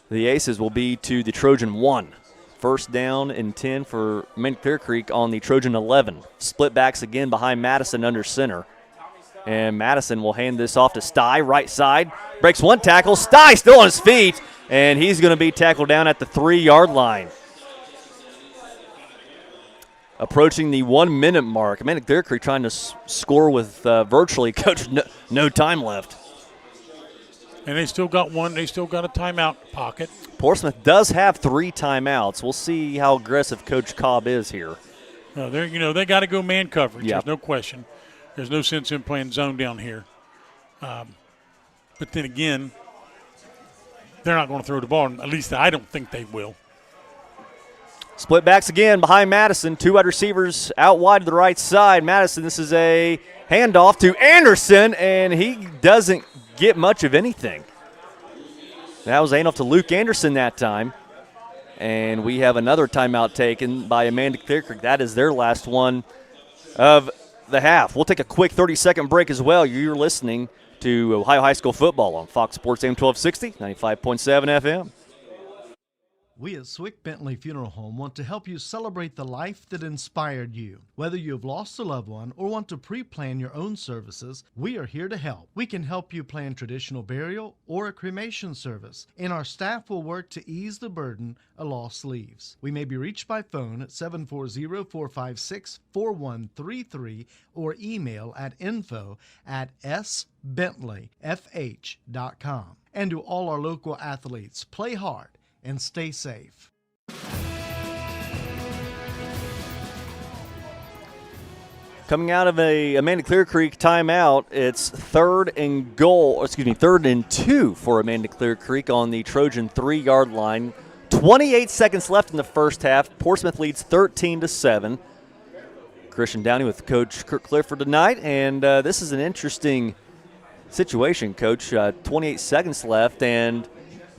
the Aces will be to the Trojan 1. First down and 10 for Amanda-Clearcreek on the Trojan 11. Split backs again behind Madison under center. And Madison will hand this off to Sty, right side. Breaks one tackle. Sty still on his feet, and he's going to be tackled down at the 3-yard line. Approaching the 1-minute mark. Amanda-Clearcreek trying to score with virtually, Coach, no time left. And they still got one. They still got a timeout pocket. Portsmouth does have 3 timeouts. We'll see how aggressive Coach Cobb is here. They got to go man coverage. Yep. There's no question. There's no sense in playing zone down here. But then again, they're not going to throw the ball. At least I don't think they will. Split backs again behind Madison. 2 wide receivers out wide to the right side. Madison, this is a handoff to Anderson, and he doesn't get much of anything. That was handoff to Luke Anderson that time. And we have another timeout taken by Amanda-Clearcreek. That is their last one of the half. We'll take a quick 30-second break as well. You're listening to Ohio High School football on Fox Sports AM 1260, 95.7 FM. We at Swick Bentley Funeral Home want to help you celebrate the life that inspired you. Whether you have lost a loved one or want to pre-plan your own services, we are here to help. We can help you plan traditional burial or a cremation service, and our staff will work to ease the burden a loss leaves. We may be reached by phone at 740-456-4133 or email at info@sbentleyfh.com. And to all our local athletes, play hard and stay safe. Coming out of a Amanda-Clearcreek timeout, it's 3rd and 2 for Amanda-Clearcreek on the Trojan 3-yard line. 28 seconds left in the first half. Portsmouth leads 13-7. Christian Downey with Coach Kirk Clifford tonight, and this is an interesting situation, Coach. 28 seconds left and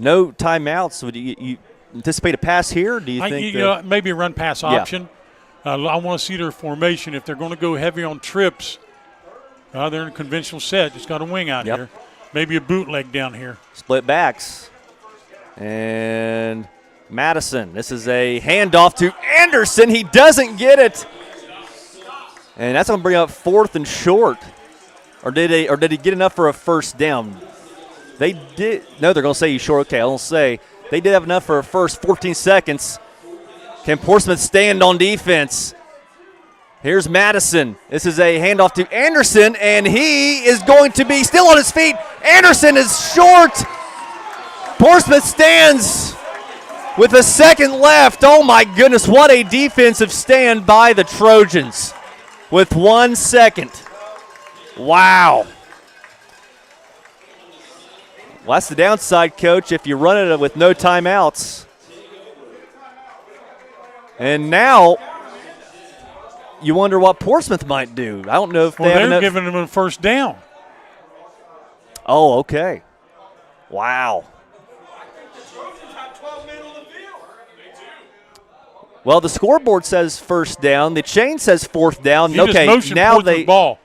no timeouts. So do you anticipate a pass here? Do you think maybe a run pass option? I want to see their formation. If they're going to go heavy on trips, they're in a conventional set. Just got a wing out here. Maybe a bootleg down here. Split backs. And Madison. This is a handoff to Anderson. He doesn't get it. And that's going to bring up 4th and short. Or did he get enough for a first down? They did. No, they're going to say he's short. Okay, I'll say they did have enough for a first. 14 seconds. Can Portsmouth stand on defense? Here's Madison. This is a handoff to Anderson, and he is going to be still on his feet. Anderson is short. Portsmouth stands with a second left. Oh, my goodness, what a defensive stand by the Trojans with 1 second. Wow. Well, that's the downside, Coach, if you run it with no timeouts. And now you wonder what Portsmouth might do. I don't know if they're giving them a first down. Oh, okay. Wow. Well, the scoreboard says first down. The chain says fourth down. He okay, just motioned now Portsmouth they ball.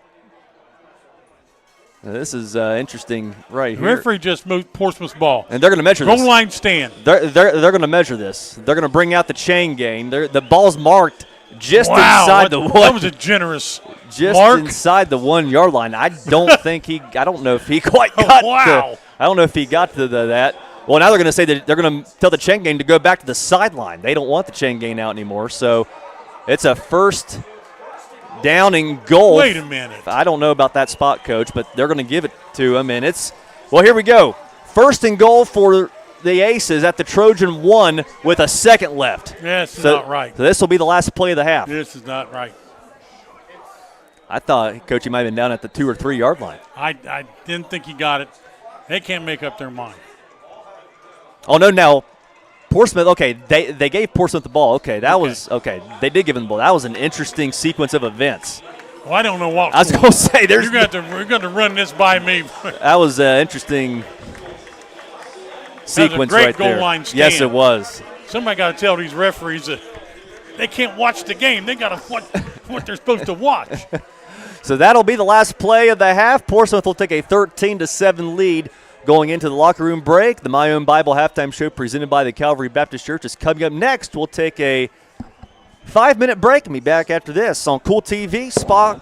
This is interesting right The here. referee just moved Portsmouth's ball. And they're going to measure this. Goal line stand. They're going to measure this. They're going to bring out the chain game. The ball's marked just Wow, inside the one. That was a generous just mark. inside the 1 yard line. I don't I don't know if he quite got I don't know if he got to that. Well, now they're going to say that they're going to tell the chain gang to go back to the sideline. They don't want the chain gang out anymore. So it's a first down and goal. Wait a minute. I don't know about that spot, Coach, but they're going to give it to him. And here we go. First and goal for the Aces at the Trojan 1 with a second left. Yeah, this is not right. So this will be the last play of the half. This is not right. I thought, Coach, he might have been down at the 2 or 3 yard line. I didn't think he got it. They can't make up their mind. Oh, no, now Portsmouth, okay, they gave Portsmouth the ball. Okay, they did give him the ball. That was an interesting sequence of events. Well, I don't know what. I was going to say, you're going to run this by me. That was an interesting sequence that was a great right goal there. line stand. Yes, it was. Somebody got to tell these referees that they can't watch the game. They got to watch what they're supposed to watch. So that'll be the last play of the half. Portsmouth will take a 13-7 lead going into the locker room break. The My Own Bible halftime show presented by the Calvary Baptist Church is coming up next. We'll take a 5-minute break and be back after this on Kool TV,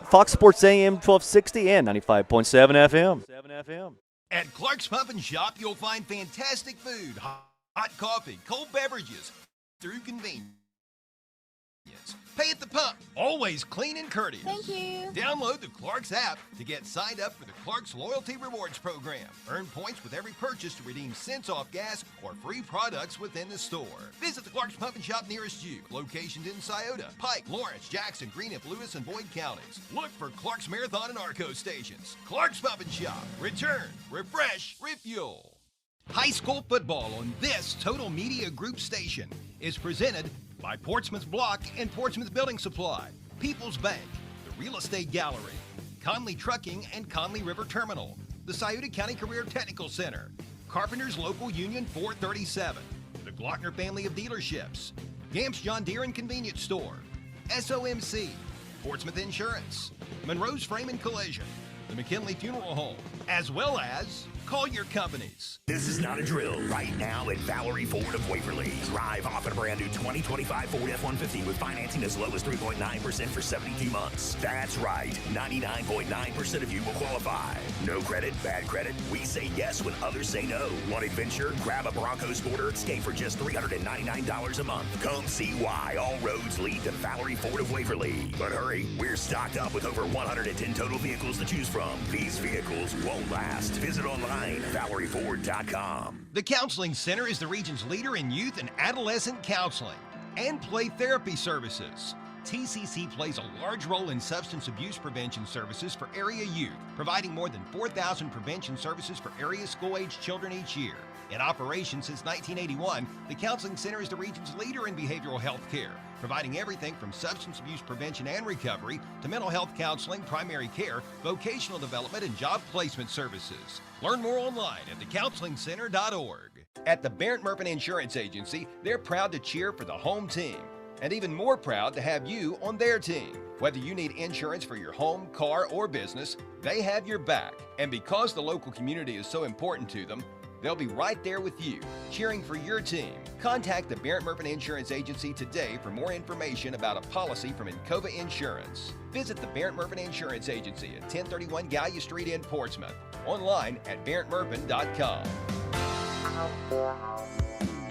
Fox Sports AM 1260 and 95.7 FM. At Clark's Pump and Shop, you'll find fantastic food, hot coffee, cold beverages, through convenience. Pay at the pump, always clean and courteous. Thank you. Download the Clark's app to get signed up for the Clark's Loyalty Rewards program. Earn points with every purchase to redeem cents off gas or free products within the store. Visit the Clark's Pump and Shop nearest you. Locations in Scioto, Pike, Lawrence, Jackson, Greenup, Lewis, and Boyd counties. Look for Clark's Marathon and Arco stations. Clark's Pump and Shop. Return, refresh, refuel. High school football on this Total Media Group station is presented by Portsmouth Block and Portsmouth Building Supply, People's Bank, the Real Estate Gallery, Conley Trucking and Conley River Terminal, the Scioto County Career Technical Center, Carpenters Local Union 437, the Glockner Family of Dealerships, Gamps John Deere and Convenience Store, SOMC, Portsmouth Insurance, Monroe's Frame and Collision, the McKinley Funeral Home, as well as Collier Companies. This is not a drill. Right now at Valerie Ford of Waverly. Drive off in a brand new 2025 Ford F-150 with financing as low as 3.9% for 72 months. That's right. 99.9% of you will qualify. No credit, bad credit. We say yes when others say no. Want adventure? Grab a Bronco Sporter. Escape for just $399 a month. Come see why all roads lead to Valerie Ford of Waverly. But hurry, we're stocked up with over 110 total vehicles to choose from. These vehicles won't last. Visit online. ValerieFord.com. The Counseling Center is the region's leader in youth and adolescent counseling and play therapy services. TCC plays a large role in substance abuse prevention services for area youth, providing more than 4,000 prevention services for area school-age children each year. In operation since 1981, the Counseling Center is the region's leader in behavioral health care, providing everything from substance abuse prevention and recovery to mental health counseling, primary care, vocational development, and job placement services. Learn more online at thecounselingcenter.org. At the Barrett Murphy Insurance Agency, they're proud to cheer for the home team, and even more proud to have you on their team. Whether you need insurance for your home, car, or business, they have your back. And because the local community is so important to them, they'll be right there with you, cheering for your team. Contact the Barrett Murphy Insurance Agency today for more information about a policy from Encova Insurance. Visit the Barrett Murphy Insurance Agency at 1031 Gallia Street in Portsmouth. Online at barrettmurphin.com.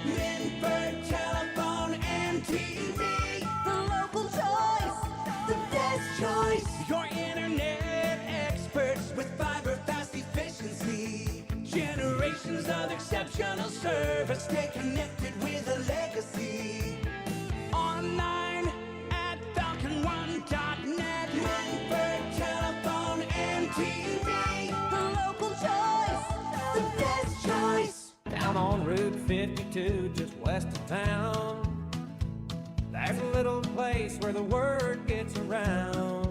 Linford Telephone and TV, the local choice, the best choice. Your internet experts with fiber fast efficiency. Generations of exceptional service. Stay connected with a legacy. Online at falcon1.net. Linford Telephone and TV, the local choice, the best choice. Down on Route 52, just west of town, there's a little place where the word gets around.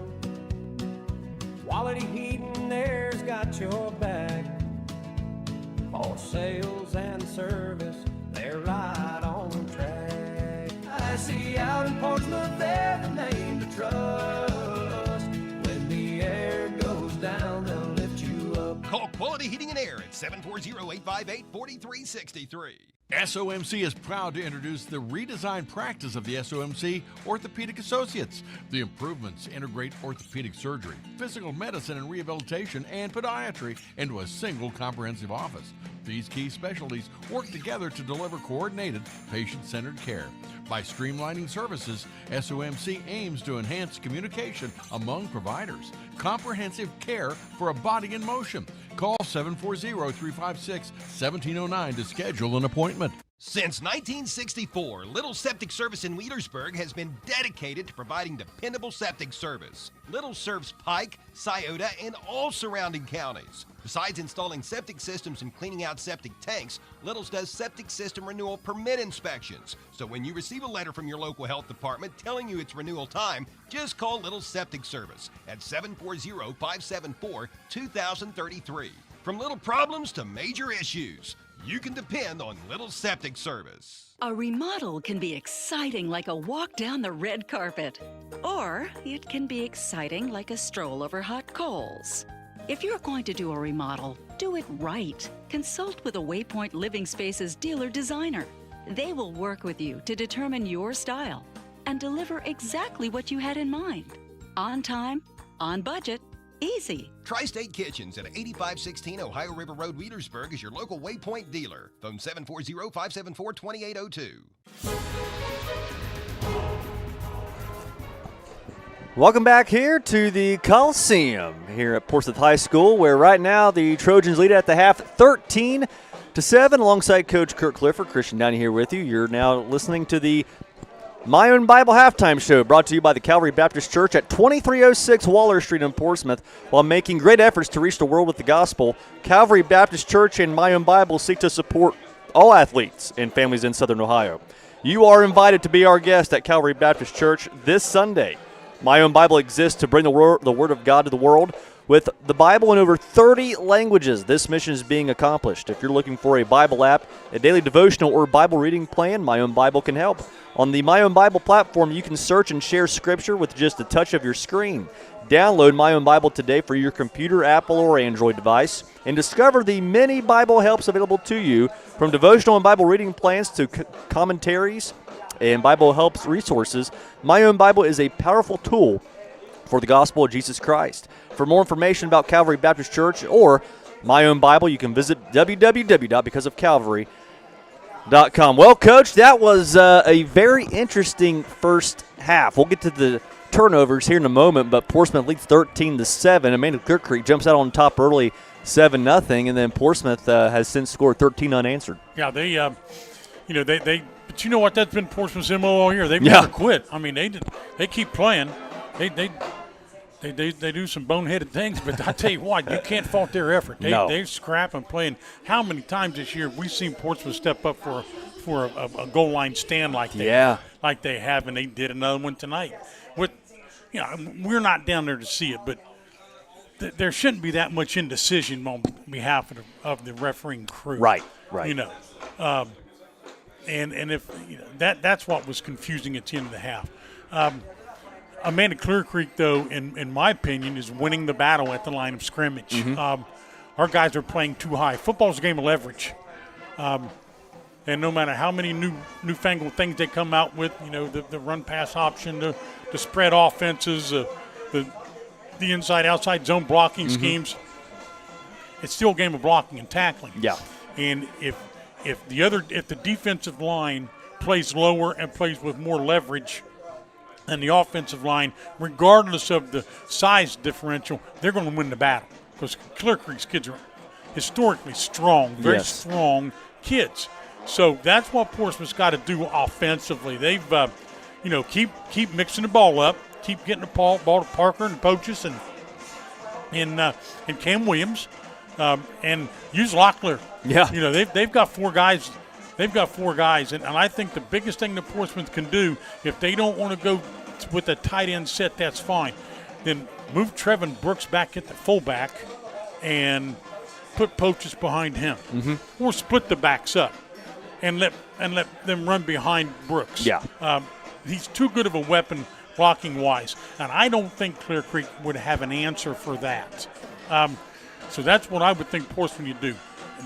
Quality heating there's got your back. For sales and service, they're right on track. see out in Portsmouth, they're the name to trust. When the air goes down, they'll lift you up. Call Quality Heating and Air at 740-858-4363. SOMC is proud to introduce the redesigned practice of the SOMC Orthopedic Associates. The improvements integrate orthopedic surgery, physical medicine and rehabilitation, and podiatry into a single comprehensive office. These key specialties work together to deliver coordinated, patient-centered care. By streamlining services, SOMC aims to enhance communication among providers. Comprehensive care for a body in motion. Call 740-356-1709 to schedule an appointment. Since 1964, Little Septic Service in Wheelersburg has been dedicated to providing dependable septic service. Little serves Pike, Scioto, and all surrounding counties. Besides installing septic systems and cleaning out septic tanks, Little's does septic system renewal permit inspections. So when you receive a letter from your local health department telling you it's renewal time, just call Little Septic Service at 740-574-2033. From little problems to major issues, you can depend on Little Septic Service. A remodel can be exciting like a walk down the red carpet, or it can be exciting like a stroll over hot coals. If you're going to do a remodel, do it right. Consult with a Waypoint Living Spaces dealer designer. They will work with you to determine your style and deliver exactly what you had in mind. On time, on budget, easy. Tri-State Kitchens at 8516 Ohio River Road, Wheelersburg is your local Waypoint dealer. Phone 740-574-2802. Welcome back here to the Coliseum here at Portsmouth High School, where right now the Trojans lead at the half 13-7 alongside Coach Kurt Clifford. Christian Downey here with you. You're now listening to the My Own Bible Halftime Show, brought to you by the Calvary Baptist Church at 2306 Waller Street in Portsmouth. While making great efforts to reach the world with the gospel, Calvary Baptist Church and My Own Bible seek to support all athletes and families in Southern Ohio. You are invited to be our guest at Calvary Baptist Church this Sunday. My Own Bible exists to bring the Word of God to the world. With the Bible in over 30 languages, this mission is being accomplished. If you're looking for a Bible app, a daily devotional, or Bible reading plan, My Own Bible can help. On the My Own Bible platform, you can search and share Scripture with just a touch of your screen. Download My Own Bible today for your computer, Apple, or Android device, and discover the many Bible helps available to you, from devotional and Bible reading plans to commentaries and Bible helps resources. My Own Bible is a powerful tool for the gospel of Jesus Christ. For more information about Calvary Baptist Church or My Own Bible, you can visit www.becauseofcalvary.com. Well, Coach, that was a very interesting first half. We'll get to the turnovers here in a moment, but Portsmouth leads 13-7. Amanda-Clearcreek jumps out on top early, 7-0, and then Portsmouth has since scored 13 unanswered. Yeah, they but you know what? That's been Portsmouth's MO all year. They've never quit. I mean, they keep playing. They do some boneheaded things, but I tell you what, you can't fault their effort. They scrap and playing. How many times this year have we seen Portsmouth step up for a goal line stand like they have, and they did another one tonight. We're not down there to see it, but there shouldn't be that much indecision on behalf of the refereeing crew. Right. And if that's what was confusing at the end of the half. Amanda-Clearcreek, though, in my opinion, is winning the battle at the line of scrimmage. Mm-hmm. Our guys are playing too high. Football's a game of leverage. And no matter how many newfangled things they come out with, the run-pass option, the spread offenses, the inside-outside zone blocking schemes, it's still a game of blocking and tackling. Yeah. And if the defensive line plays lower and plays with more leverage than the offensive line, regardless of the size differential, they're going to win the battle, because Clearcreek's kids are historically strong, very strong kids. So that's what Portsmouth's got to do offensively. They've, keep mixing the ball up, keep getting the ball to Parker and Poaches and Cam Williams, and use Locklear. Yeah. They've got four guys. And I think the biggest thing that Portsmouth can do, if they don't want to go with a tight end set, that's fine. Then move Trevin Brooks back at the fullback and put Poaches behind him. Mm-hmm. Or split the backs up and let them run behind Brooks. Yeah. he's too good of a weapon blocking wise, and I don't think Clear Creek would have an answer for that. So that's what I would think Portsmouth need to do.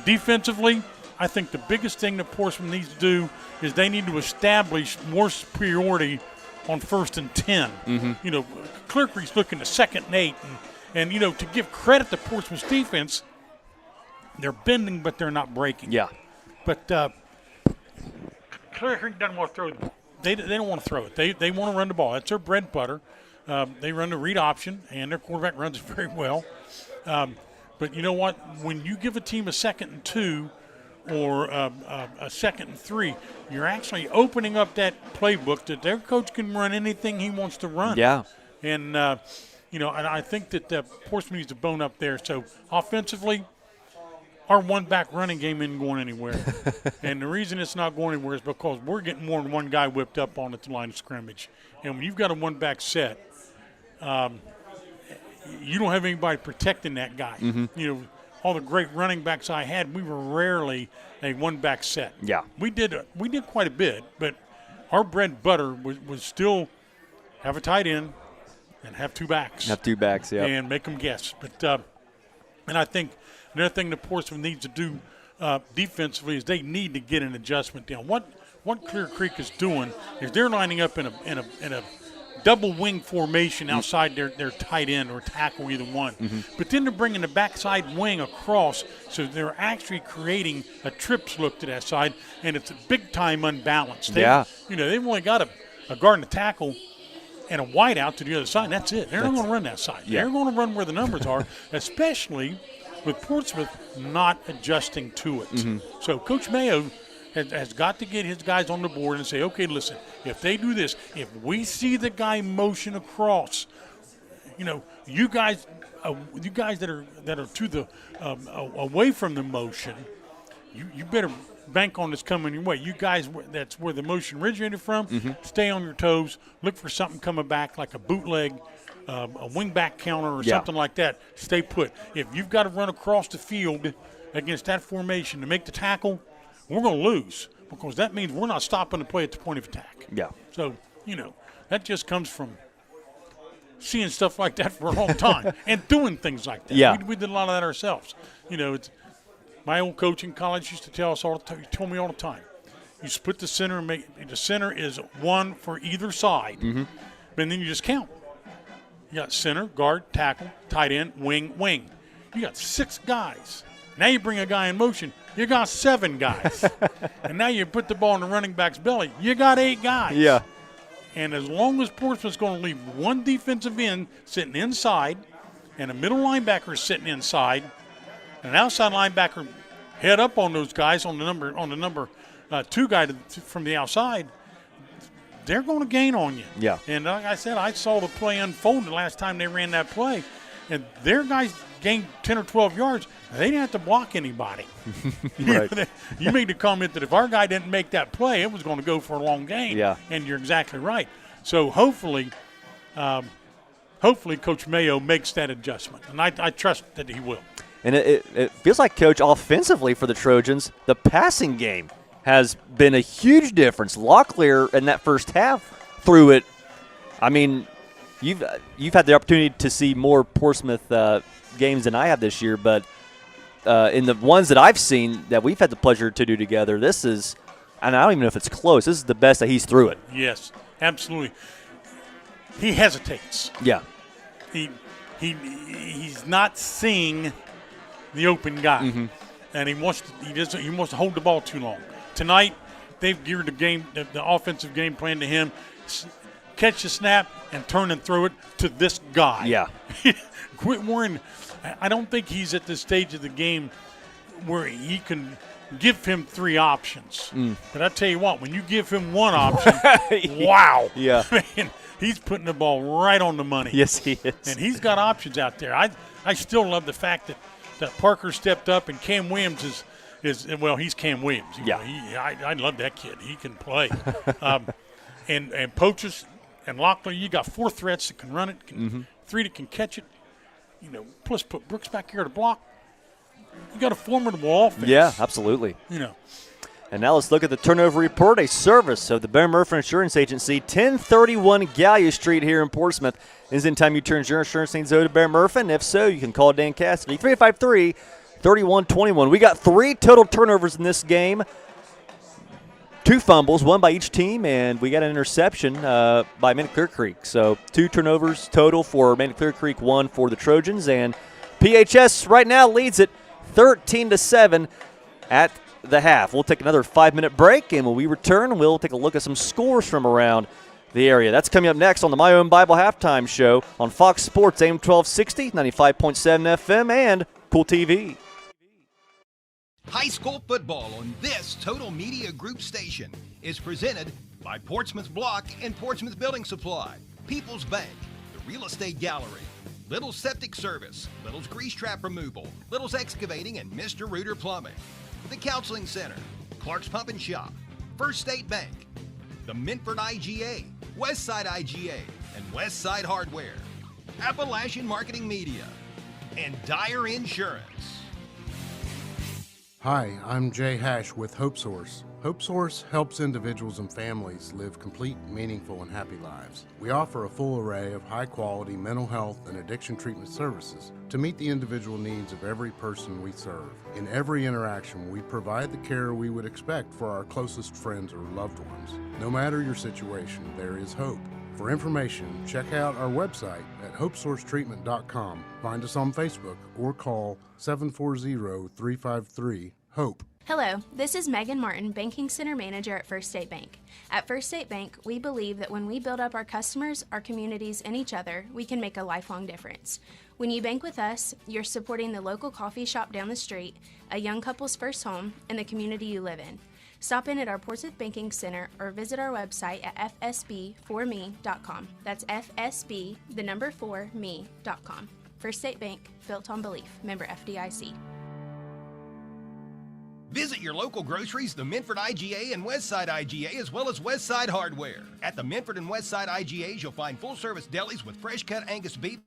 Defensively, I think the biggest thing that Portsmouth needs to do is they need to establish more superiority on 1st and 10. You know, Clear Creek's looking to 2nd and 8, and you know, to give credit to Portsmouth's defense, they're bending but they're not breaking. Yeah. But Clear Creek doesn't want to throw the ball. They don't want to throw it. They want to run the ball. That's their bread and butter. They run the read option, and their quarterback runs it very well. But you know what? When you give a team a 2nd and 2 or a 2nd and 3, you're actually opening up that playbook that their coach can run anything he wants to run. Yeah. And, you know, and I think that Portsmouth needs to bone up there. So offensively, our one-back running game isn't going anywhere. And the reason it's not going anywhere is because we're getting more than one guy whipped up on at the line of scrimmage. And when you've got a one-back set, you don't have anybody protecting that guy. You know, all the great running backs I had, we were rarely a one-back set. Yeah. We did quite a bit, but our bread and butter was still have a tight end and have 2 backs. Have 2 backs, yeah. And make them guess. But and I think another thing that Portsmouth needs to do defensively is they need to get an adjustment down. What Clear Creek is doing is they're lining up in a double wing formation outside their tight end or tackle, either one. But then they're bringing the backside wing across, so they're actually creating a trips look to that side, and it's a big-time unbalanced. You know, they've only got a guard and a tackle and a wide out to the other side. That's it. They're not going to run that side. They're going to run where the numbers are, especially with Portsmouth not adjusting to it. So Coach Mayo has got to get his guys on the board and say, okay, listen, if they do this, if we see the guy motion across, you know, you guys that are to the away from the motion, you better bank on this coming your way. You guys, that's where the motion originated from. Stay on your toes. Look for something coming back like a bootleg, a wing back counter or something like that. Stay put. If you've got to run across the field against that formation to make the tackle, we're going to lose because that means we're not stopping the play at the point of attack. Yeah. So, you know, that just comes from seeing stuff like that for a long time and doing things like that. Yeah. We did a lot of that ourselves. You know, it's my old coach in college used to tell us all the time. He told me all the time, you split the center and the center is 1 for either side, and then you just count. You got center, guard, tackle, tight end, wing. You got 6 guys. Now you bring a guy in motion, you got 7 guys. And now you put the ball in the running back's belly, you got 8 guys. Yeah. And as long as Portsmouth's going to leave one defensive end sitting inside and a middle linebacker sitting inside and an outside linebacker head up on those guys on the number 2 guy from the outside, they're going to gain on you. Yeah. And like I said, I saw the play unfold the last time they ran that play. And their guys gained 10 or 12 yards. They didn't have to block anybody. Right. You made the comment that if our guy didn't make that play, it was going to go for a long game. Yeah. And you're exactly right. So hopefully Coach Mayo makes that adjustment. And I trust that he will. And it feels like, Coach, offensively for the Trojans, the passing game has been a huge difference. Locklear in that first half threw it. I mean, you've had the opportunity to see more Portsmouth games than I have this year, but in the ones that I've seen that we've had the pleasure to do together, this is, and I don't even know if it's close, this is the best that he's threw it. Yes, absolutely. He hesitates. Yeah. He's not seeing the open guy, and he wants to hold the ball too long. Tonight, they've geared the offensive game plan to him. Catch the snap and turn and throw it to this guy. Yeah. Quit worrying. I don't think he's at the stage of the game where he can give him 3 options. But I tell you what, when you give him 1 option, wow. Yeah. Man, he's putting the ball right on the money. Yes, he is. And he's got options out there. I still love the fact that Parker stepped up and Cam Williams is well, he's Cam Williams. Yeah. I love that kid. He can play. And Poaches and Locklear, you got 4 threats that can run it, 3 that can catch it. You know, plus put Brooks back here to block. You got a formidable offense. Yeah, absolutely. You know. And now let's look at the turnover report, a service of the Bear Murphy Insurance Agency, 1031 Gallia Street here in Portsmouth. Is in time you turn your insurance needs over to Bear Murphy, and if so, you can call Dan Cassidy, 353-3121. We got 3 total turnovers in this game. 2 fumbles, 1 by each team, and we got an interception by Amanda-Clearcreek. So 2 turnovers total for Amanda-Clearcreek, 1 for the Trojans. And PHS right now leads it 13-7 at the half. We'll take another 5-minute break, and when we return, we'll take a look at some scores from around the area. That's coming up next on the My Own Bible Halftime Show on Fox Sports AM 1260, 95.7 FM, and Kool TV. High school football on this Total Media Group station is presented by Portsmouth Block and Portsmouth Building Supply, People's Bank, the Real Estate Gallery, Little's Septic Service, Little's Grease Trap Removal, Little's Excavating, and Mr. Reuter Plumbing, the Counseling Center, Clark's Pump and Shop, First State Bank, the Minford IGA, Westside IGA, and Westside Hardware, Appalachian Marketing Media, and Dyer Insurance. Hi, I'm Jay Hash with Hope Source. Hope Source helps individuals and families live complete, meaningful, and happy lives. We offer a full array of high-quality mental health and addiction treatment services to meet the individual needs of every person we serve. In every interaction, we provide the care we would expect for our closest friends or loved ones. No matter your situation, there is hope. For information, check out our website at hopesourcetreatment.com. Find us on Facebook or call 740-353-HOPE. Hello, this is Megan Martin, Banking Center Manager at First State Bank. At First State Bank, we believe that when we build up our customers, our communities, and each other, we can make a lifelong difference. When you bank with us, you're supporting the local coffee shop down the street, a young couple's first home, and the community you live in. Stop in at our Portsmouth Banking Center or visit our website at fsb4me.com. That's FSB, the number 4me.com. First State Bank, built on belief. Member FDIC. Visit your local groceries, the Minford IGA and Westside IGA, as well as Westside Hardware. At the Minford and Westside IGAs, you'll find full-service delis with fresh-cut Angus beef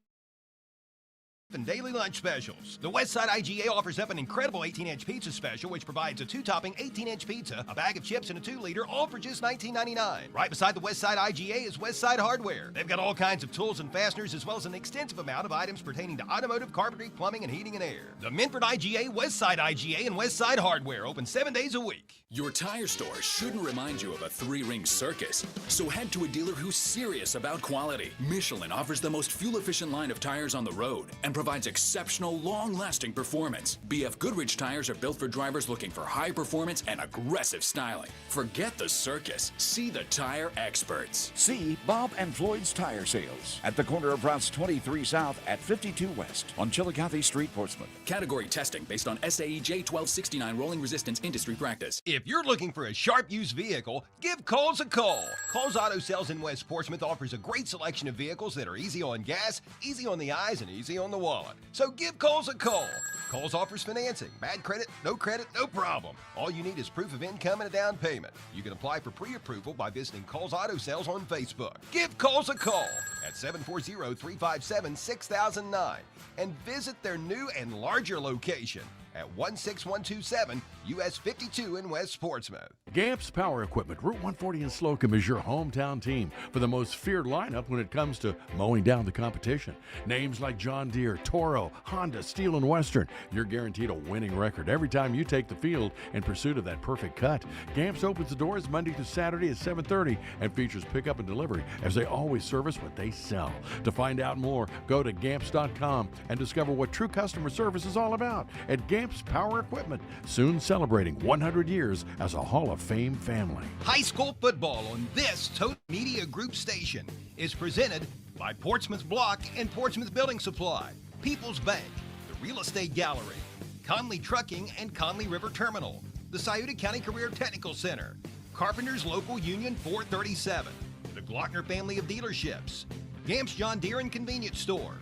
and daily lunch specials. The Westside IGA offers up an incredible 18-inch pizza special, which provides a 2-topping 18-inch pizza, a bag of chips, and a 2-liter, all for just $19.99. Right beside the Westside IGA is Westside Hardware. They've got all kinds of tools and fasteners, as well as an extensive amount of items pertaining to automotive, carpentry, plumbing, and heating and air. The Minford IGA, Westside IGA, and Westside Hardware open 7 days a week. Your tire store shouldn't remind you of a 3-ring circus, so head to a dealer who's serious about quality. Michelin offers the most fuel-efficient line of tires on the road and provides exceptional, long-lasting performance. BF Goodrich tires are built for drivers looking for high performance and aggressive styling. Forget the circus. See the tire experts. See Bob and Floyd's Tire Sales at the corner of routes 23 South at 52 West on Chillicothe Street, Portsmouth. Category testing based on SAE J1269 rolling resistance industry practice. If you're looking for a sharp used vehicle, give Kohl's a call. Kohl's Auto Sales in West Portsmouth offers a great selection of vehicles that are easy on gas, easy on the eyes, and easy on the wallet. So give Kohl's a call. Kohl's offers financing. Bad credit, no problem. All you need is proof of income and a down payment. You can apply for pre-approval by visiting Kohl's Auto Sales on Facebook. Give Kohl's a call at 740-357-6009 and visit their new and larger location at 16127 US 52 in West Portsmouth. Gamps Power Equipment, Route 140 in Slocum is your hometown team for the most feared lineup when it comes to mowing down the competition. Names like John Deere, Toro, Honda, Steel, and Western. You're guaranteed a winning record every time you take the field in pursuit of that perfect cut. Gamps opens the doors Monday to Saturday at 7:30 and features pickup and delivery as they always service what they sell. To find out more, go to Gamps.com and discover what true customer service is all about at Gamps Power Equipment, soon celebrating 100 years as a Hall of Fame family. High school football on this Total Media Group station is presented by Portsmouth Block and Portsmouth Building Supply, People's Bank, the Real Estate Gallery, Conley Trucking and Conley River Terminal, the Scioto County Career Technical Center, Carpenters Local Union 437, the Glockner Family of Dealerships, Gamps John Deere and Convenience Store,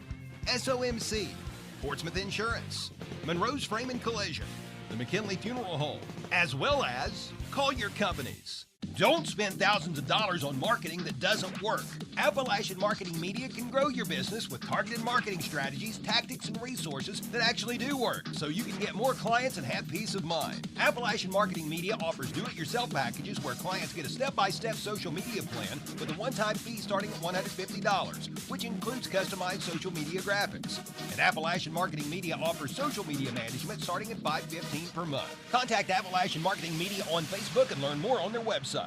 SOMC, Portsmouth Insurance, Monroe's Frame and Collision, the McKinley Funeral Home, as well as Collier Companies. Don't spend thousands of dollars on marketing that doesn't work. Appalachian Marketing Media can grow your business with targeted marketing strategies, tactics, and resources that actually do work, so you can get more clients and have peace of mind. Appalachian Marketing Media offers do-it-yourself packages where clients get a step-by-step social media plan with a one-time fee starting at $150, which includes customized social media graphics. And Appalachian Marketing Media offers social media management starting at $515 per month. Contact Appalachian Marketing Media on Facebook and learn more on their website.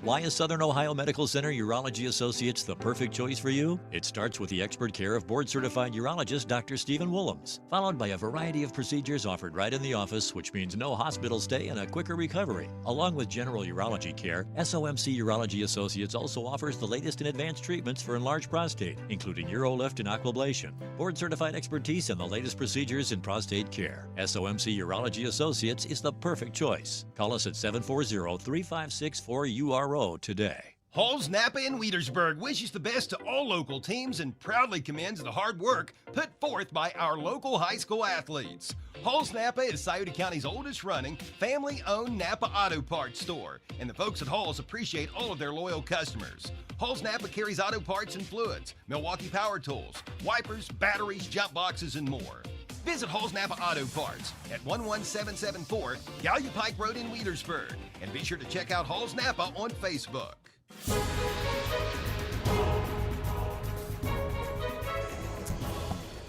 Why is Southern Ohio Medical Center Urology Associates the perfect choice for you? It starts with the expert care of board-certified urologist Dr. Stephen Willems, followed by a variety of procedures offered right in the office, which means no hospital stay and a quicker recovery. Along with general urology care, SOMC Urology Associates also offers the latest in advanced treatments for enlarged prostate, including UroLift and Aquablation, board-certified expertise and the latest procedures in prostate care. SOMC Urology Associates is the perfect choice. Call us at 740-3564-URO today. Halls, Napa, and Wheatersburg wishes the best to all local teams and proudly commends the hard work put forth by our local high school athletes. Halls Napa is Scioto County's oldest running, family-owned Napa Auto Parts store, and the folks at Halls appreciate all of their loyal customers. Halls Napa carries auto parts and fluids, Milwaukee power tools, wipers, batteries, jump boxes, and more. Visit Halls Napa Auto Parts at 11774 Gallia Pike Road in Wheatersburg, and be sure to check out Halls Napa on Facebook.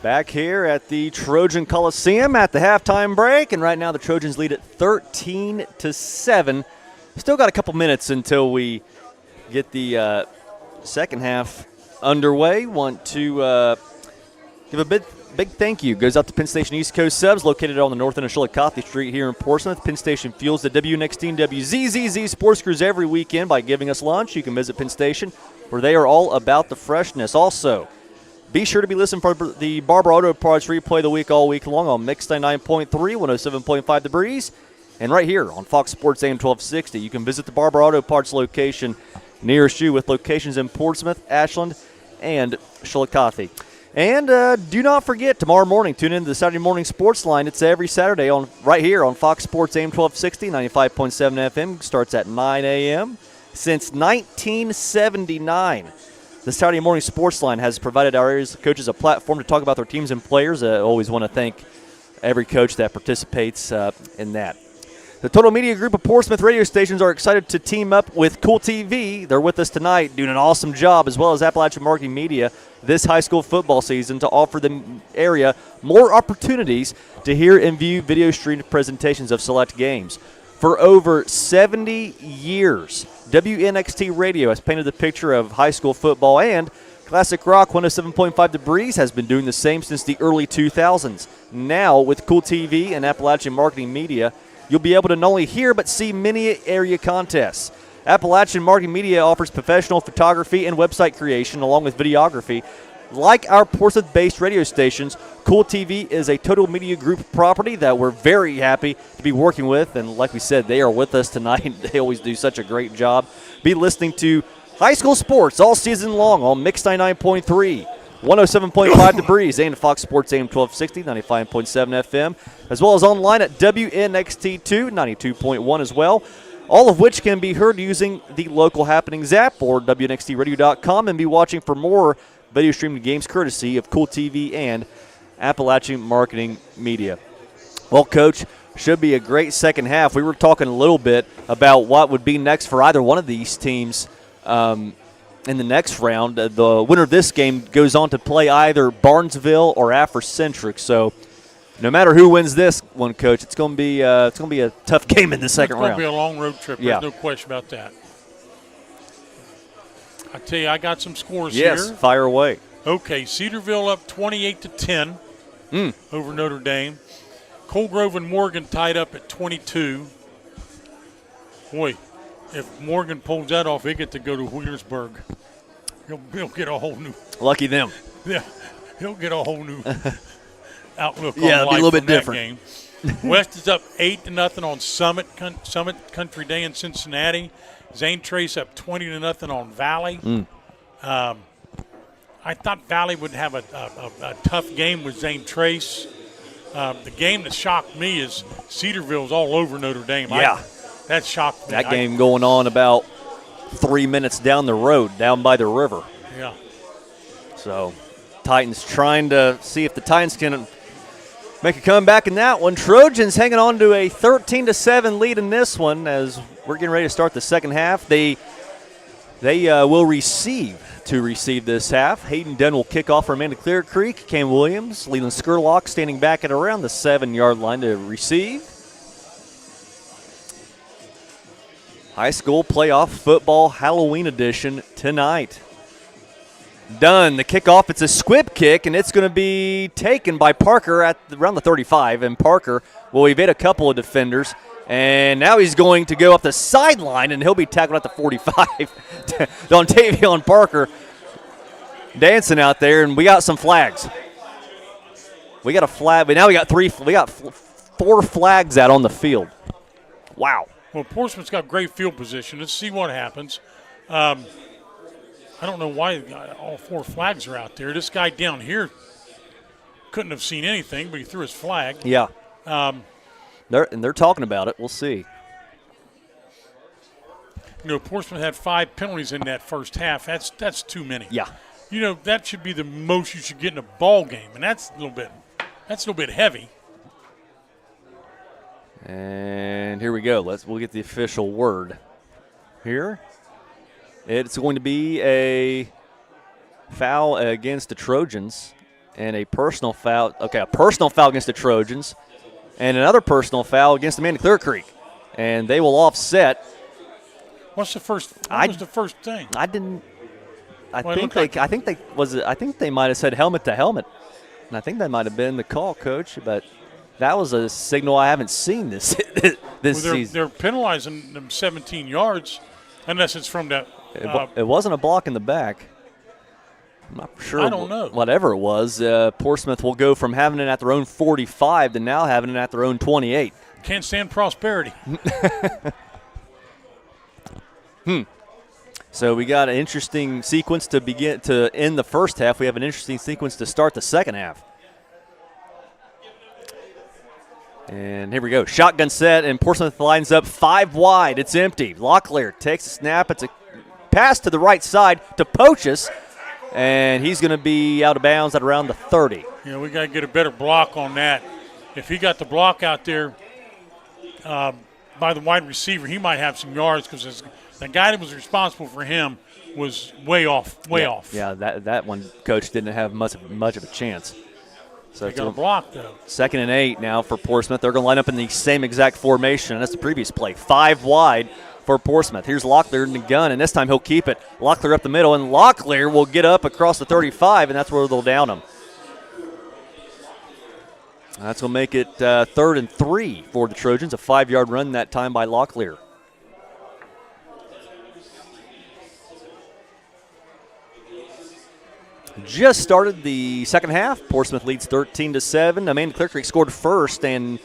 Back here at the Trojan Coliseum at the halftime break, and right now the Trojans lead at 13-7. Still got a couple minutes until we get the second half underway. Want to give a big thank you goes out to Penn Station East Coast Subs, located on the north end of Chillicothe Street here in Portsmouth. Penn Station fuels the WNXT and WZZZ sports crews every weekend by giving us lunch. You can visit Penn Station, where they are all about the freshness. Also, be sure to be listening for the Barber Auto Parts replay the week all week long on Mix 99.3, 107.5 The Breeze, and right here on Fox Sports AM 1260. You can visit the Barber Auto Parts location nearest you, with locations in Portsmouth, Ashland, and Chillicothe. And do not forget, tomorrow morning, tune in to the Saturday Morning Sports Line. It's every Saturday right here on Fox Sports AM 1260, 95.7 FM. Starts at 9 a.m. Since 1979, the Saturday Morning Sports Line has provided our area's coaches a platform to talk about their teams and players. I always want to thank every coach that participates in that. The Total Media Group of Portsmouth radio stations are excited to team up with Kool TV. They're with us tonight doing an awesome job, as well as Appalachian Marketing Media this high school football season, to offer the area more opportunities to hear and view video streamed presentations of select games. For over 70 years, WNXT Radio has painted the picture of high school football, and Classic Rock 107.5 The Breeze has been doing the same since the early 2000s. Now, with Kool TV and Appalachian Marketing Media, you'll be able to not only hear but see many area contests. Appalachian Marketing Media offers professional photography and website creation along with videography. Like our Portsmouth-based radio stations, Kool TV is a Total Media Group property that we're very happy to be working with. And like we said, they are with us tonight. They always do such a great job. Be listening to high school sports all season long on Mix 99.3. 107.5 The Breeze, and Fox Sports AM 1260, 95.7 FM, as well as online at WNXT2, 92.1 as well, all of which can be heard using the Local Happenings app or WNXTradio.com, and be watching for more video streaming games courtesy of Kool TV and Appalachian Marketing Media. Well, Coach, should be a great second half. We were talking a little bit about what would be next for either one of these teams in the next round. The winner of this game goes on to play either Barnesville or Afrocentric. So no matter who wins this one, Coach, it's going to be a tough game in the second round. It's going to be a long road trip. There's no question about that. I tell you, I got some scores here. Yes, fire away. Okay, Cedarville up 28-10 over Notre Dame. Coal Grove and Morgan tied up at 22. Boy, if Morgan pulls that off, they get to go to Wheelersburg. He'll get a whole new. Lucky them. Yeah, he'll get a whole new outlook on life. Yeah, it'll be a little bit different. Game. West is up 8-0 on Summit Country Day in Cincinnati. Zane Trace up 20-0 on Valley. I thought Valley would have a tough game with Zane Trace. The game that shocked me is Cedarville's all over Notre Dame. Yeah. That shocked me. That game going on about 3 minutes down the road, down by the river. Yeah. So Titans trying to see if the Titans can make a comeback in that one. Trojans hanging on to a 13-7 lead in this one as we're getting ready to start the second half. They will receive this half. Hayden Dunn will kick off for Amanda-Clearcreek. Cam Williams, Leland Skurlock standing back at around the 7-yard line to receive. High school playoff football Halloween edition tonight. Dunn, the kickoff, it's a squib kick, and it's going to be taken by Parker at around the 35, and Parker will evade a couple of defenders, and now he's going to go up the sideline, and he'll be tackled at the 45. Dontavion Parker dancing out there, and we got some flags. We got a flag, but now we got 4 flags out on the field. Wow. Well, Portsmouth's got great field position. Let's see what happens. I don't know why all 4 flags are out there. This guy down here couldn't have seen anything, but he threw his flag. Yeah. They're talking about it. We'll see. You know, Portsmouth had 5 penalties in that first half. That's too many. Yeah. You know, that should be the most you should get in a ball game, and that's a little bit heavy. And here we go. We'll get the official word here. It's going to be a foul against the Trojans and a personal foul. Okay, a personal foul against the Trojans and another personal foul against Amanda-Clearcreek. And they will offset. What was the first thing? I think they might have said helmet to helmet. And I think that might have been the call, Coach, but that was a signal I haven't seen this season. They're penalizing them 17 yards unless it's from that. It wasn't a block in the back. I'm not sure. I don't know. Whatever it was, Portsmouth will go from having it at their own 45 to now having it at their own 28. Can't stand prosperity. So we got an interesting sequence to end the first half. We have an interesting sequence to start the second half. And here we go. Shotgun set, and Portsmouth lines up 5 wide. It's empty. Locklear takes a snap. It's a pass to the right side to Pochus, and he's going to be out of bounds at around the 30. Yeah, we got to get a better block on that. If he got the block out there by the wide receiver, he might have some yards because the guy that was responsible for him was way off. Yeah, that one, Coach, didn't have much of a chance. So they got a block, though. 2nd and 8 now for Portsmouth. They're going to line up in the same exact formation as the previous play. 5 wide for Portsmouth. Here's Locklear in the gun, and this time he'll keep it. Locklear up the middle, and Locklear will get up across the 35, and that's where they'll down him. That's going to make it 3rd and 3 for the Trojans. A 5-yard run that time by Locklear. Just started the second half. Portsmouth leads 13-7. Amanda-Clearcreek scored first, and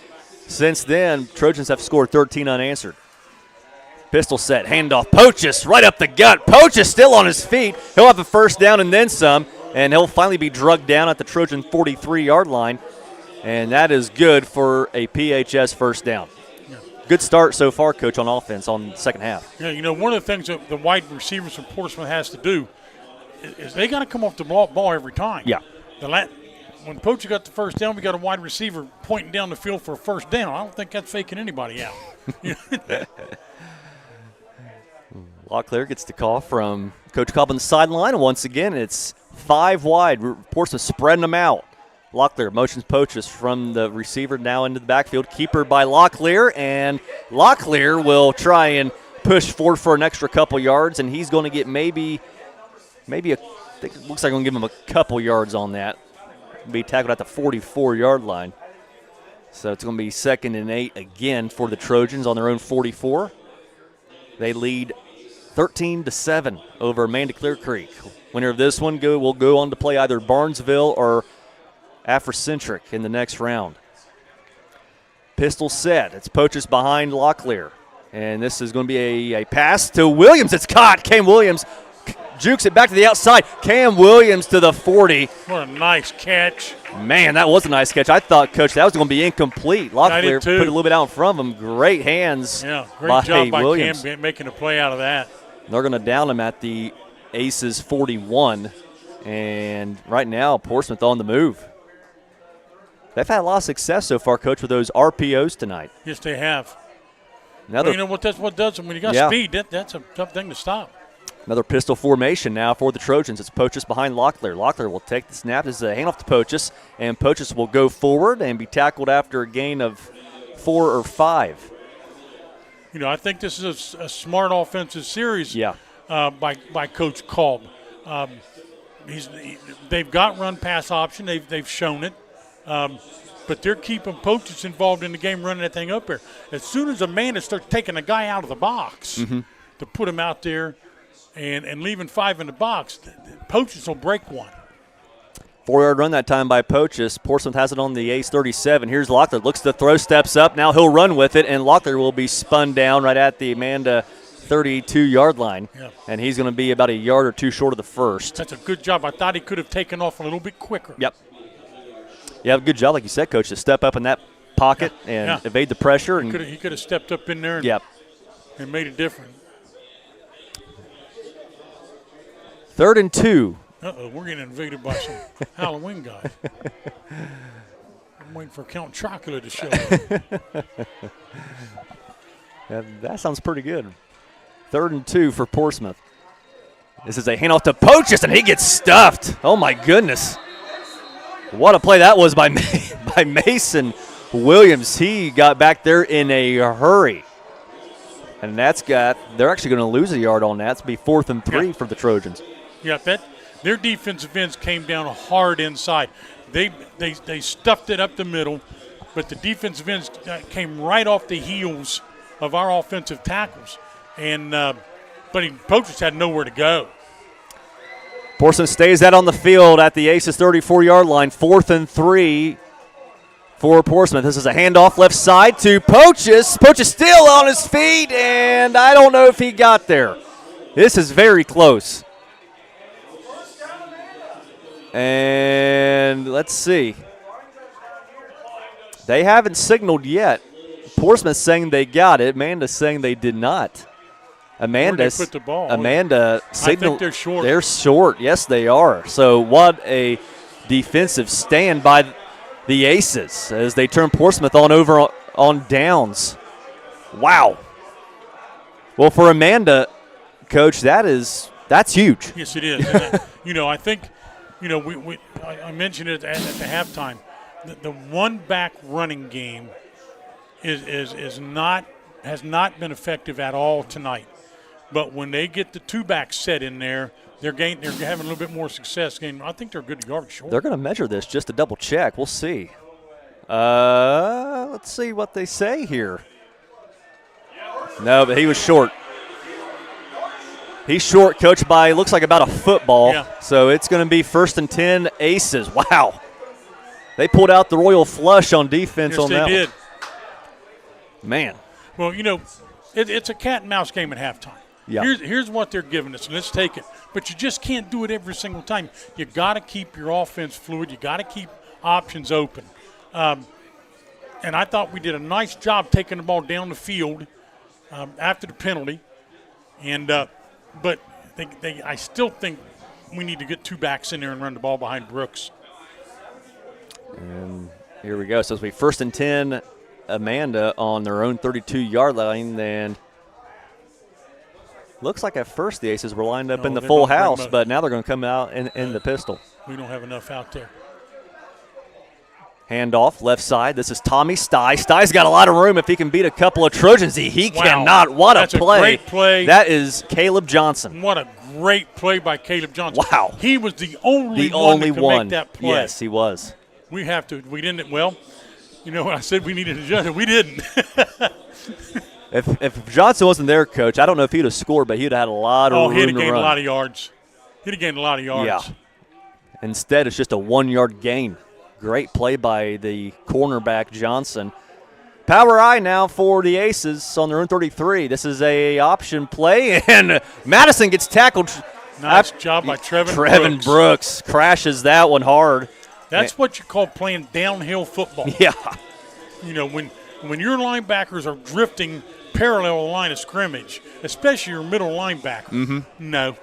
since then, Trojans have scored 13 unanswered. Pistol set, handoff. Pochus right up the gut. Pochus still on his feet. He'll have a first down and then some, and he'll finally be drugged down at the Trojan 43-yard line, and that is good for a PHS first down. Yeah. Good start so far, Coach, on offense on the second half. Yeah, you know, one of the things that the wide receivers from Portsmouth has to do is they got to come off the ball every time. Yeah. When Poacher got the first down, we got a wide receiver pointing down the field for a first down. I don't think that's faking anybody out. Locklear gets the call from Coach Cobb on the sideline, and once again, it's 5 wide. Portsmouth spreading them out. Locklear motions Pochus from the receiver now into the backfield. Keeper by Locklear, and Locklear will try and push forward for an extra couple yards, and he's going to get maybe it looks like I'm going to give him a couple yards on that. Be tackled at the 44-yard line. So it's going to be 2nd and 8 again for the Trojans on their own 44. They lead 13-7 over Amanda-Clearcreek. Winner of this one will go on to play either Barnesville or Afrocentric in the next round. Pistol set. It's Pochus behind Locklear. And this is going to be a pass to Williams. It's caught. Cam Williams jukes it back to the outside. Cam Williams to the 40. What a nice catch. Man, that was a nice catch. I thought, Coach, that was going to be incomplete. Locklear put it a little bit out in front of him. Great hands great job by Williams. Cam making a play out of that. They're going to down him at the Aces 41. And right now, Portsmouth on the move. They've had a lot of success so far, Coach, with those RPOs tonight. Yes, they have. Well, you know what? That's what does them. When you got speed, that's a tough thing to stop. Another pistol formation now for the Trojans. It's Pochus behind Locklear. Locklear will take the snap. This is a handoff to Pochus, and Pochus will go forward and be tackled after a gain of 4 or 5. You know, I think this is a smart offensive series by Coach Cobb. They've got run-pass option. They've shown it. But they're keeping Pochus involved in the game, running that thing up there. As soon as Amanda starts taking a guy out of the box to put him out there and leaving 5 in the box, Pochus will break one. 4-yard run that time by Pochus. Portsmouth has it on the Ace 37. Here's Locklear. Looks to throw, steps up. Now he'll run with it, and Locklear will be spun down right at the Amanda 32-yard line. Yeah. And he's going to be about a yard or two short of the first. That's a good job. I thought he could have taken off a little bit quicker. Yep. Yeah, good job, like you said, Coach, to step up in that pocket and evade the pressure. And he could have stepped up in there and made it different. 3rd and 2. Uh-oh, we're getting invaded by some Halloween guys. I'm waiting for Count Chocula to show up. That sounds pretty good. 3rd and 2 for Portsmouth. This is a handoff to Pochus, and he gets stuffed. Oh, my goodness. What a play that was by Mason Williams. He got back there in a hurry. And they're actually going to lose a yard on that. It's going to be 4th and 3 for the Trojans. Yeah, their defensive ends came down hard inside. They stuffed it up the middle, but the defensive ends came right off the heels of our offensive tackles. And but Pochus had nowhere to go. Portsmouth stays out on the field at the Aces 34-yard line. 4th and 3 for Portsmouth. This is a handoff left side to Pochus. Pochus still on his feet, and I don't know if he got there. This is very close. And let's see. They haven't signaled yet. Portsmouth saying they got it. Amanda's saying they did not. Amanda put the ball. Amanda signaled. I think they're short. They're short. Yes, they are. So what a defensive stand by the Aces as they turn Portsmouth on over on downs. Wow. Well, for Amanda, Coach, that's huge. Yes, it is. And, I think, I mentioned it at the halftime. The one-back running game has not been effective at all tonight. But when they get the 2-back set in there, they're having a little bit more success. I think they're good yardage short. They're going to measure this just to double check. We'll see. Let's see what they say here. No, but he was short. He's short, Coach, by looks like about a football. Yeah. So it's going to be 1st and 10 Aces. Wow. They pulled out the royal flush on defense on that. Yes, they did. Man. Well, it's a cat and mouse game at halftime. Yeah. Here's what they're giving us, and let's take it. But you just can't do it every single time. You got to keep your offense fluid. You got to keep options open. And I thought we did a nice job taking the ball down the field after the penalty. And but I still think we need to get 2 backs in there and run the ball behind Brooks. And here we go. So it'll be 1st and 10, Amanda on their own 32-yard line. And looks like at first the Aces were lined up in the full house, but now they're going to come out in the pistol. We don't have enough out there. Handoff, left side. This is Tommy Sty. Sty's got a lot of room if he can beat a couple of Trojans. He cannot. What That's a play. A great play. That is Caleb Johnson. What a great play by Caleb Johnson. Wow. He was the only one that could make that play. Yes, he was. We didn't, when I said we needed a judge, we didn't. If Johnson wasn't there, Coach, I don't know if he'd have scored, but he'd have had a lot of room to run. He'd have gained a lot of yards. He'd have gained a lot of yards. Yeah. Instead, it's just a 1-yard gain. Great play by the cornerback, Johnson. Power I now for the Aces on their own 33. This is a option play, and Madison gets tackled. Nice job by Trevin Brooks crashes that one hard. That's what you call playing downhill football. Yeah. When your linebackers are drifting parallel the line of scrimmage, especially your middle linebacker. No,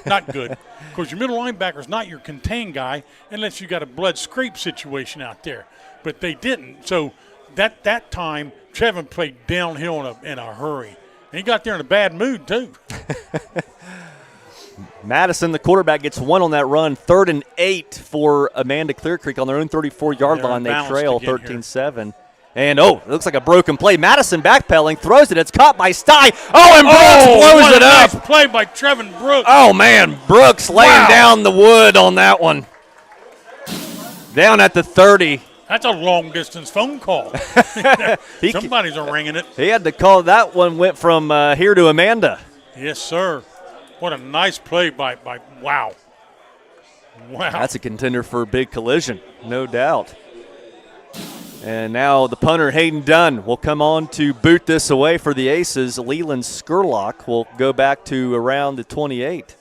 not good. Of course, your middle linebacker is not your contain guy unless you got a blood scrape situation out there. But they didn't. So that time, Trevin played downhill in a hurry. And he got there in a bad mood, too. Madison, the quarterback, gets one on that run. 3rd and 8 for Amanda-Clearcreek on their own 34-yard line. They trail 13-7. And, it looks like a broken play. Madison backpedaling, throws it. It's caught by Stye. Oh, and Brooks blows it up. Nice play by Trevin Brooks. Oh, man, Brooks laying down the wood on that one. Down at the 30. That's a long-distance phone call. Somebody's ringing it. He had to call. That one went from here to Amanda. Yes, sir. What a nice play by wow. Wow. That's a contender for a big collision, no doubt. And now the punter, Hayden Dunn, will come on to boot this away for the Aces. Leland Skurlock will go back to around the 28.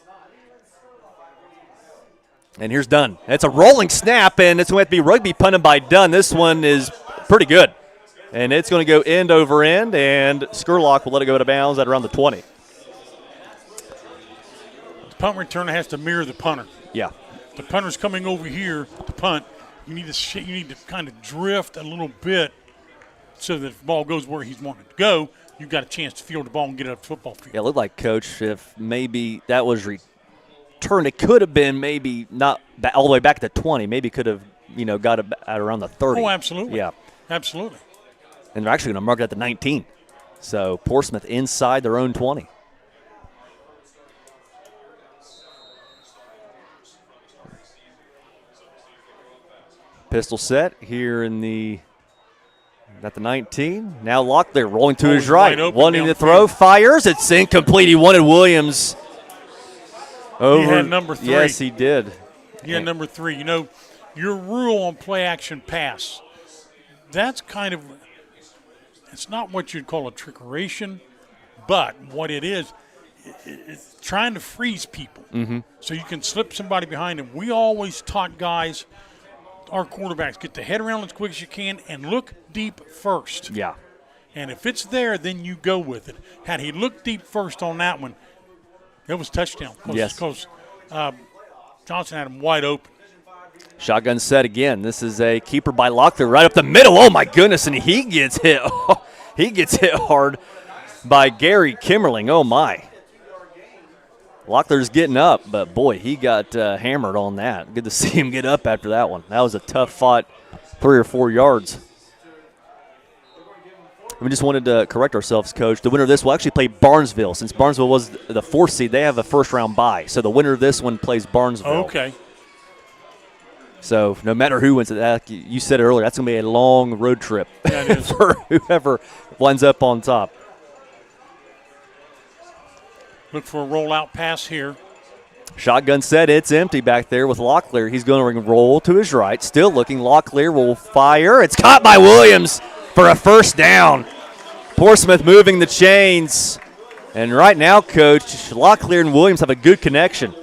And here's Dunn. It's a rolling snap, and it's going to have to be rugby punted by Dunn. This one is pretty good. And it's going to go end over end, and Skurlock will let it go out of bounds at around the 20. The punt returner has to mirror the punter. Yeah. The punter's coming over here to punt. You need to kind of drift a little bit so that if the ball goes where he's wanting to go, you've got a chance to field the ball and get it up the football field. Yeah, it looked like, Coach, if maybe that was returned, it could have been maybe not all the way back to 20. Maybe could have, got it at around the 30. Oh, absolutely. Yeah. Absolutely. And they're actually going to mark it at the 19. So Portsmouth inside their own 20. Pistol set here at the 19. Now Locklear rolling to his right, wanting to throw, fires. It's incomplete. He wanted Williams over. He had number 3. Yes, he did. He had number 3. Your rule on play action pass, that's kind of, it's not what you'd call a trickeration, but what it is, it's trying to freeze people. So you can slip somebody behind them. We always taught guys, our quarterbacks, get the head around as quick as you can and look deep first. Yeah. And if it's there, then you go with it. Had he looked deep first on that one, it was touchdown. Yes. Because Johnson had him wide open. Shotgun set again. This is a keeper by Locklear right up the middle. Oh, my goodness, and he gets hit. He gets hit hard by Gary Kimmerling. Oh, my. Locklear's getting up, but, boy, he got hammered on that. Good to see him get up after that one. That was a tough fought 3 or 4 yards. We just wanted to correct ourselves, Coach. The winner of this will actually play Barnesville. Since Barnesville was the 4th seed, they have a first-round bye. So the winner of this one plays Barnesville. Okay. So no matter who wins it, you said it earlier, that's going to be a long road trip for whoever winds up on top. Look for a rollout pass here. Shotgun set, it's empty back there with Locklear. He's going to roll to his right, still looking. Locklear will fire. It's caught by Williams for a first down. Portsmouth moving the chains. And right now, Coach, Locklear and Williams have a good connection.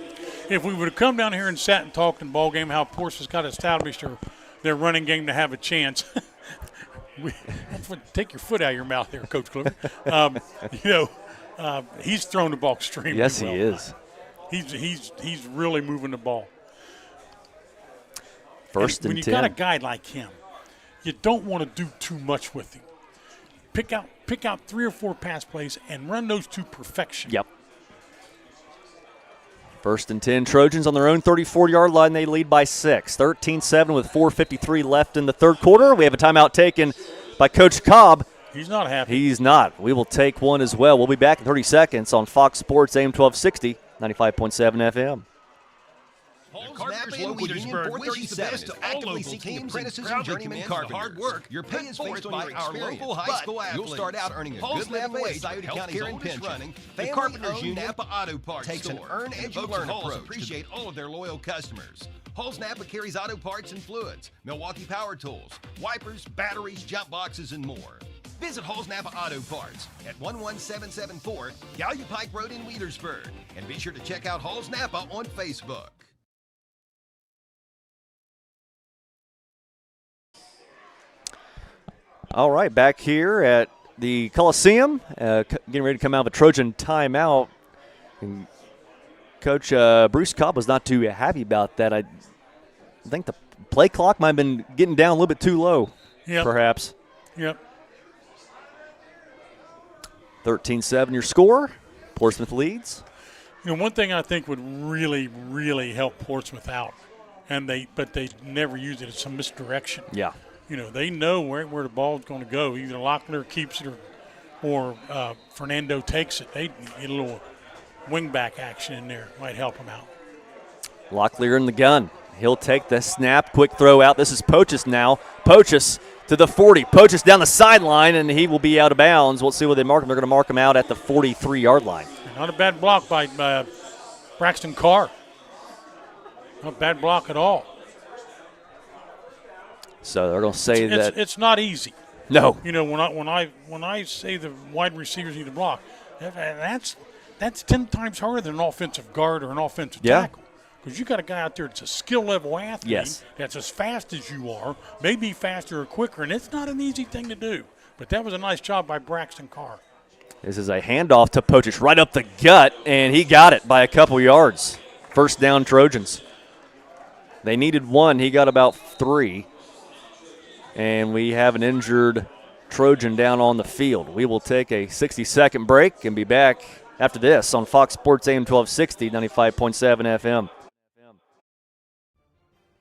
If we would have come down here and sat and talked in ball game how Portsmouth's got established their running game to have a chance. Take your foot out of your mouth there, Coach Kluger. He's thrown the ball extremely well. Yes, he is. He's really moving the ball. First and 10. When you got a guy like him, you don't want to do too much with him. Pick out 3 or 4 pass plays and run those to perfection. Yep. First and 10, Trojans on their own 34-yard line. They lead by 6. 13-7 with 4:53 left in the third quarter. We have a timeout taken by Coach Cobb. He's not happy. He's not. We will take one as well. We'll be back in 30 seconds on Fox Sports AM 1260, 95.7 FM. Carpenter's local union 437 is actively seeking apprentices and journeyman carpenters. Hard work, your pay is based on your experience, local high school athletes. You'll start out earning a good living wage with healthcare and pension. The Carpenter's Union Napa Auto Parts takes an earn as you learn approach. Appreciate all of their loyal customers. Halls Napa carries auto parts and fluids, Milwaukee Power Tools, wipers, batteries, jump boxes, and more. Visit Halls Napa Auto Parts at 11774 Gallia Pike Road in Wheelersburg. And be sure to check out Halls Napa on Facebook. All right, back here at the Coliseum, getting ready to come out of a Trojan timeout. And Coach Bruce Cobb was not too happy about that. I think the play clock might have been getting down a little bit too low, perhaps. Yep. 13-7 your score. Portsmouth leads. You know, one thing I think would really, really help Portsmouth out, but they never use it, it's some misdirection. Yeah. You know, they know where the ball's going to go. Either Locklear keeps it or Fernando takes it. They get a little wing-back action in there. Might help them out. Locklear in the gun. He'll take the snap. Quick throw out. This is Pochus now. Pochus to the 40. Pochus down the sideline, and he will be out of bounds. We'll see where they mark him. They're going to mark him out at the 43-yard line. Not a bad block by Braxton Carr. Not a bad block at all. So they're going to say that it's not easy. No. You know, when I say the wide receivers need to block, that's 10 times harder than an offensive guard or an offensive tackle. Because you got a guy out there that's a skill-level athlete that's as fast as you are, maybe faster or quicker, and it's not an easy thing to do. But that was a nice job by Braxton Carr. This is a handoff to Pochus right up the gut, and he got it by a couple yards. First down, Trojans. They needed one. He got about 3. And we have an injured Trojan down on the field. We will take a 60-second break and be back after this on Fox Sports AM 1260, 95.7 FM.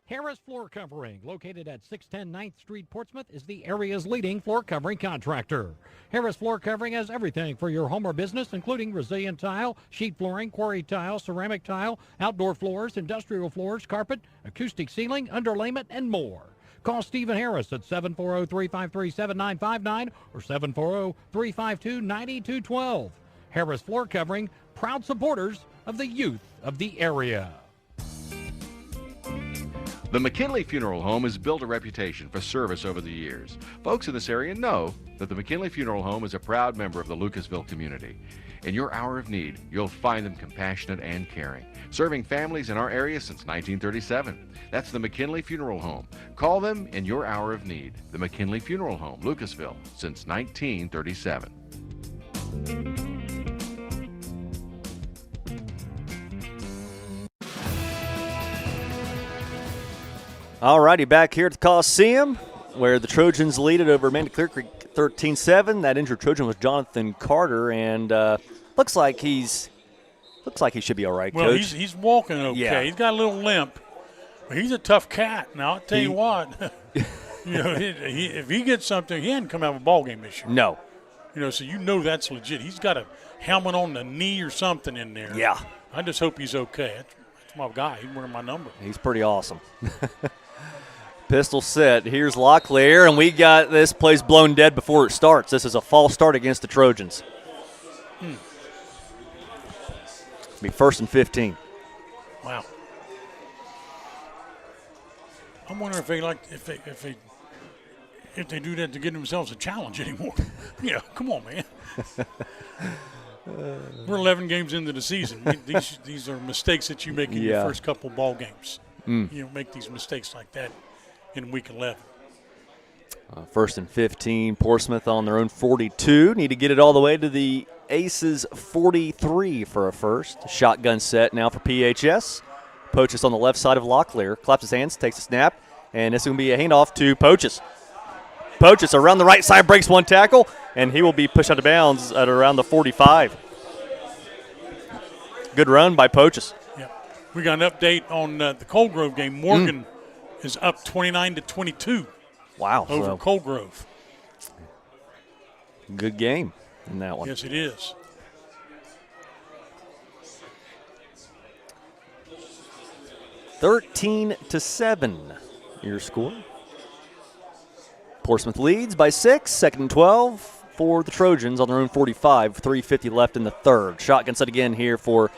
Harris Floor Covering, located at 610 9th Street, Portsmouth, is the area's leading floor covering contractor. Harris Floor Covering has everything for your home or business, including resilient tile, sheet flooring, quarry tile, ceramic tile, outdoor floors, industrial floors, carpet, acoustic ceiling, underlayment, and more. Call Stephen Harris at 740-353-7959 or 740-352-9212. Harris Floor Covering, proud supporters of the youth of the area. The McKinley Funeral Home has built a reputation for service over the years. Folks in this area know that the McKinley Funeral Home is a proud member of the Lucasville community. In your hour of need, you'll find them compassionate and caring, serving families in our area since 1937. That's the McKinley Funeral Home. Call them in your hour of need. The McKinley Funeral Home, Lucasville, since 1937. All righty, back here at the Coliseum, where the Trojans lead it over Amanda-Clearcreek 13-7. That injured Trojan was Jonathan Carter, and looks like he should be all right, well, Coach. He's walking okay. Yeah. He's got a little limp, but he's a tough cat. Now, I'll tell you what, if he gets something, he hadn't come out of a ball game this year. No. So you know that's legit. He's got a helmet on the knee or something in there. Yeah. I just hope he's okay. That's my guy. He's wearing my number. He's pretty awesome. Pistol set. Here's Locklear, and we got this place blown dead before it starts. This is a false start against the Trojans. It'll be 1st and 15. Wow. I'm wondering if they do that to give themselves a challenge anymore. Come on, man. We're 11 games into the season. These are mistakes that you make in your first couple ball games. You make these mistakes like that in week 11. 1st and 15, Portsmouth on their own 42. Need to get it all the way to the Aces 43 for a first. Shotgun set now for PHS. Pochus on the left side of Locklear. Claps his hands, takes a snap, and this is going to be a handoff to Pochus. Pochus around the right side, breaks one tackle, and he will be pushed out of bounds at around the 45. Good run by Pochus. Yeah. We got an update on the Colegrove game. Morgan is up 29-22. Wow. Over Colegrove. Good game in that one. Yes, it is. (13-7) your score. Portsmouth leads by 6, 2nd and 12 for the Trojans on their own 45, 3:50 left in the third. Shotgun set again here for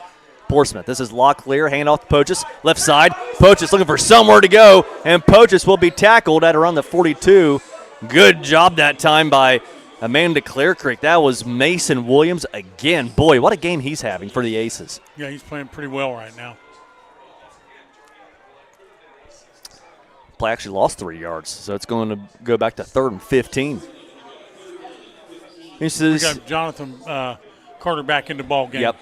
Portsmouth. This is Locklear, hand off to Pochus, left side. Pochus looking for somewhere to go, and Pochus will be tackled at around the 42. Good job that time by Amanda-Clearcreek. That was Mason Williams again. Boy, what a game he's having for the Aces. Yeah, he's playing pretty well right now. Play actually lost 3 yards, so it's going to go back to 3rd and 15. This We is got Jonathan Carter back in the ball game. Yep.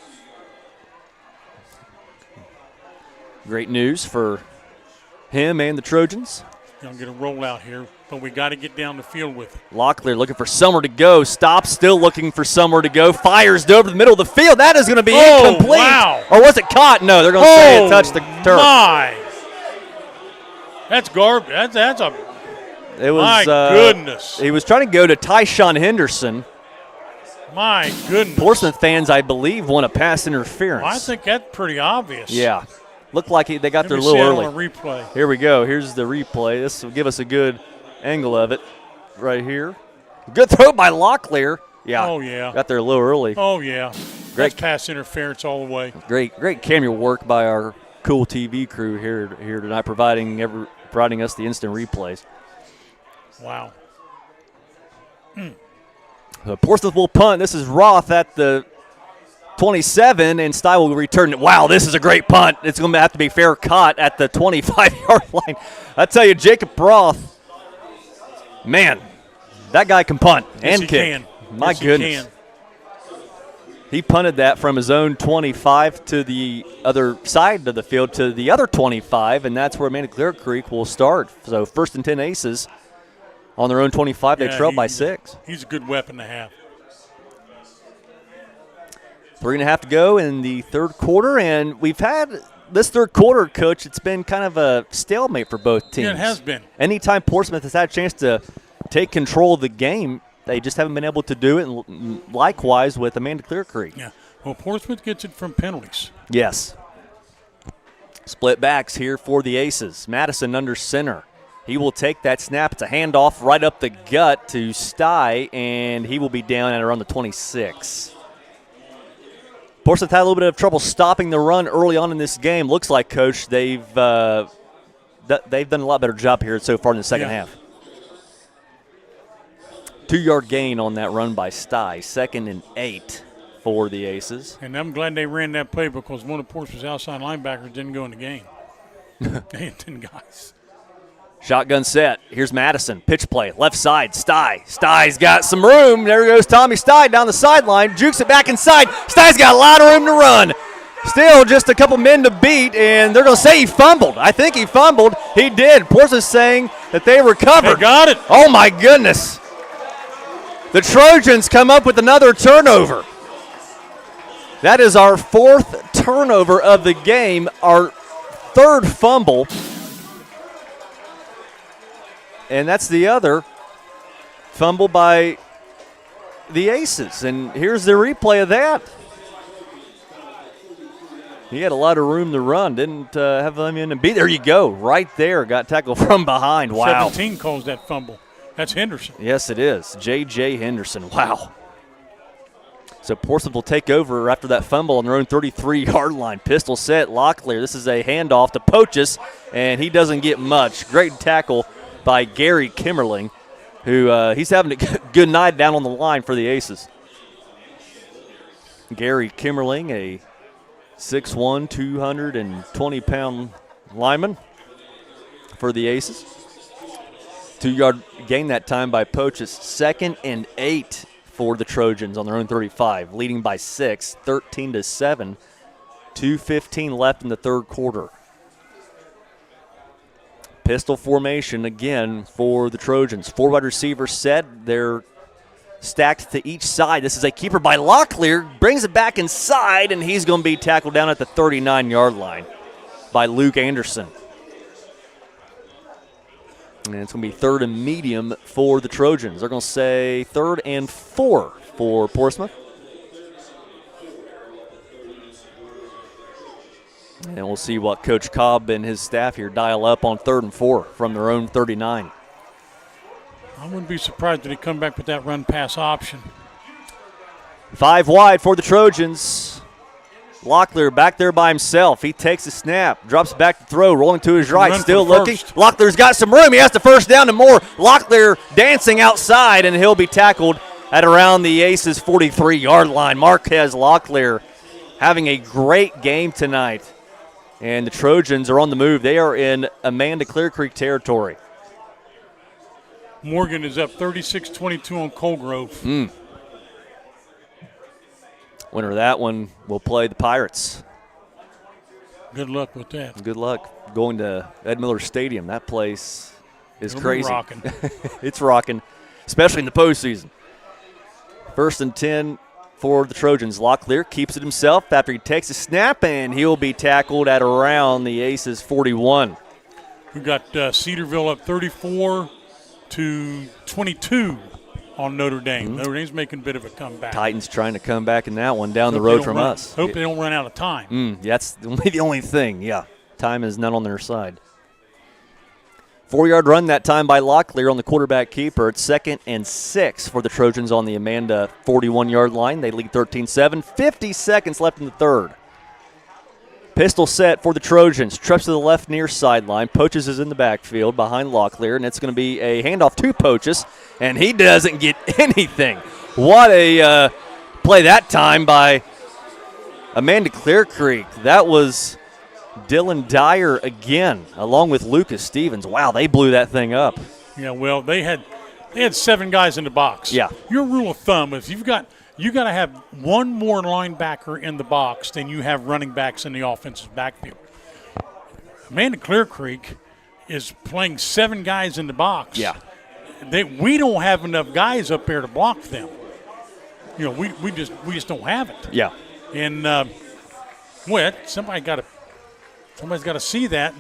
Great news for him and the Trojans. Gonna get a rollout here, but we got to get down the field with it. Locklear looking for somewhere to go. Stops, still looking for somewhere to go. Fires it over the middle of the field. That is going to be incomplete. Wow. Or was it caught? No, they're going to say it touched the turf. My. That's garbage. That's a. It was, my goodness. He was trying to go to Tyshawn Henderson. My goodness. Portsmouth fans, I believe, want a pass interference. Well, I think that's pretty obvious. Yeah. Looked like they got Let there a me little see it early. on a replay. Here we go. Here's the replay. This will give us a good angle of it right here. Good throw by Locklear. Yeah. Oh, yeah. Got there a little early. Oh, yeah. Great That's pass interference all the way. Great camera work by our Kool TV crew here tonight, providing us the instant replays. Wow. Portsmouth will punt. This is Roth at the 27, and Stye will return it. Wow, this is a great punt. It's going to have to be fair caught at the 25-yard line. I tell you, Jacob Roth, man, that guy can punt and kick. My goodness. He punted that from his own 25 to the other side of the field to the other 25, and that's where Amanda-Clearcreek will start. So 1st and 10 Aces on their own 25. They trail by 6. He's a good weapon to have. 3.5 to go in the third quarter, and we've had this third quarter, Coach, it's been kind of a stalemate for both teams. Yeah, it has been. Anytime Portsmouth has had a chance to take control of the game, they just haven't been able to do it, and likewise with Amanda-Clearcreek. Yeah. Well, Portsmouth gets it from penalties. Yes. Split backs here for the Aces. Madison under center. He will take that snap. It's a handoff right up the gut to Stye, and he will be down at around the 26. Portsmouth had a little bit of trouble stopping the run early on in this game. Looks like, Coach, they've done a lot better job here so far in the second half. 2-yard gain on that run by Stye. 2nd and 8 for the Aces. And I'm glad they ran that play because one of Portsmouth's outside linebackers didn't go in the game. They had 10 guys. Shotgun set. Here's Madison. Pitch play. Left side. Stye. Stye's got some room. There goes Tommy Stye down the sideline. Jukes it back inside. Stye's got a lot of room to run. Still just a couple men to beat, and they're going to say he fumbled. I think he fumbled. He did. Portsmouth saying that they recovered. They got it. Oh, my goodness. The Trojans come up with another turnover. That is our 4th turnover of the game, our 3rd fumble. And that's the other fumble by the Aces. And here's the replay of that. He had a lot of room to run. Didn't have them in and beat. There you go. Right there. Got tackled from behind. Wow. 17 calls that fumble. That's Henderson. Yes, it is. J.J. Henderson. Wow. So Portsmouth will take over after that fumble on their own 33-yard line. Pistol set. Locklear. This is a handoff to Poaches, and he doesn't get much. Great tackle by Gary Kimmerling, who he's having a good night down on the line for the Aces. Gary Kimmerling, a 6'1", 220-pound lineman for the Aces. 2-yard gain that time by Poaches. 2nd and 8 for the Trojans on their own 35, leading by 6, 13-7. 2:15 left in the third quarter. Pistol formation again for the Trojans. 4 wide receivers set. They're stacked to each side. This is a keeper by Locklear. Brings it back inside, and he's going to be tackled down at the 39-yard line by Luke Anderson. And it's going to be 3rd and medium for the Trojans. They're going to say 3rd and 4 for Portsmouth. And we'll see what Coach Cobb and his staff here dial up on 3rd and 4 from their own 39. I wouldn't be surprised if they come back with that run-pass option. 5 wide for the Trojans. Locklear back there by himself. He takes a snap, drops back to throw, rolling to his right, still looking. Locklear's got some room. He has the first down and more. Locklear dancing outside, and he'll be tackled at around the Aces' 43-yard line. Marquez Locklear having a great game tonight. And the Trojans are on the move. They are in Amanda-Clearcreek territory. Morgan is up 36-22 on Colgrove. Winner of that one will play the Pirates. Good luck with that. Good luck going to Ed Miller Stadium. That place is It'll be crazy. rocking. It's rocking, especially in the postseason. 1st and 10 for the Trojans. Locklear keeps it himself after he takes a snap, and he'll be tackled at around the Aces 41. We got Cedarville up 34-22 on Notre Dame. Notre Dame's making a bit of a comeback. Titans trying to come back in that one down the road from us. Hope they don't run out of time. That's the only thing, yeah. Time is not on their side. 4-yard run that time by Locklear on the quarterback keeper. It's 2nd and 6 for the Trojans on the Amanda 41-yard line. They lead 13-7. 50 seconds left in the third. Pistol set for the Trojans. Trips to the left near sideline. Poaches is in the backfield behind Locklear, and it's going to be a handoff to Poaches, and he doesn't get anything. What a play that time by Amanda-Clearcreek. That was Dylan Dyer again, along with Lucas Stevens. Wow, they blew that thing up. Yeah, well, they had 7 guys in the box. Yeah. Your rule of thumb is you got to have one more linebacker in the box than you have running backs in the offensive backfield. Amanda-Clearcreek is playing 7 guys in the box. Yeah. We don't have enough guys up there to block them. You know, we just don't have it. Yeah. And somebody's got to see that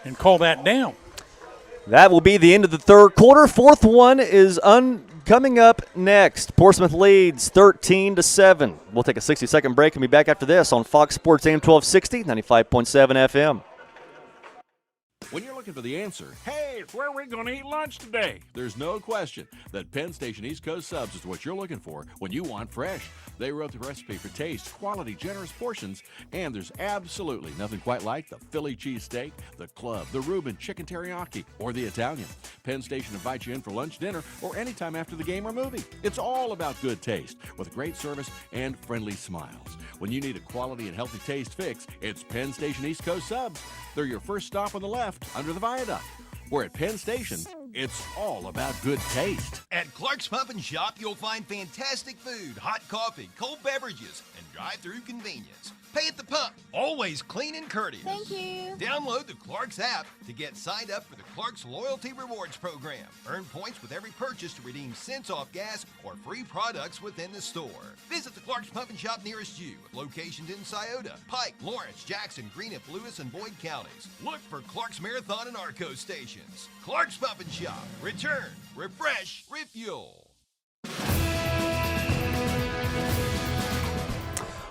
and call that down. That will be the end of the third quarter. Fourth one is coming up next. Portsmouth leads 13-7. We'll take a 60-second break and be back after this on Fox Sports AM 1260, 95.7 FM. When you're looking for the answer, hey, where are we going to eat lunch today? There's no question that Penn Station East Coast Subs is what you're looking for when you want fresh. They wrote the recipe for taste, quality, generous portions, and there's absolutely nothing quite like the Philly cheesesteak, the club, the Reuben chicken teriyaki, or the Italian. Penn Station invites you in for lunch, dinner, or anytime after the game or movie. It's all about good taste with great service and friendly smiles. When you need a quality and healthy taste fix, it's Penn Station East Coast Subs. They're your first stop on the left under the viaduct. We're at Penn Station. It's all about good taste. At Clark's Pump and Shop, you'll find fantastic food, hot coffee, cold beverages, and drive-through convenience. Pay at the pump, always clean and courteous. Thank you. Download the Clark's app to get signed up for the Clark's Loyalty Rewards program. Earn points with every purchase to redeem cents off gas or free products within the store. Visit the Clark's Pump and Shop nearest you with locations in Scioto, Pike, Lawrence, Jackson, Greenup, Lewis, and Boyd counties. Look for Clark's Marathon and Arco stations. Clark's Pump and Shop. Return, refresh, refuel.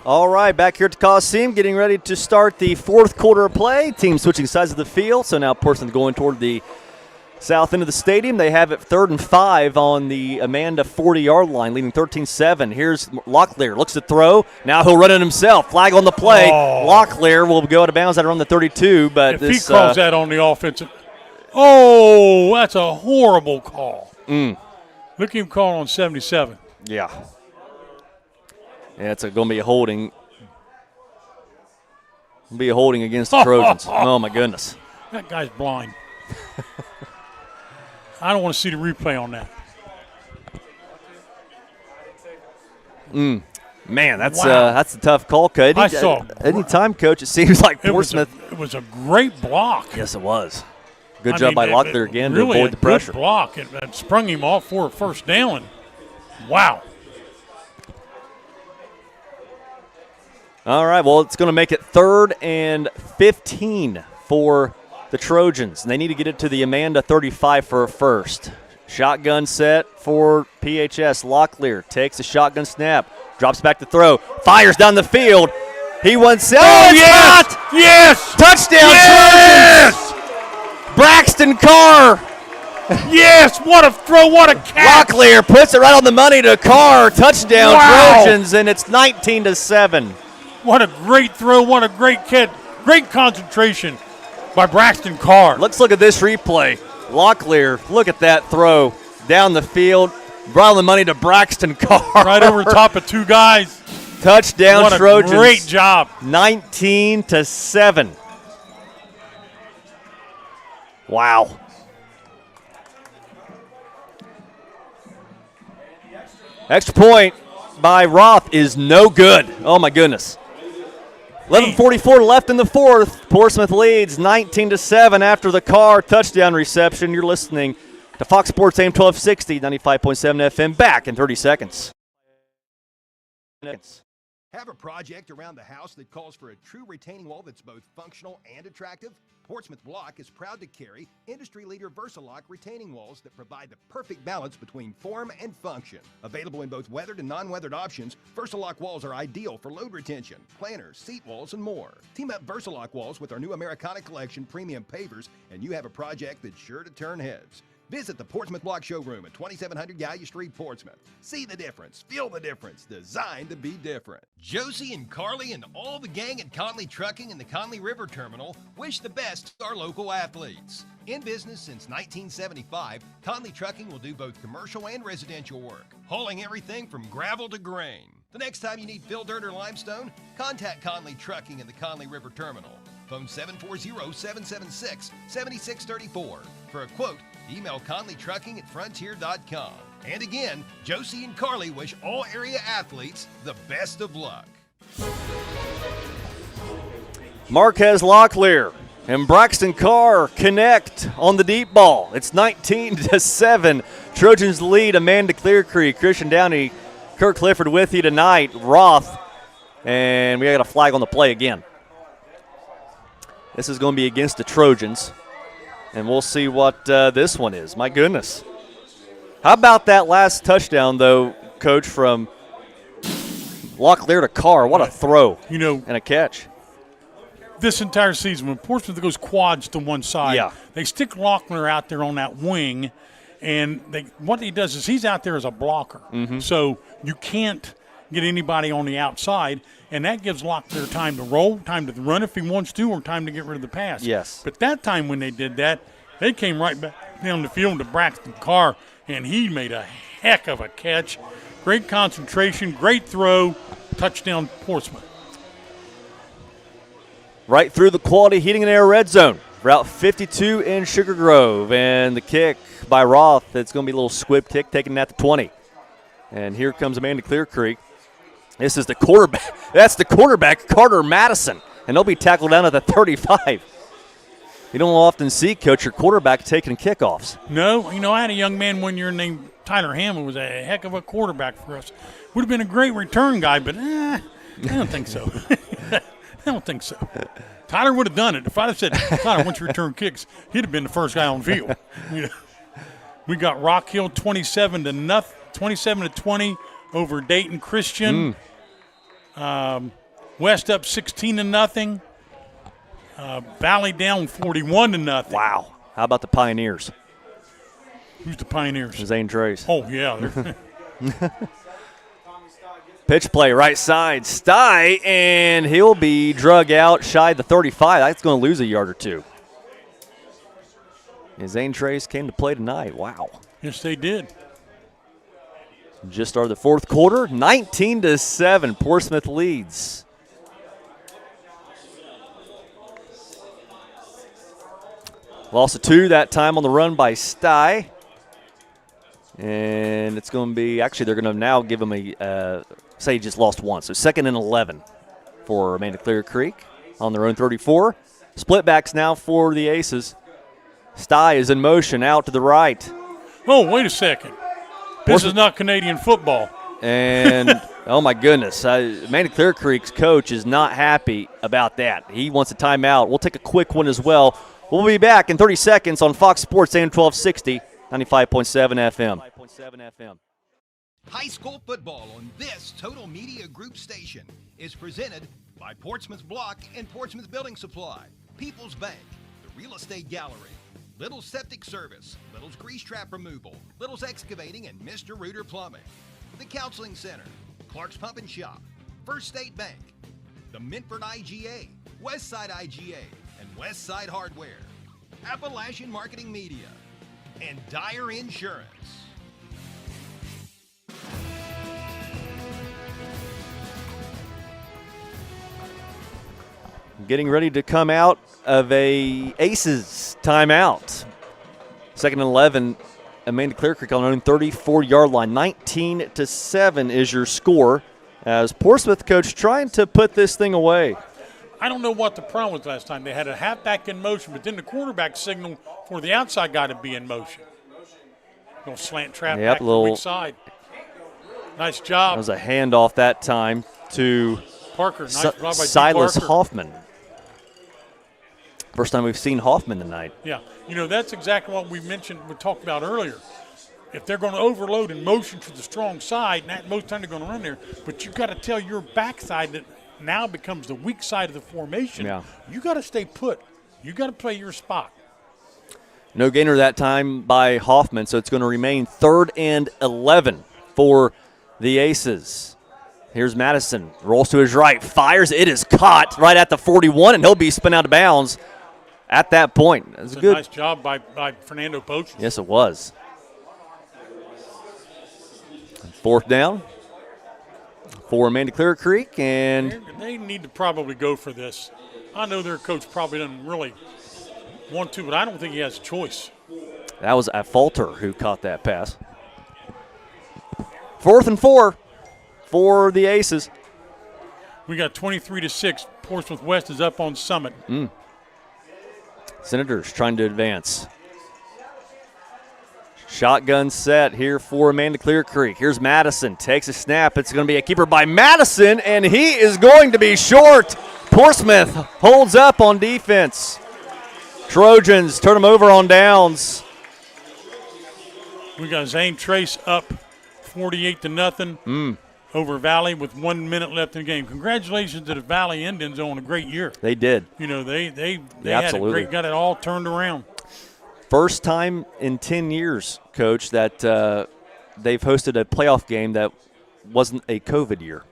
All right, back here at the Coliseum, getting ready to start the fourth quarter of play. Team switching sides of the field, so now Portsmouth going toward the south end of the stadium. They have it 3rd and 5 on the Amanda 40-yard line, leading 13-7. Here's Locklear, looks to throw. Now he'll run it himself. Flag on the play. Locklear will go out of bounds at around the 32. But if he calls that on the offensive, that's a horrible call. Look at him call on 77. Yeah. Yeah, it's going to be a holding. It'll be a holding against the Trojans. Oh, my goodness. That guy's blind. I don't want to see the replay on that. Man, that's a tough call, Coach. Anytime, Coach, it seems like Portsmouth. It was a great block. Yes, it was. Good job by Locklear again to avoid the pressure. Good block. It sprung him off for a first down. Wow. All right, well, it's going to make it 3rd and 15 for the Trojans. And they need to get it to the Amanda 35 for a first. Shotgun set for PHS. Locklear takes a shotgun snap, drops back to throw, fires down the field. He wants it. Oh, yes! Yes! Touchdown, yes! Trojans! Braxton Carr. Yes, what a throw, what a catch. Locklear puts it right on the money to Carr. Touchdown, wow. Trojans, and it's 19-7. What a great throw, what a great catch. Great concentration by Braxton Carr. Let's look at this replay. Locklear, look at that throw down the field. Brought the money to Braxton Carr. Right over top of 2 guys. Touchdown, what a Trojans. Great job. 19-7. Wow. Extra point. by Roth is no good. Oh, my goodness. 11:44 left in the fourth. Portsmouth leads 19-7 after the Carr touchdown reception. You're listening to Fox Sports AM 1260, 95.7 FM. Back in 30 seconds. Have a project around the house that calls for a true retaining wall that's both functional and attractive? Portsmouth Block is proud to carry industry leader Versalock retaining walls that provide the perfect balance between form and function. Available in both weathered and non-weathered options, Versalock walls are ideal for load retention, planters, seat walls, and more. Team up Versalock walls with our new Americana Collection premium pavers, and you have a project that's sure to turn heads. Visit the Portsmouth Block Showroom at 2700 Gallia Street, Portsmouth. See the difference, feel the difference, designed to be different. Josie and Carly and all the gang at Conley Trucking and the Conley River Terminal wish the best to our local athletes. In business since 1975, Conley Trucking will do both commercial and residential work, hauling everything from gravel to grain. The next time you need fill dirt or limestone, contact Conley Trucking and the Conley River Terminal. Phone 740-776-7634. For a quote, email conleytrucking@frontier.com. And again, Josie and Carly wish all area athletes the best of luck. Marquez Locklear and Braxton Carr connect on the deep ball. It's 19-7. Trojans lead. Amanda-Clearcreek, Christian Downey, Kirk Clifford with you tonight. Roth, and we got a flag on the play again. This is going to be against the Trojans, and we'll see what this one is. My goodness. How about that last touchdown, though, Coach, from Locklear to Carr? What a throw and a catch. This entire season, when Portsmouth goes quads to one side, they stick Locklear out there on that wing, and what he does is he's out there as a blocker. So you can't get anybody on the outside, and that gives Locklear time to roll, time to run if he wants to, or time to get rid of the pass. Yes. But that time when they did that, they came right back down the field to Braxton Carr, and he made a heck of a catch. Great concentration, great throw, touchdown Portsmouth. Right through the quality heating and air red zone. Route 52 in Sugar Grove. And the kick by Roth, it's going to be a little squib kick, taking that to 20. And here comes Amanda-Clearcreek. This is the quarterback. That's the quarterback, Carter Madison. And they'll be tackled down at the 35. You don't often see, Coach, your quarterback taking kickoffs. No. I had a young man one year named Tyler Hammond, was a heck of a quarterback for us. Would have been a great return guy, but I don't think so. I don't think so. Tyler would have done it. If I'd have said, Tyler, once you return kicks, he'd have been the first guy on the field. We got Rock Hill 27-20 over Dayton Christian. West up 16-0. Valley down 41-0. Wow. How about the Pioneers? Who's the Pioneers? Zane Trace. Oh, yeah. Pitch play, right side. Sty, and he'll be drug out shy of the 35. That's going to lose a yard or two. And Zane Trace came to play tonight. Wow. Yes, they did. Just started the fourth quarter. 19-7. Portsmouth leads. Loss of 2 that time on the run by Sty. And it's going to be, actually, they're going to now give him a, say he just lost 1. So 2nd and 11 for Amanda-Clearcreek on their own 34. Split backs now for the Aces. Sty is in motion out to the right. Oh, wait a second. This is not Canadian football. And, oh, my goodness. Amanda-Clearcreek's coach is not happy about that. He wants a timeout. We'll take a quick one as well. We'll be back in 30 seconds on Fox Sports AM 1260, 95.7 FM. High school football on this Total Media Group station is presented by Portsmouth Block and Portsmouth Building Supply, People's Bank, the Real Estate Gallery, Little's Septic Service, Little's Grease Trap Removal, Little's Excavating, and Mr. Rooter Plumbing, the Counseling Center, Clark's Pump and Shop, First State Bank, the Minford IGA, Westside IGA, and Westside Hardware, Appalachian Marketing Media, and Dyer Insurance. Getting ready to come out of a Aces timeout. 2nd and 11 Amanda-Clearcreek on their own 34-yard line. 19-7 is your score as Portsmouth coach trying to put this thing away. I don't know what the problem was last time. They had a halfback in motion, but then the quarterback signaled for the outside guy to be in motion. Little slant trap back to the weak side. Nice job. That was a handoff that time to Parker. Nice job by Silas Parker. Hoffman. First time we've seen Hoffman tonight. Yeah, that's exactly what we talked about earlier. If they're going to overload and motion to the strong side, and most time they're going to run there, but you've got to tell your backside that now becomes the weak side of the formation. Yeah. You got to stay put. You got to play your spot. No gainer that time by Hoffman, so it's going to remain 3rd and 11 for the Aces. Here's Madison, rolls to his right, fires. It is caught right at the 41, and he'll be spun out of bounds at that point. That's a good. Nice job by Fernando Poches. Yes, it was. 4th down for Amanda-Clearcreek, and They need to probably go for this. I know their coach probably doesn't really want to, but I don't think he has a choice. that was Falter who caught that pass. 4th and 4 for the Aces. We got 23-6. Portsmouth West is up on Summit. Senators trying to advance. Shotgun set here for Amanda-Clearcreek. Here's Madison, takes a snap. It's going to be a keeper by Madison, and he is going to be short. Portsmouth holds up on defense. Trojans turn them over on downs. We got Zane Trace up 48-0 over Valley with 1 minute left in the game. Congratulations to the Valley Indians on a great year. They did. They absolutely got it all turned around. First time in 10 years, Coach, that they've hosted a playoff game that wasn't a COVID year.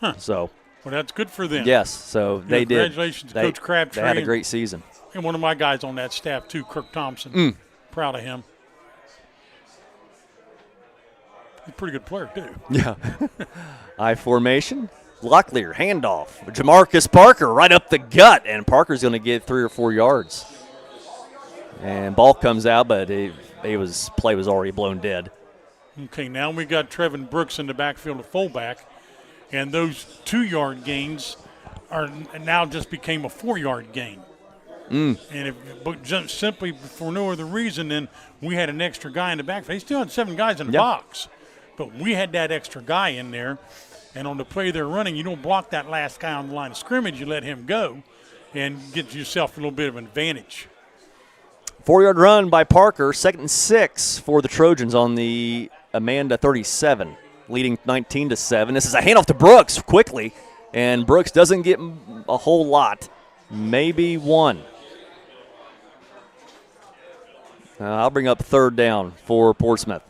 Huh. So, well, that's good for them. Yes, so they did. Congratulations to Coach Crabtree. They had a great season. And one of my guys on that staff, too, Kirk Thompson. Proud of him. He's a pretty good player, too. Yeah. I formation. Locklear, handoff. Jamarcus Parker right up the gut, and Parker's going to get 3 or 4 yards. And ball comes out, but play was already blown dead. Okay, now we got Trevin Brooks in the backfield at fullback, and those 2-yard gains are now just became a 4-yard gain. And just simply for no other reason than we had an extra guy in the backfield. They still had 7 guys in the box, but we had that extra guy in there. And on the play they're running, you don't block that last guy on the line of scrimmage. You let him go and get yourself a little bit of an advantage. 4-yard run by Parker, 2nd and 6 for the Trojans on the Amanda 37, leading 19-7. This is a handoff to Brooks quickly, and Brooks doesn't get a whole lot, maybe 1. I'll bring up 3rd down for Portsmouth.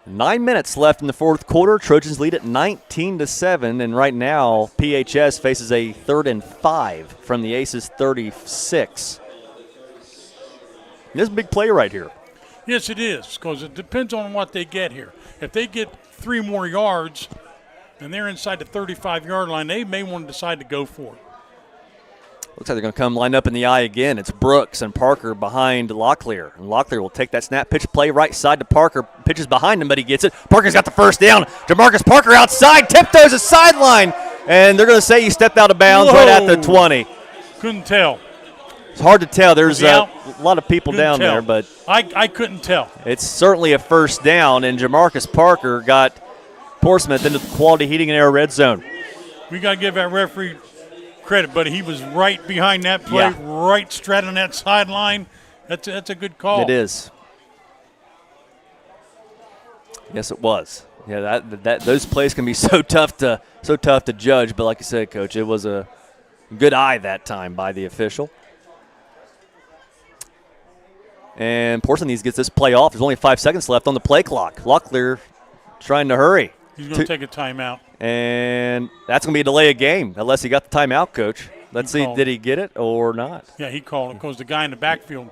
Nine minutes left in the 4th quarter. Trojans lead at 19-7, and right now PHS faces a 3rd and 5 from the Aces 36. This is a big play right here. Yes, it is, because it depends on what they get here. If they get 3 more yards and they're inside the 35-yard line, they may want to decide to go for it. Looks like they're going to come line up in the eye again. It's Brooks and Parker behind Locklear. And Locklear will take that snap, pitch play right side to Parker. Pitches behind him, but he gets it. Parker's got the 1st down. Jamarcus Parker outside, tiptoes a sideline. And they're going to say he stepped out of bounds right at the 20. Couldn't tell. It's hard to tell. There's a lot of people down there, but I couldn't tell. It's certainly a 1st down, and Jamarcus Parker got Portsmouth into the quality heating and air red zone. We got to give that referee credit, but he was right behind that play, right straddling that sideline. That's a good call. It is. Yes, it was. Yeah, that those plays can be so tough to judge. But like you said, Coach, it was a good eye that time by the official. And Portsmouth needs to get this play off. There's only 5 seconds left on the play clock. Locklear trying to hurry. He's going to take a timeout. And that's going to be a delay of game unless he got the timeout, Coach. Let's see, did he get it or not? Yeah, he called it because the guy in the backfield.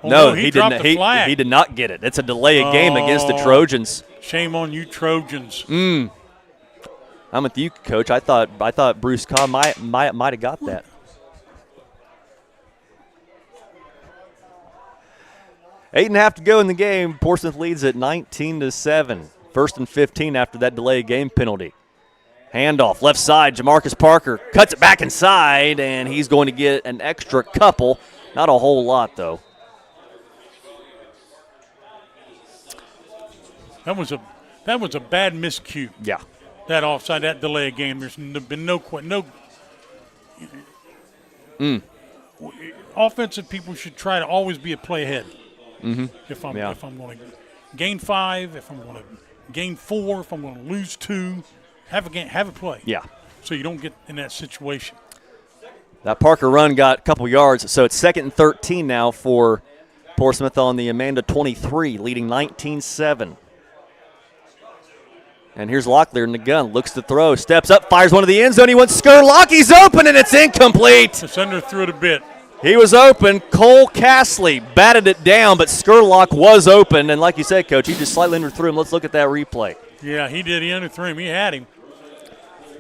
No, he didn't. He did not get it. It's a delay of game against the Trojans. Shame on you, Trojans. I'm with you, Coach. I thought Bruce Cobb might have got that. 8.5 to go in the game. Portsmouth leads at 19-7. 1st and 15 after that delay game penalty. Handoff, left side, Jamarcus Parker cuts it back inside, and he's going to get an extra couple. Not a whole lot, though. That was a bad miscue. Yeah. That offside, that delay game. There's been no. Offensive people should try to always be a play ahead. If I'm going to gain 5, if I'm going to gain 4, if I'm going to lose 2, have a play. Yeah. So you don't get in that situation. That Parker run got a couple yards, so it's 2nd and 13 now for Portsmouth on the Amanda 23, leading 19-7. And here's Locklear in the gun, looks to throw, steps up, fires one to the end zone. He wants Skurlock. He's open, and it's incomplete. Just underthrew it a bit. He was open. Cole Castley batted it down, but Skurlock was open. And like you said, Coach, he just slightly underthrew him. Let's look at that replay. Yeah, he did. He underthrew him. He had him.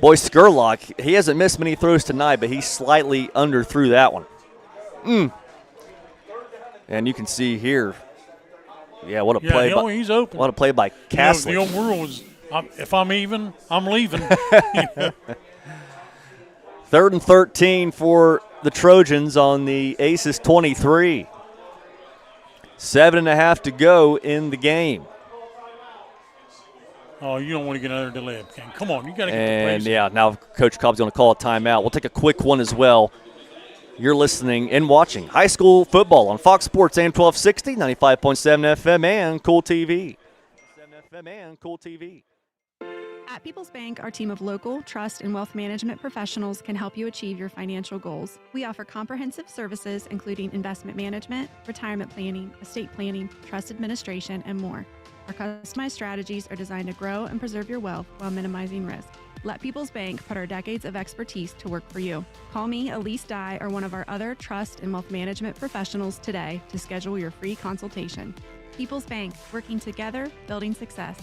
Boy, Skurlock, he hasn't missed many throws tonight, but he slightly underthrew that one. And you can see here, what a play. He's open. What a play by Castley. The old rule was, if I'm even, I'm leaving. 3rd and 13 for the Trojans on the Aces 23. 7.5 to go in the game. Oh, you don't want to get another delay. Come on, you got to get And the place. now Coach Cobb's going to call a timeout. We'll take a quick one as well. You're listening and watching high school football on Fox Sports AM 1260, 95.7 FM, and Kool TV. 7 FM and Kool TV. At People's Bank, our team of local, trust, and wealth management professionals can help you achieve your financial goals. We offer comprehensive services including investment management, retirement planning, estate planning, trust administration, and more. Our customized strategies are designed to grow and preserve your wealth while minimizing risk. Let People's Bank put our decades of expertise to work for you. Call me, Elise Dye, or one of our other trust and wealth management professionals today to schedule your free consultation. People's Bank, working together, building success.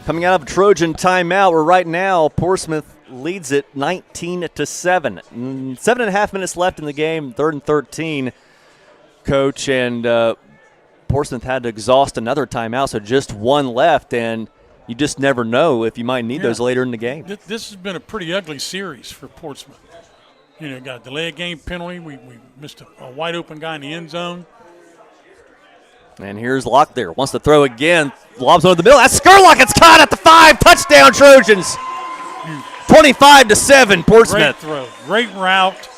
Coming out of a Trojan timeout, where right now Portsmouth leads it 19-7. 7.5 minutes left in the game, 3rd and 13, Coach, and Portsmouth had to exhaust another timeout, so just one left, and you just never know if you might need those later in the game. This has been a pretty ugly series for Portsmouth. Got a delay game penalty. We missed a wide open guy in the end zone. And here's Locklear. Wants to throw again. Lobs over the middle. That's Skurlock. It's caught at the 5. Touchdown, Trojans. 25-7, Portsmouth. Great throw. Great route.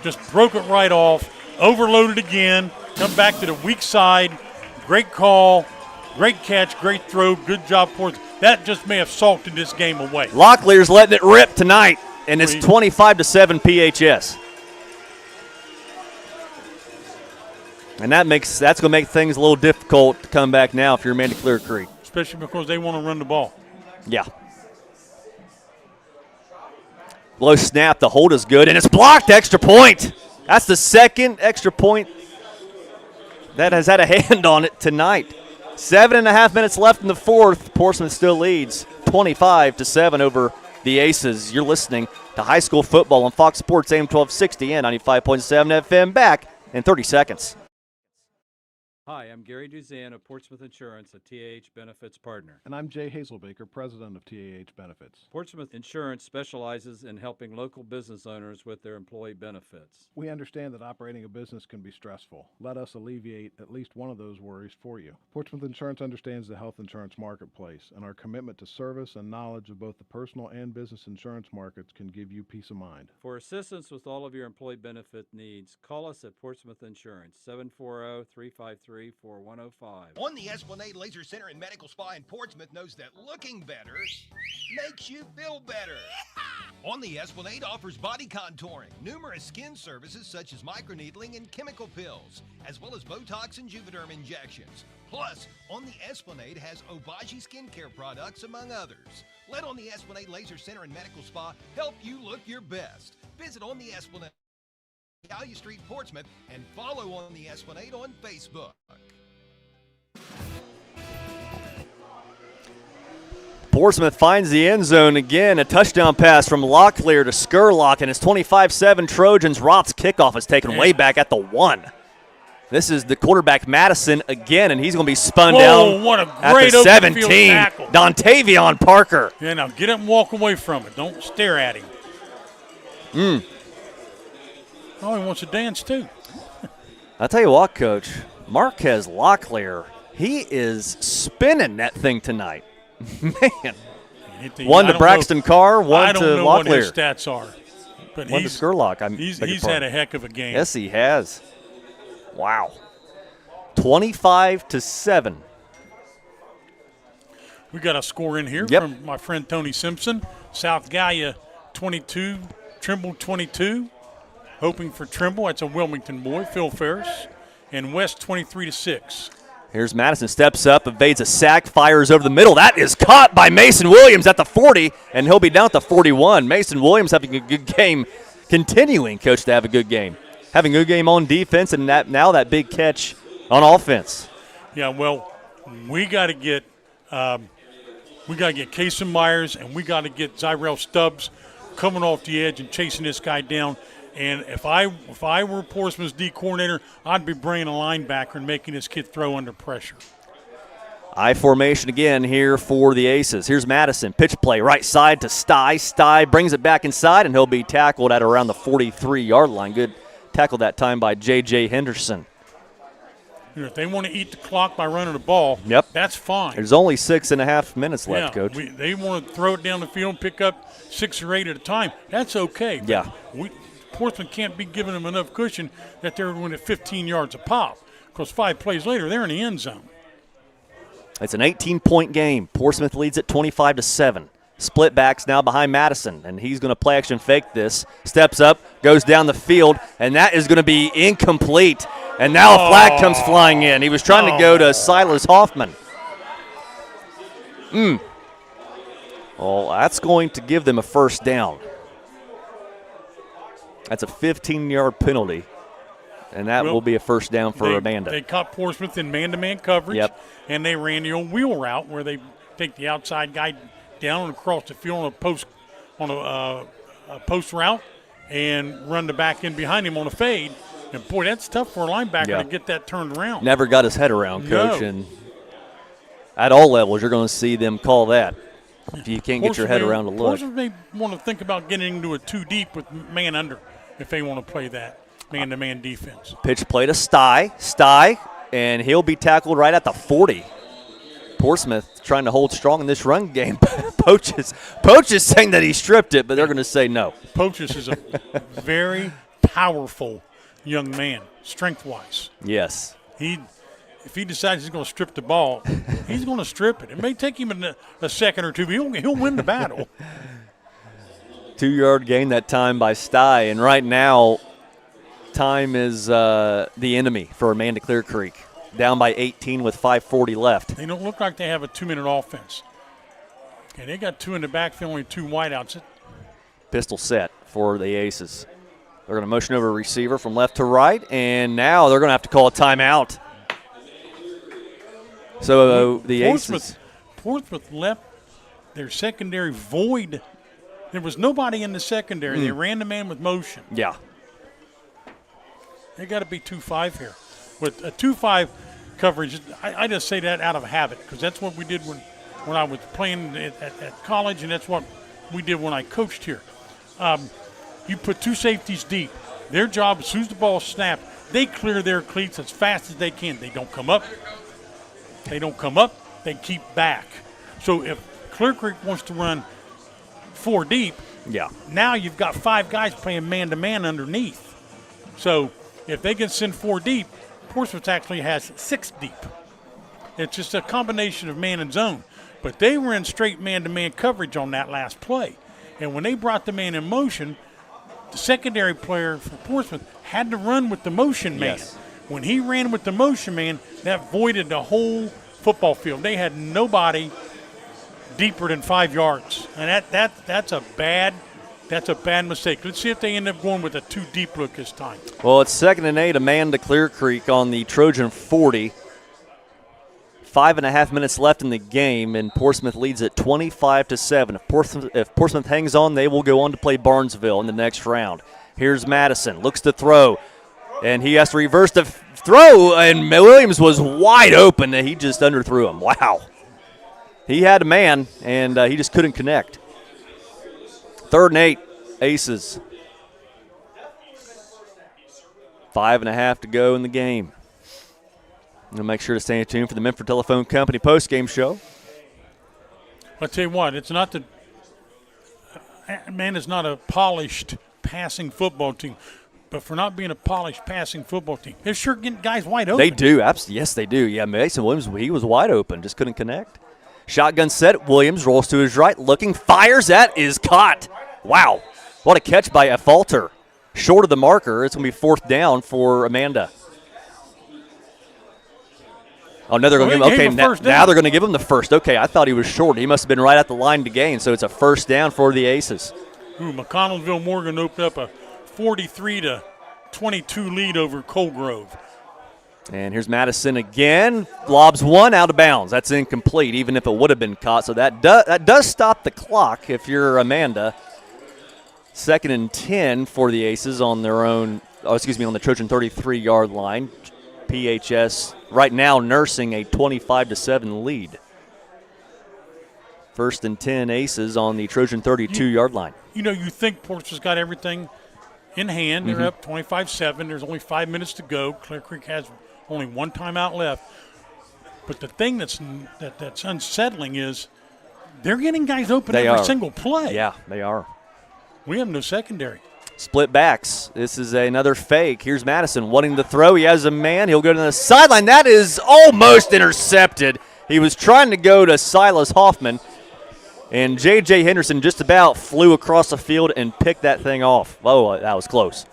Just broke it right off. Overloaded again. Come back to the weak side. Great call. Great catch. Great throw. Good job, Portsmouth. That just may have salted this game away. Locklear's letting it rip tonight, and it's 25-7 PHS. And that's going to make things a little difficult to come back now if you're Amanda-Clearcreek. Especially because they want to run the ball. Yeah. Low snap, the hold is good, and it's blocked. Extra point. That's the second extra point that has had a hand on it tonight. 7.5 minutes left in the fourth. Portsmouth still leads 25-7 over the Aces. You're listening to high school football on Fox Sports AM 1260 and 95.7 FM. Back in 30 seconds. Hi, I'm Gary Duzan of Portsmouth Insurance, a TAH Benefits partner. And I'm Jay Hazelbaker, president of TAH Benefits. Portsmouth Insurance specializes in helping local business owners with their employee benefits. We understand that operating a business can be stressful. Let us alleviate at least one of those worries for you. Portsmouth Insurance understands the health insurance marketplace, and our commitment to service and knowledge of both the personal and business insurance markets can give you peace of mind. For assistance with all of your employee benefit needs, call us at Portsmouth Insurance, 740-353-4105. On the Esplanade Laser Center and Medical Spa in Portsmouth knows that looking better makes you feel better. On the Esplanade offers body contouring, numerous skin services such as microneedling and chemical pills, as well as Botox and Juvederm injections. Plus, On the Esplanade has Obagi skincare products, among others. Let On the Esplanade Laser Center and Medical Spa help you look your best. Visit On the Esplanade, Gallia Street, Portsmouth, and follow On the Esplanade on Facebook. Portsmouth finds the end zone again. A touchdown pass from Locklear to Skurlock, and it's 25-7 Trojans. Roth's kickoff is taken way back at the 1. This is the quarterback, Madison, again, and he's going to be spun down what a at great the open field 17. tackle. Dontavion Parker. Yeah, now get up and walk away from it. Don't stare at him. Oh, he wants to dance too. I'll tell you what, Coach. Marquez Locklear, he is spinning that thing tonight. Man. One to Braxton Carr, one I to don't know what his Locklear. stats are. But One to Skurlock. He's had a heck of a game. Yes, he has. Wow. 25-7. We got a score in here Yep. from my friend Tony Simpson. South Gallia 22, Trimble 22. Hoping for Trimble. That's a Wilmington boy, Phil Ferris. And West 23-6. Here's Madison, steps up, evades a sack, fires over the middle. That is caught by Mason Williams at the 40, and he'll be down at the 41. Mason Williams having a good game, continuing, Coach, to have a good game. Having a good game on defense, and now that big catch on offense. Yeah, well, we got to get Casey Myers, and we got to get Zyrell Stubbs coming off the edge and chasing this guy down. And if I were Portsmouth's D coordinator, I'd be bringing a linebacker and making this kid throw under pressure. I formation again here for the Aces. Here's Madison. Pitch play right side to Sty. Sty brings it back inside, and he'll be tackled at around the 43-yard line. Good tackle that time by J.J. Henderson. You know, if they want to eat the clock by running the ball, that's fine. There's only 6.5 minutes left, Coach. They want to throw it down the field and pick up 6 or 8 at a time. That's okay. Yeah. Portsmouth can't be giving them enough cushion that they're going at 15 yards a pop, because 5 plays later, they're in the end zone. It's an 18-point game. Portsmouth leads it 25-7. Split backs now behind Madison, and he's going to play action fake this. Steps up, goes down the field, and that is going to be incomplete. And now a flag comes flying in. He was trying to go to Silas Hoffman. Well, that's going to give them a first down. That's a 15-yard penalty, and that will be a first down for Amanda. They caught Portsmouth in man-to-man coverage, and they ran the old wheel route where they take the outside guy down and across the field on a post route and run the back end behind him on a fade. And, boy, that's tough for a linebacker to get that turned around. Never got his head around, Coach. No. And at all levels, you're going to see them call that if you can't get your head around to look. Portsmouth may want to think about getting into a 2 deep with man under if they want to play that man-to-man defense. Pitch play to Sty, and he'll be tackled right at the 40. Portsmouth trying to hold strong in this run game. Poach is saying that he stripped it, but they're going to say no. Poachis is a very powerful young man, strength-wise. Yes. If he decides he's going to strip the ball, he's going to strip it. It may take him a second or two, but he'll win the battle. 2-yard gain that time by Sty, and right now time is the enemy for Amanda-Clearcreek. Down by 18 with 5:40 left. They don't look like they have a 2-minute offense. Okay, they got 2 in the backfield, only 2 wideouts. Pistol set for the Aces. They're going to motion over a receiver from left to right, and now they're going to have to call a timeout. So the Aces. Portsmouth left their secondary void. There was nobody in the secondary. They ran the man with motion. Yeah. They got to be 2-5 here. With a 2-5 coverage, I just say that out of habit because that's what we did when I was playing at college, and that's what we did when I coached here. You put 2 safeties deep. Their job, as soon as the ball is snapped, they clear their cleats as fast as they can. They don't come up. They keep back. So if Clearcreek wants to run 4 deep, now you've got 5 guys playing man-to-man underneath. So if they can send 4 deep, Portsmouth actually has 6 deep. It's just a combination of man and zone. But they were in straight man-to-man coverage on that last play. And when they brought the man in motion, the secondary player for Portsmouth had to run with the motion man. Yes. When he ran with the motion man, that voided the whole football field. They had nobody deeper than 5 yards. And that's a bad mistake. Let's see if they end up going with a 2 deep look this time. Well, it's 2nd and 8, Amanda-Clearcreek on the Trojan 40. 5.5 minutes left in the game, and Portsmouth leads at 25-7. If Portsmouth hangs on, they will go on to play Barnesville in the next round. Here's Madison, looks to throw, and he has to reverse the throw, and Williams was wide open, and he just underthrew him. Wow. He had a man, and he just couldn't connect. 3rd and 8, Aces. 5.5 to go in the game. We'll make sure to stay tuned for the Memphis Telephone Company postgame show. I'll tell you what, it's not it's not a polished passing football team. But for not being a polished passing football team, they're sure getting guys wide open. They do, absolutely. Yes, they do. Yeah, Mason Williams, he was wide open, just couldn't connect. Shotgun set, Williams rolls to his right, looking, fires, that is caught. Wow, what a catch by a Falter. Short of the marker, it's going to be 4th down for Amanda. Oh, no, they're going to give him, okay, now they're going to give him the first. Okay, I thought he was short. He must have been right at the line to gain, so it's a 1st down for the Aces. McConnellsville Morgan opened up a 43-22 lead over Colgrove. And here's Madison again. Lobs one out of bounds. That's incomplete, even if it would have been caught. So that does stop the clock if you're Amanda. 2nd and 10 for the Aces on their own, on the Trojan 33-yard line. PHS right now nursing a 25-7 lead. 1st and 10 Aces on the Trojan 32-yard line. You know, you think Portsmouth's got everything in hand. They're up 25-7. There's only 5 minutes to go. Clear Creek has only 1 timeout left. But the thing that's unsettling is they're getting guys open every single play. Yeah, they are. We have no secondary. Split backs. This is another fake. Here's Madison wanting to throw. He has a man. He'll go to the sideline. That is almost intercepted. He was trying to go to Silas Hoffman, and J.J. Henderson just about flew across the field and picked that thing off. Oh, that was close.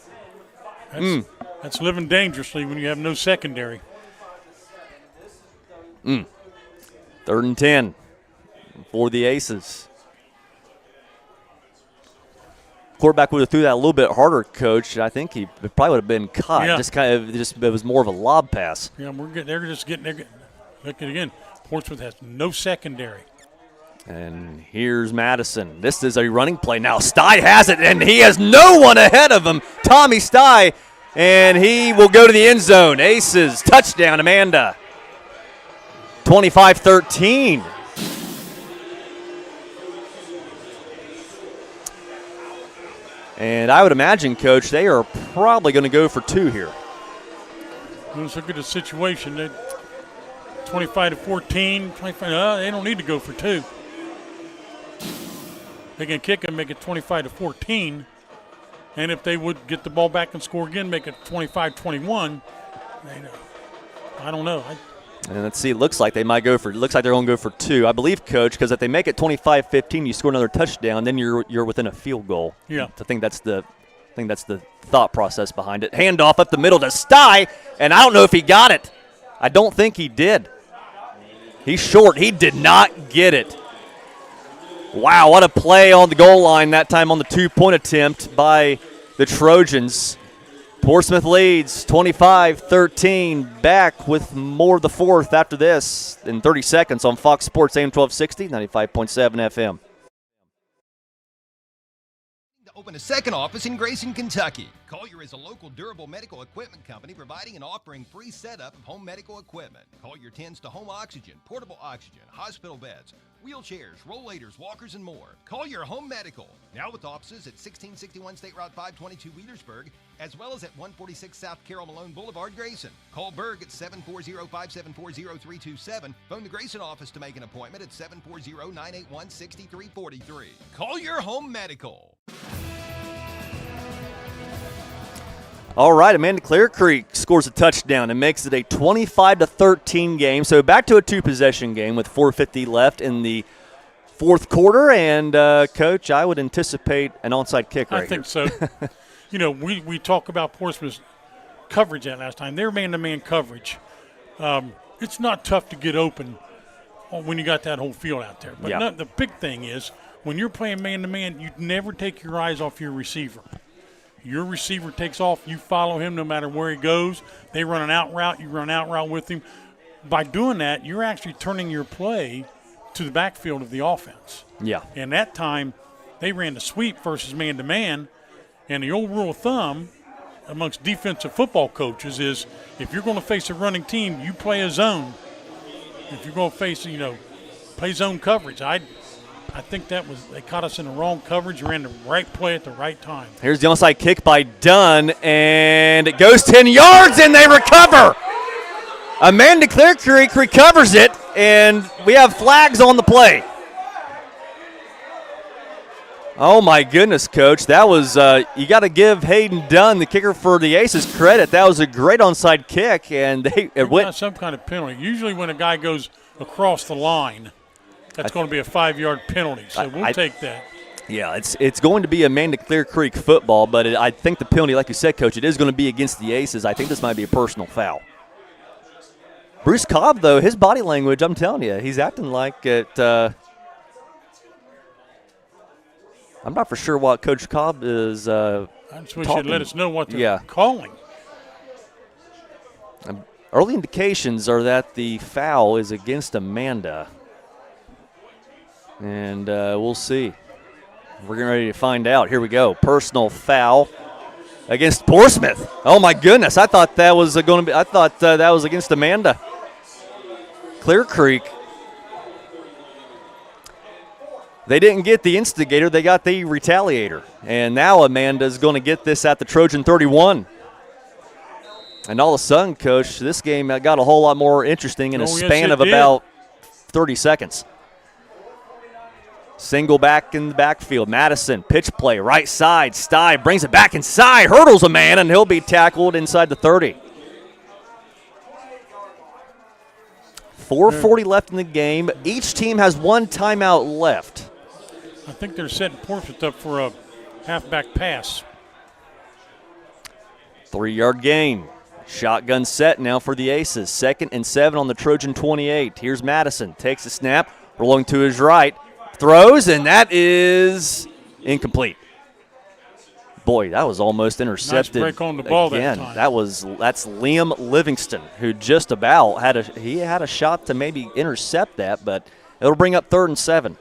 That's living dangerously when you have no secondary. 3rd and 10 for the Aces. Quarterback would have threw that a little bit harder, Coach. I think he probably would have been caught. Yeah. It was more of a lob pass. Yeah, look again. Portsmouth has no secondary. And here's Madison. This is a running play now. Stye has it, and he has no one ahead of him. Tommy Stye, and he will go to the end zone. Aces, touchdown, Amanda. 25-13. And I would imagine, Coach, they are probably going to go for 2 here. Let's look at the situation. 25-14. 25. They don't need to go for 2. They can kick and make it 25-14. And if they would get the ball back and score again, make it 25-21. I don't know. And let's see. It looks like they might go for. Looks like they're going to go for 2. I believe, Coach, because if they make it 25-15, you score another touchdown, then you're within a field goal. Yeah. I think that's the thought process behind it. Handoff up the middle to Stye, and I don't know if he got it. I don't think he did. He's short. He did not get it. Wow, what a play on the goal line that time on the 2-point attempt by the Trojans. Portsmouth leads 25-13. Back with more of the 4th after this in 30 seconds on Fox Sports AM 1260, 95.7 FM. Open a second office in Grayson, Kentucky. Collier is a local durable medical equipment company providing and offering free setup of home medical equipment. Collier tends to home oxygen, portable oxygen, hospital beds, wheelchairs, rollators, walkers, and more. Collier Home Medical, now with offices at 1661 State Route 522 Wheelersburg, as well as at 146 South Carroll Malone Boulevard, Grayson. Call Berg at 740-574-0327. Phone the Grayson office to make an appointment at 740-981-6343. Collier Home Medical. All right, Amanda-Clearcreek scores a touchdown and makes it a 25-13 game. So back to a 2-possession game with 4:50 left in the 4th quarter. And, Coach, I would anticipate an onside kick right here. I think so. You know, we talk about Portsmouth's coverage that last time. They're man-to-man coverage. It's not tough to get open when you got that whole field out there. But the big thing is when you're playing man-to-man, you never take your eyes off your receiver. Your receiver takes off, you follow him no matter where he goes. They run an out route, you run an out route with him. by doing that, you're actually turning your play to the backfield of the offense. Yeah. And that time, they ran the sweep versus man-to-man. And the old rule of thumb amongst defensive football coaches is if you're going to face a running team, you play a zone. If you're going to face, play zone coverage. I think they caught us in the wrong coverage, ran the right play at the right time. Here's the onside kick by Dunn, and it goes 10 yards, and they recover. Amanda-Clearcreek recovers it, and we have flags on the play. Oh, my goodness, Coach. That was you got to give Hayden Dunn, the kicker for the Aces, credit. That was a great onside kick, and it went. Some kind of penalty. Usually when a guy goes across the line, that's going to be a 5-yard penalty, so we'll take that. Yeah, it's going to be Amanda-Clearcreek football, but I think the penalty, like you said, Coach, it is going to be against the Aces. I think this might be a personal foul. Bruce Cobb, though, his body language, I'm telling you, he's acting like it. I'm not for sure what Coach Cobb is I just wish you'd let us know what they're calling. Early indications are that the foul is against Amanda. And we'll see. We're getting ready to find out. Here we go. Personal foul against Portsmouth. Oh, my goodness. I thought that was going to be – I thought that was against Amanda. Clearcreek. They didn't get the instigator. They got the retaliator. And now Amanda's going to get this at the Trojan 31. And all of a sudden, Coach, this game got a whole lot more interesting in a span of about 30 seconds. Single back in the backfield. Madison, pitch play, right side. Stye brings it back inside, hurdles a man, and he'll be tackled inside the 30. 4:40 left in the game. Each team has one timeout left. I think they're setting Portsmouth up for a halfback pass. 3-yard gain. Shotgun set now for the Aces. 2nd and 7 on the Trojan 28. Here's Madison. Takes a snap, rolling to his right. Throws, and that is incomplete. Boy, that was almost intercepted. Nice break on the ball again. that time. That's Liam Livingston, who just about had a shot to maybe intercept that, but it'll bring up 3rd and 7.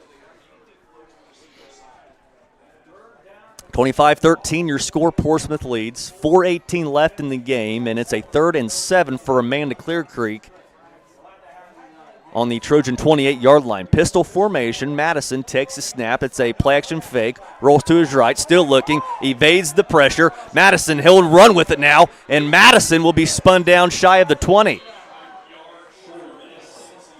25-13, your score. Portsmouth leads. 4:18 left in the game, and it's a 3rd and 7 for Amanda-Clearcreek on the Trojan 28-yard line. Pistol formation. Madison takes a snap. It's a play-action fake. Rolls to his right. Still looking. Evades the pressure. Madison, he'll run with it now, and Madison will be spun down shy of the 20.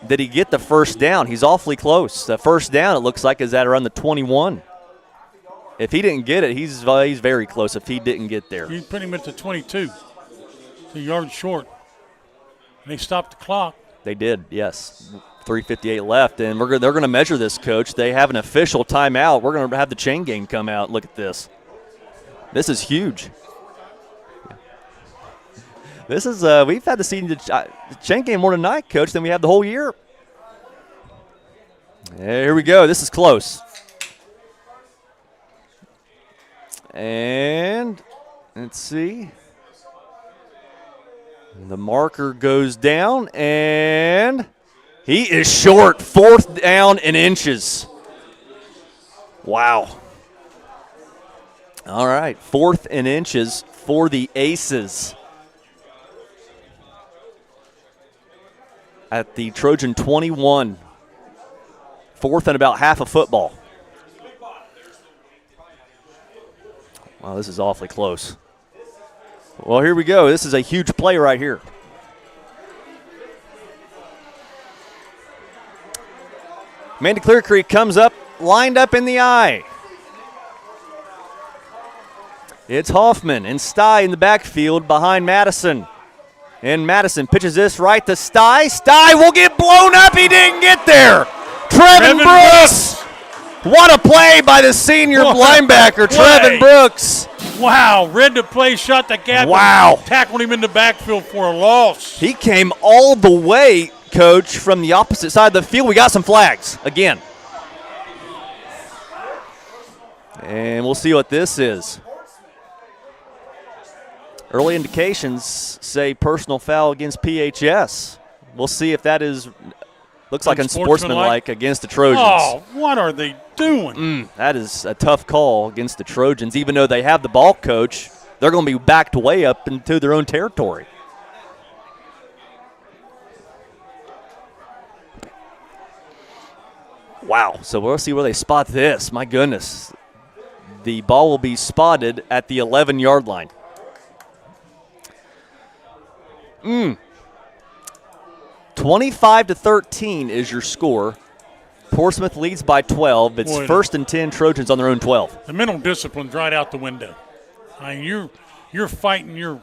Did he get the first down? He's awfully close. The first down, it looks like, is at around the 21. If he didn't get it, he's very close if he didn't get there. He put him at the 22. 2 yards short. And they stopped the clock. They did, yes. 3:58 left, and they're going to measure this, Coach. They have an official timeout. We're going to have the chain game come out. Look at this. This is huge. This is we've had the chain game more tonight, Coach, than we have the whole year. Here we go. This is close. And let's see. The marker goes down, and he is short. 4th down and inches. Wow. All right, 4th and inches for the Aces at the Trojan 21. 4th and about half a football. Wow, this is awfully close. Well, here we go. This is a huge play right here. Amanda-Clearcreek comes up, lined up in the eye. It's Hoffman and Stye in the backfield behind Madison. And Madison pitches this right to Stye. Stye will get blown up. He didn't get there. Trevin Brooks. What a play by the senior linebacker, Trevin Brooks. Wow, read the play, shot the gap. Wow. Tackled him in the backfield for a loss. He came all the way, Coach, from the opposite side of the field. We got some flags again. And we'll see what this is. Early indications say personal foul against PHS. we'll see if that is looks like unsportsmanlike against the Trojans. Oh, what are they doing? That is a tough call against the Trojans. Even though they have the ball coach, they're going to be backed way up into their own territory. Wow, so we'll see where they spot this. My goodness. The ball will be spotted at the 11-yard line. 25-13 is your score. Portsmouth leads by 12. It's first and 10, Trojans on their own 12. The mental discipline's right out the window. I mean, you're fighting your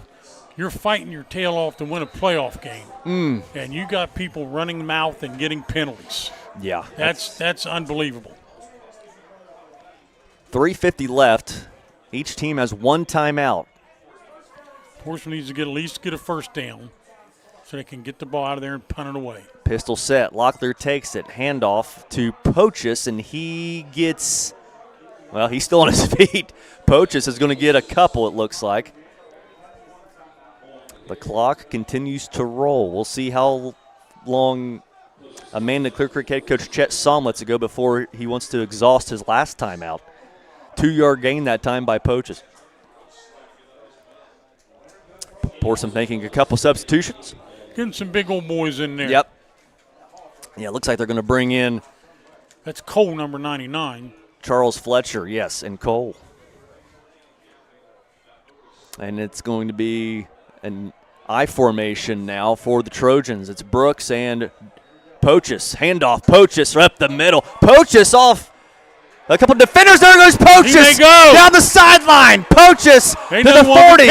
tail off to win a playoff game, and you got people running mouth and getting penalties. Yeah, that's unbelievable. 3:50 left. Each team has one timeout. Portsmouth needs to at least get a first down so they can get the ball out of there and punt it away. Pistol set. Locklear takes it. Handoff to Pochus, and he gets, well, he's still on his feet. Pochus is going to get a couple, it looks like. The clock continues to roll. We'll see how long Amanda-Clearcreek head coach Chet Somm lets it go before he wants to exhaust his last timeout. 2-yard gain that time by Pochus. Portsmouth making a couple substitutions. Getting some big old boys in there. Yep. Yeah, it looks like they're going to bring in. That's Kool, number 99. Charles Fletcher, yes, and Kool. And it's going to be an I formation now for the Trojans. It's Brooks and Pochus. Handoff, Pochus up the middle. Pochus off a couple defenders. There goes Pochus down the sideline. Pochus to the 40,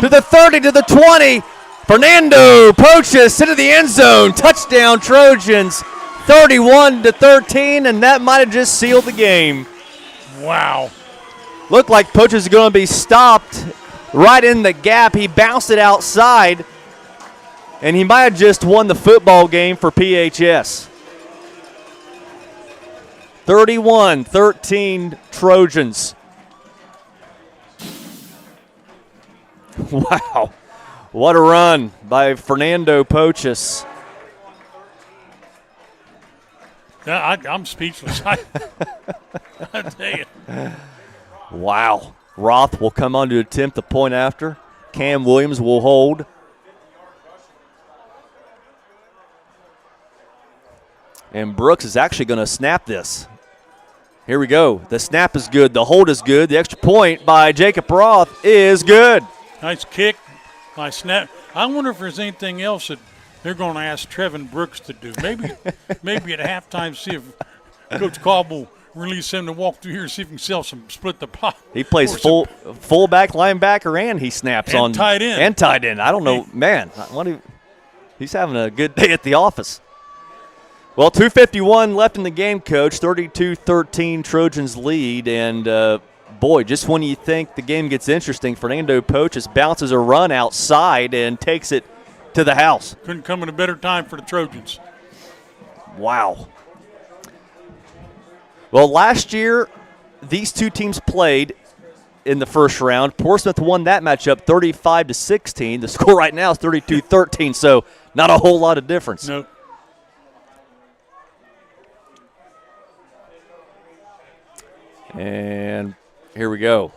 to the 30, to the 20. Fernando Pochus into the end zone. Touchdown Trojans, 31-13, and that might have just sealed the game. Wow. Looked like Pochus is going to be stopped right in the gap. He bounced it outside, and he might have just won the football game for PHS. 31-13 Trojans. Wow. What a run by Fernando Pochus. I'm speechless. I tell you. Wow. Roth will come on to attempt the point after. Cam Williams will hold. And Brooks is actually going to snap this. Here we go. The snap is good. The hold is good. The extra point by Jacob Roth is good. Nice kick. Nice snap. I wonder if there's anything else that they're going to ask Trevin Brooks to do. Maybe at halftime, see if Coach Cobb will release him to walk through here and see if he can split the pot. He plays fullback, linebacker, and he snaps on tight end. And tight end. I don't know, man. He's having a good day at the office. Well, 2:51 left in the game, Coach. 32-13 Trojans lead, and boy, just when you think the game gets interesting, Fernando Pochus bounces a run outside and takes it to the house. Couldn't come at a better time for the Trojans. Wow. Well, last year, these two teams played in the first round. Portsmouth won that matchup 35-16. The score right now is 32-13, so not a whole lot of difference. Nope. And here we go.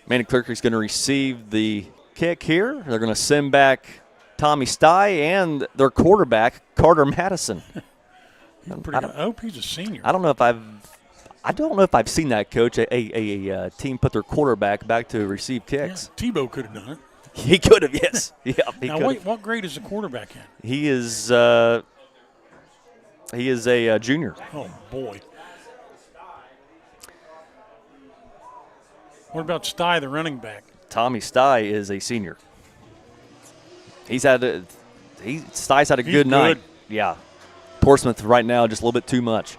Amanda-Clearcreek's going to receive the kick here. They're going to send back Tommy Stye and their quarterback, Carter Madison. I hope he's a senior. I don't know if I've seen that, Coach. A team put their quarterback back to receive kicks. Yeah, Tebow could have done it. He could have, yes. Yeah. Now, wait, what grade is the quarterback in? He is a junior. Oh boy. What about Stye, the running back? Tommy Stye is a senior. Stye's had a good night. Yeah. Portsmouth right now just a little bit too much.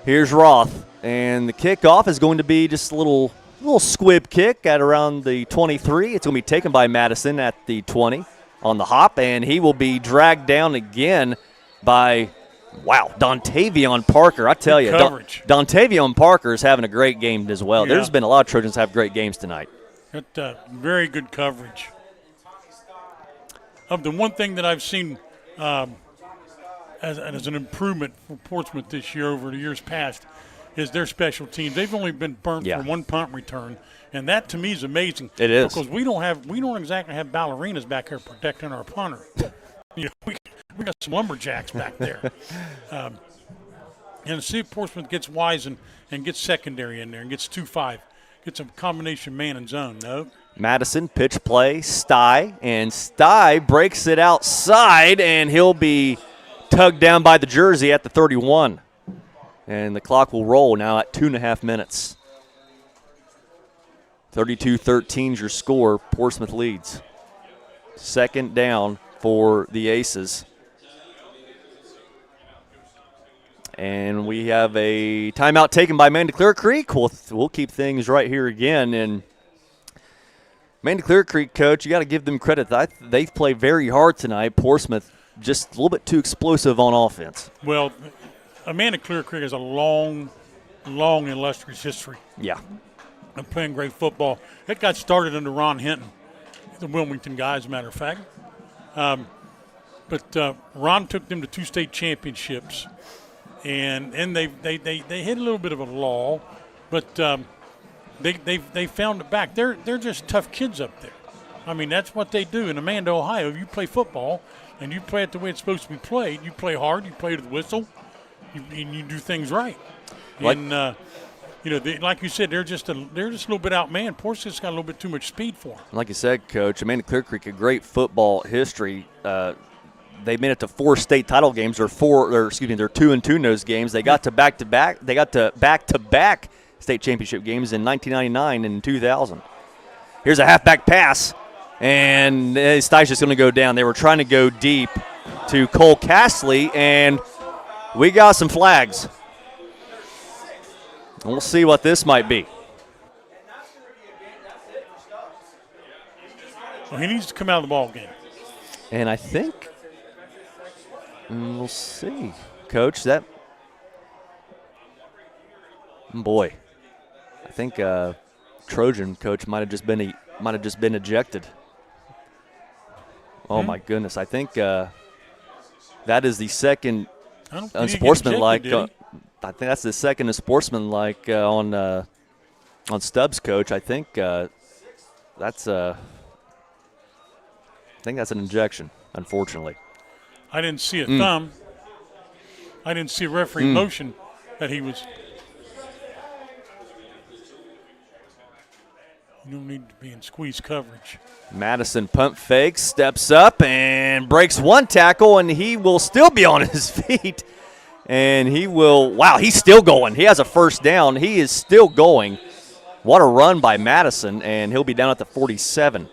Here's Roth, and the kickoff is going to be just a little squib kick at around the 23. It's going to be taken by Madison at the 20 on the hop, and he will be dragged down again by Dontavion Parker. I tell you, Dontavion Parker is having a great game as well. Yeah. There's been a lot of Trojans have great games tonight. Got very good coverage. of the one thing that I've seen as an improvement for Portsmouth this year over the years past is their special teams. They've only been burnt for one punt return, and that to me is amazing. It is, because we don't exactly have ballerinas back here protecting our punter. We got some lumberjacks back there. And see if Portsmouth gets wise and gets secondary in there and gets 2-5, gets a combination man and zone. No. Madison, pitch play, and Sty breaks it outside, and he'll be tugged down by the jersey at the 31. And the clock will roll now at 2.5 minutes. 32-13 is your score. Portsmouth leads. Second down for the Aces. And we have a timeout taken by Amanda-Clearcreek. We'll keep things right here again. And Amanda-Clearcreek, coach, you got to give them credit. They've played very hard tonight. Portsmouth just a little bit too explosive on offense. Well, Amanda-Clearcreek has a long, illustrious history. Yeah. Of playing great football. It got started under Ron Hinton, the Wilmington guy, as a matter of fact. But Ron took them to 2 state championships. And they hit a little bit of a lull, but they found it back. They're just tough kids up there. I mean, that's what they do in Amanda, Ohio. You play football, and you play it the way it's supposed to be played. You play hard. You play to the whistle. And you do things right. And like you said, they're just a little bit outmanned. Portsmouth's got a little bit too much speed for them. Like you said, Coach, Amanda-Clearcreek, a great football history. They made it to 4 state title games, they're 2-2 in those games. They got to back-to-back. They got to back-to-back state championship games in 1999 and 2000. Here's a halfback pass, and Stei's just going to go down. They were trying to go deep to Cole Castley, and we got some flags. We'll see what this might be. Well, he needs to come out of the ball game. And I think we'll see, Coach. That boy, I think Trojan coach might have just been ejected. Oh my goodness! I think that is the second unsportsmanlike. I think that's the second unsportsmanlike on Stubbs, Coach. I think that's an injection, unfortunately. I didn't see a thumb. I didn't see a referee motion that he was. You don't need to be in squeeze coverage. Madison pump fakes, steps up, and breaks one tackle, and he will still be on his feet. And he will, wow, he's still going. He has a first down. He is still going. What a run by Madison, and he'll be down at the 47.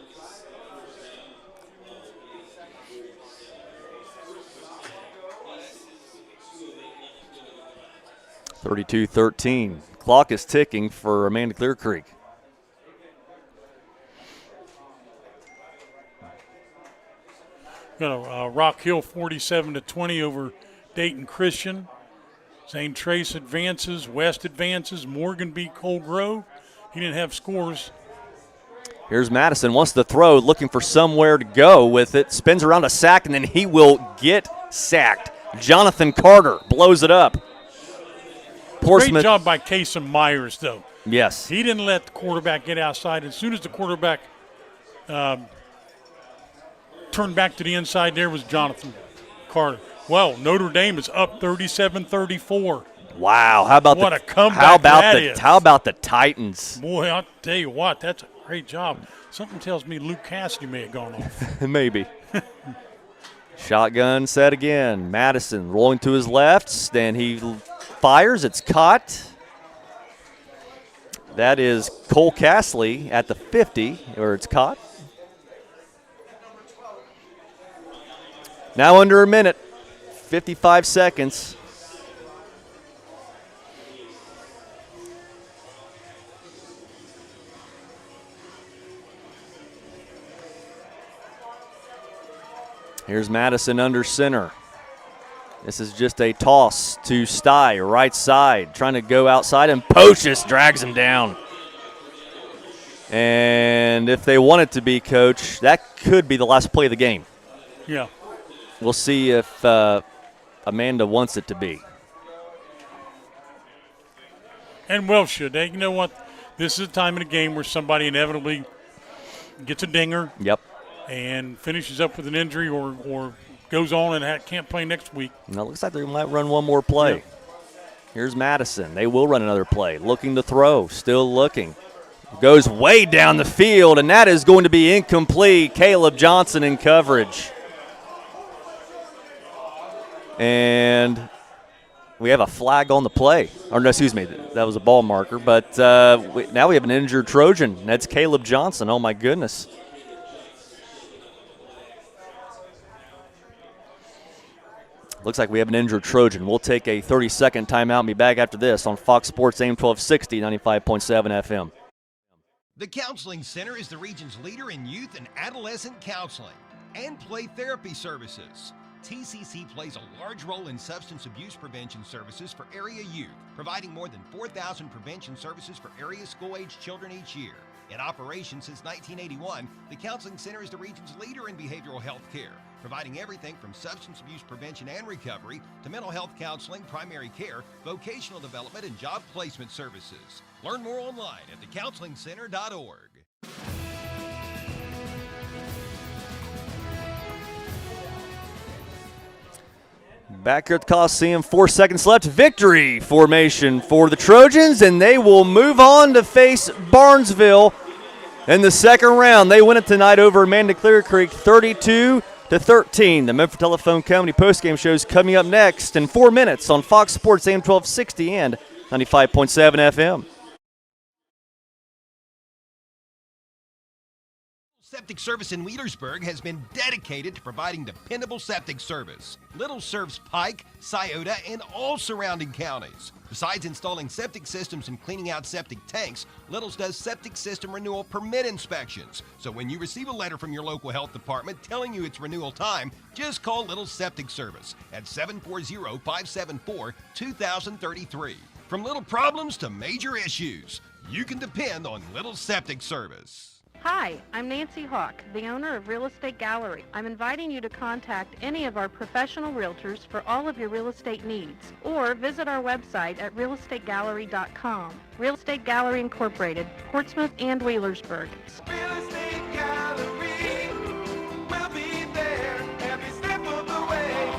(32-13). Clock is ticking for Amanda-Clearcreek. Got a Rock Hill 47-20 over Dayton Christian. St. Trace advances, West advances, Morgan beat Cold Grove. He didn't have scores. Here's Madison, wants to throw, looking for somewhere to go with it. Spins around a sack, and then he will get sacked. Jonathan Carter blows it up. Portsmouth. Great job by Kason Myers, though. Yes. He didn't let the quarterback get outside. As soon as the quarterback turned back to the inside, there was Jonathan Carter. Well, Notre Dame is up 37-34. Wow, how about what a comeback that is. How about the Titans? Boy, I'll tell you what, that's a great job. Something tells me Luke Cassidy may have gone off. Maybe. Shotgun set again. Madison rolling to his left, then he fires. It's caught. That is Cole Castley at the 50, or it's caught. Now under a minute, 55 seconds. Here's Madison under center. This is just a toss to Sty, right side, trying to go outside, and Pochus drags him down. And if they want it to be, Coach, that could be the last play of the game. Yeah. We'll see if Amanda wants it to be. And well should they. You know what? This is a time in the game where somebody inevitably gets a dinger. Yep. And finishes up with an injury or goes on and can't play next week. Now it looks like they might run one more play. Yep. Here's Madison. They will run another play. Looking to throw. Still looking. Goes way down the field, and that is going to be incomplete. Caleb Johnson in coverage. And we have a flag on the play. Or no, excuse me, that was a ball marker. But now we have an injured Trojan. That's Caleb Johnson. Oh, my goodness. Looks like we have an injured Trojan. We'll take a 30-second timeout and be back after this on Fox Sports AM 1260, 95.7 FM. The Counseling Center is the region's leader in youth and adolescent counseling and play therapy services. TCC plays a large role in substance abuse prevention services for area youth, providing more than 4,000 prevention services for area school-age children each year. In operation since 1981, the Counseling Center is the region's leader in behavioral health care, providing everything from substance abuse prevention and recovery to mental health counseling, primary care, vocational development, and job placement services. Learn more online at thecounselingcenter.org. Back here at the Coliseum, 4 seconds left. Victory formation for the Trojans, and they will move on to face Barnesville in the second round. They win it tonight over Amanda-Clearcreek, 32-13. The Memphis Telephone Company postgame show is coming up next in 4 minutes on Fox Sports AM 1260 and 95.7 FM. Septic Service in Wheelersburg has been dedicated to providing dependable septic service. Little serves Pike, Scioto, and all surrounding counties. Besides installing septic systems and cleaning out septic tanks, Little's does septic system renewal permit inspections. So when you receive a letter from your local health department telling you it's renewal time, just call Little's Septic Service at 740-574-2033. From little problems to major issues, you can depend on Little's Septic Service. Hi, I'm Nancy Hawk, the owner of Real Estate Gallery. I'm inviting you to contact any of our professional realtors for all of your real estate needs, or visit our website at realestategallery.com. Real Estate Gallery Incorporated, Portsmouth and Wheelersburg. Real Estate Gallery, we'll be there every step of the way.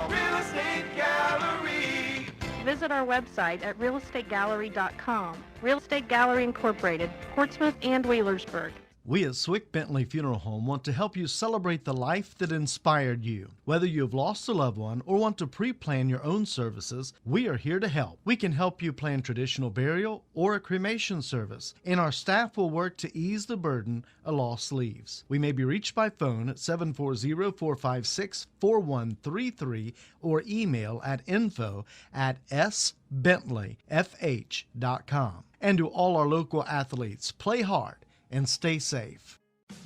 Real Estate Gallery. Visit our website at realestategallery.com. Real Estate Gallery Incorporated, Portsmouth and Wheelersburg. We at Swick Bentley Funeral Home want to help you celebrate the life that inspired you. Whether you have lost a loved one or want to pre-plan your own services, we are here to help. We can help you plan traditional burial or a cremation service, and our staff will work to ease the burden a loss leaves. We may be reached by phone at 740-456-4133 or email at info@sbentleyfh.com. And to all our local athletes, play hard and stay safe.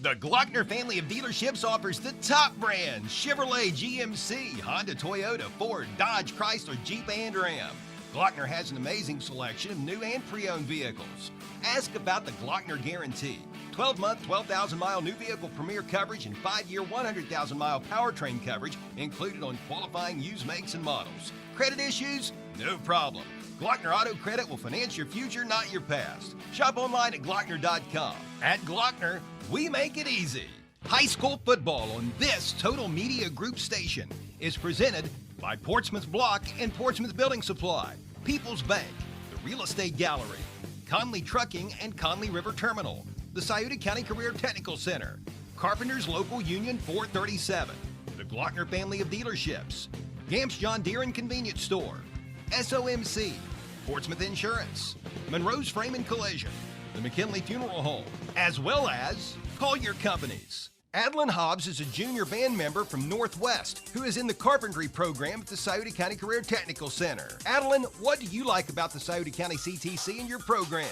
The Glockner family of dealerships offers the top brands: Chevrolet, GMC, Honda, Toyota, Ford, Dodge, Chrysler, Jeep, and Ram. Glockner has an amazing selection of new and pre-owned vehicles. Ask about the Glockner Guarantee. 12-month, 12,000-mile new vehicle premier coverage and 5-year, 100,000-mile powertrain coverage included on qualifying used makes and models. Credit issues? No problem. Glockner Auto Credit will finance your future, not your past. Shop online at Glockner.com. At Glockner, we make it easy. High school football on this Total Media Group station is presented by Portsmouth Block and Portsmouth Building Supply, People's Bank, the Real Estate Gallery, Conley Trucking and Conley River Terminal, the Scioto County Career Technical Center, Carpenters Local Union 437, the Glockner family of dealerships, Gamps John Deere and Convenience Store, SOMC, Portsmouth Insurance, Monroe's Frame and Collision, the McKinley Funeral Home, as well as Collier Companies. Adeline Hobbs is a junior band member from Northwest who is in the carpentry program at the Scioto County Career Technical Center. Adeline, what do you like about the Scioto County CTC and your program?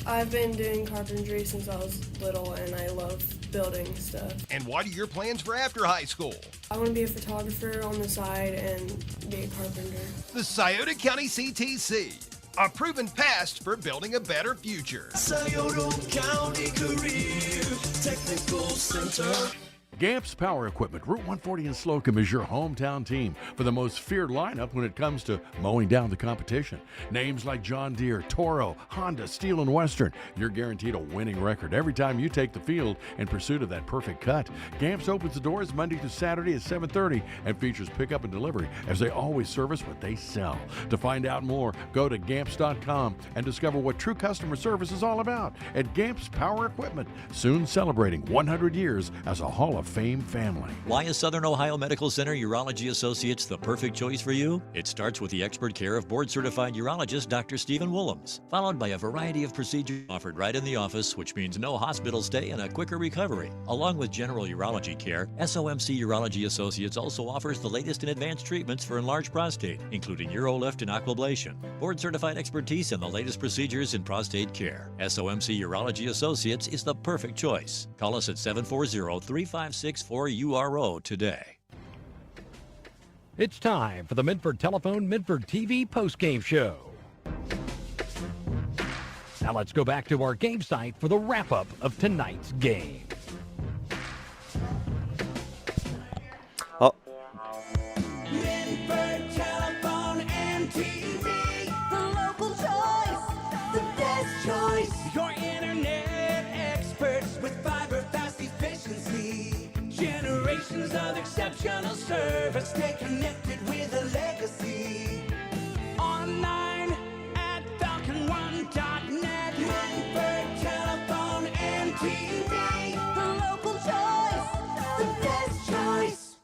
I've been doing carpentry since I was little, and I love building stuff. And what are your plans for after high school? I want to be a photographer on the side and be a carpenter. The Scioto County CTC, a proven past for building a better future. Scioto County Career Technical Center. Gamps Power Equipment, Route 140 in Slocum is your hometown team for the most feared lineup when it comes to mowing down the competition. Names like John Deere, Toro, Honda, Steel, and Western. You're guaranteed a winning record every time you take the field in pursuit of that perfect cut. Gamps opens the doors Monday through Saturday at 7:30 and features pickup and delivery as they always service what they sell. To find out more, go to Gamps.com and discover what true customer service is all about at Gamps Power Equipment, soon celebrating 100 years as a Hall of Fame family. Why is Southern Ohio Medical Center Urology Associates the perfect choice for you? It starts with the expert care of board-certified urologist Dr. Stephen Willems, followed by a variety of procedures offered right in the office, which means no hospital stay and a quicker recovery. Along with general urology care, SOMC Urology Associates also offers the latest in advanced treatments for enlarged prostate, including Urolift and Aquablation, board-certified expertise, and the latest procedures in prostate care. SOMC Urology Associates is the perfect choice. Call us at 740-3564-URO today. It's time for the Midford Telephone Midford TV postgame show. Now let's go back to our game site for the wrap-up of tonight's game. Oh. Midford Telephone and TV, the local choice, the best choice. Your internet experts with fiber fast efficiency. Generations of exceptional service. Stay connected with a legacy. Online at falcon1.net. Midford Telephone and TV, the local choice, the best choice.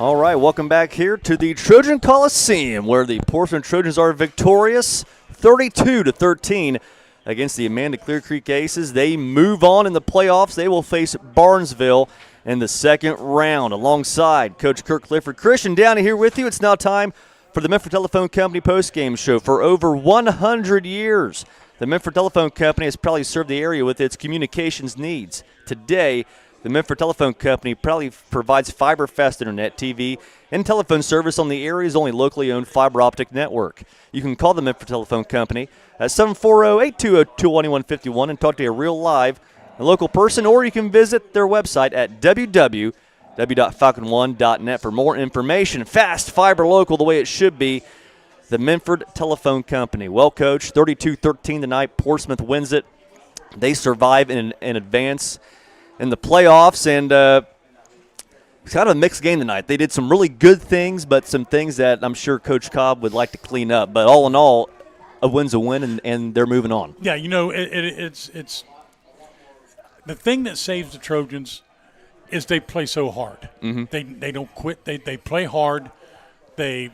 All right, welcome back here to the Trojan Coliseum, where the Portsmouth Trojans are victorious 32-13 against the Amanda-Clearcreek Aces. They move on in the playoffs. They will face Barnesville in the second round alongside Coach Kirk Clifford. Christian Downey here with you. It's now time for the Midford Telephone Company postgame show. For over 100 years, the Midford Telephone Company has proudly served the area with its communications needs. Today, the Midford Telephone Company proudly provides fiber-fast internet, TV, and telephone service on the area's only locally owned fiber optic network. You can call the Midford Telephone Company at 740-820-2151 and talk to a real live and local person, or you can visit their website at www.falcon1.net for more information. Fast, fiber, local, the way it should be. The Midford Telephone Company. Well, Coach, 32-13 tonight. Portsmouth wins it. They survive in advance in the playoffs, and it's kind of a mixed game tonight. They did some really good things, but some things that I'm sure Coach Cobb would like to clean up. But all in all, a win's a win, and they're moving on. Yeah, you know, it's the thing that saves the Trojans is they play so hard. Mm-hmm. They don't quit. They play hard. They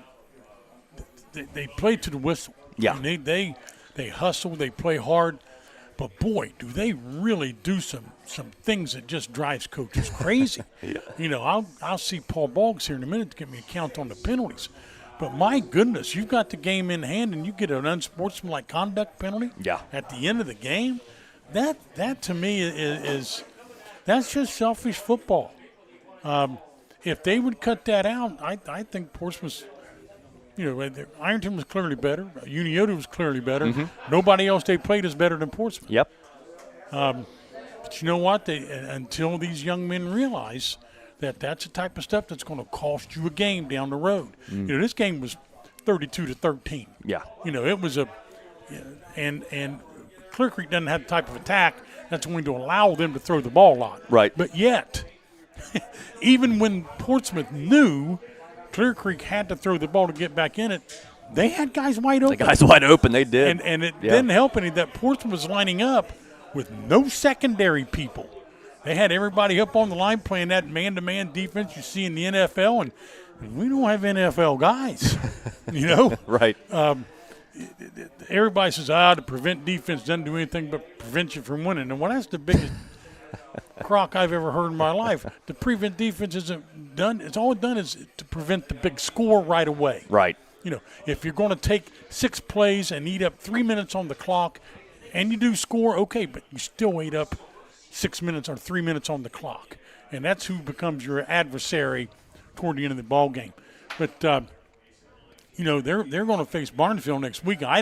play to the whistle. Yeah. And they hustle. They play hard. But, boy, do they really do some things that just drives coaches crazy. Yeah. You know, I'll see Paul Boggs here in a minute to give me a count on the penalties. But, my goodness, you've got the game in hand and you get an unsportsmanlike conduct penalty at the end of the game. That to me, is that's just selfish football. If they would cut that out, I think Portsmouth – you know, Ironton was clearly better. Uniota was clearly better. Mm-hmm. Nobody else they played is better than Portsmouth. Yep. But you know what? Until these young men realize that that's the type of stuff that's going to cost you a game down the road. Mm. You know, this game was 32-13. Yeah. You know, it was and Clear Creek doesn't have the type of attack that's going to allow them to throw the ball a lot. Right. But yet, even when Portsmouth knew Clear Creek had to throw the ball to get back in it, they had guys wide open. The guys wide open, they did. And it didn't help any that Portsmouth was lining up with no secondary people. They had everybody up on the line playing that man-to-man defense you see in the NFL, and we don't have NFL guys, you know? Right. Everybody says, to prevent defense doesn't do anything but prevent you from winning. And that's the biggest crock I've ever heard in my life. The prevent defense isn't done. It's all it done is to prevent the big score right away. Right. You know, if you're going to take 6 plays and eat up 3 minutes on the clock and you do score, okay, but you still ate up 6 minutes or 3 minutes on the clock. And that's who becomes your adversary toward the end of the ball game. But, you know, they're going to face Barnesville next week. I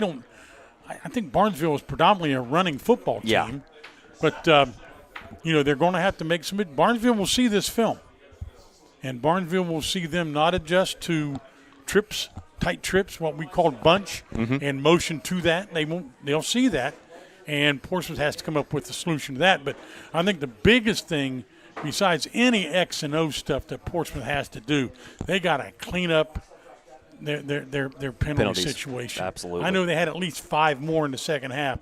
think Barnesville is predominantly a running football team. Yeah. But, they're going to have to make some – Barnesville will see this film. And Barnesville will see them not adjust to trips, tight trips, what we call bunch, and motion to that. They'll see that. And Portsmouth has to come up with a solution to that. But I think the biggest thing, besides any X and O stuff that Portsmouth has to do, they got to clean up their penalty situation. Absolutely. I know they had at least 5 more in the second half.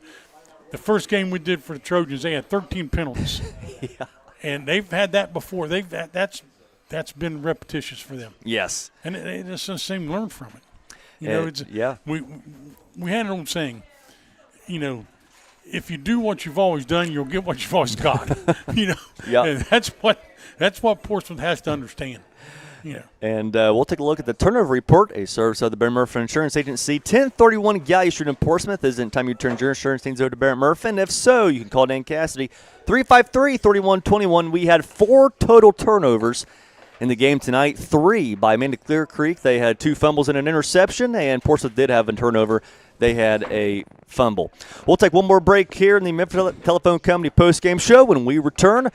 The first game we did for the Trojans, they had 13 penalties. Yeah. And they've had that before. That's been repetitious for them. Yes. And they just seem to learn from it. Yeah. We had an old saying, if you do what you've always done, you'll get what you've always got. Yeah. And that's what Portsmouth has to understand. And we'll take a look at the turnover report, a service of the Barrett Murphy Insurance Agency. 1031 Gallia Street in Portsmouth. Isn't it time you turn your insurance things over to Barrett Murphy? And if so, you can call Dan Cassidy, 353-3121. We had 4 total turnovers in the game tonight, 3 by Amanda-Clearcreek. They had 2 fumbles and an interception, and Portsmouth did have a turnover. They had a fumble. We'll take one more break here in the Memphis Telephone Company postgame show. When we return,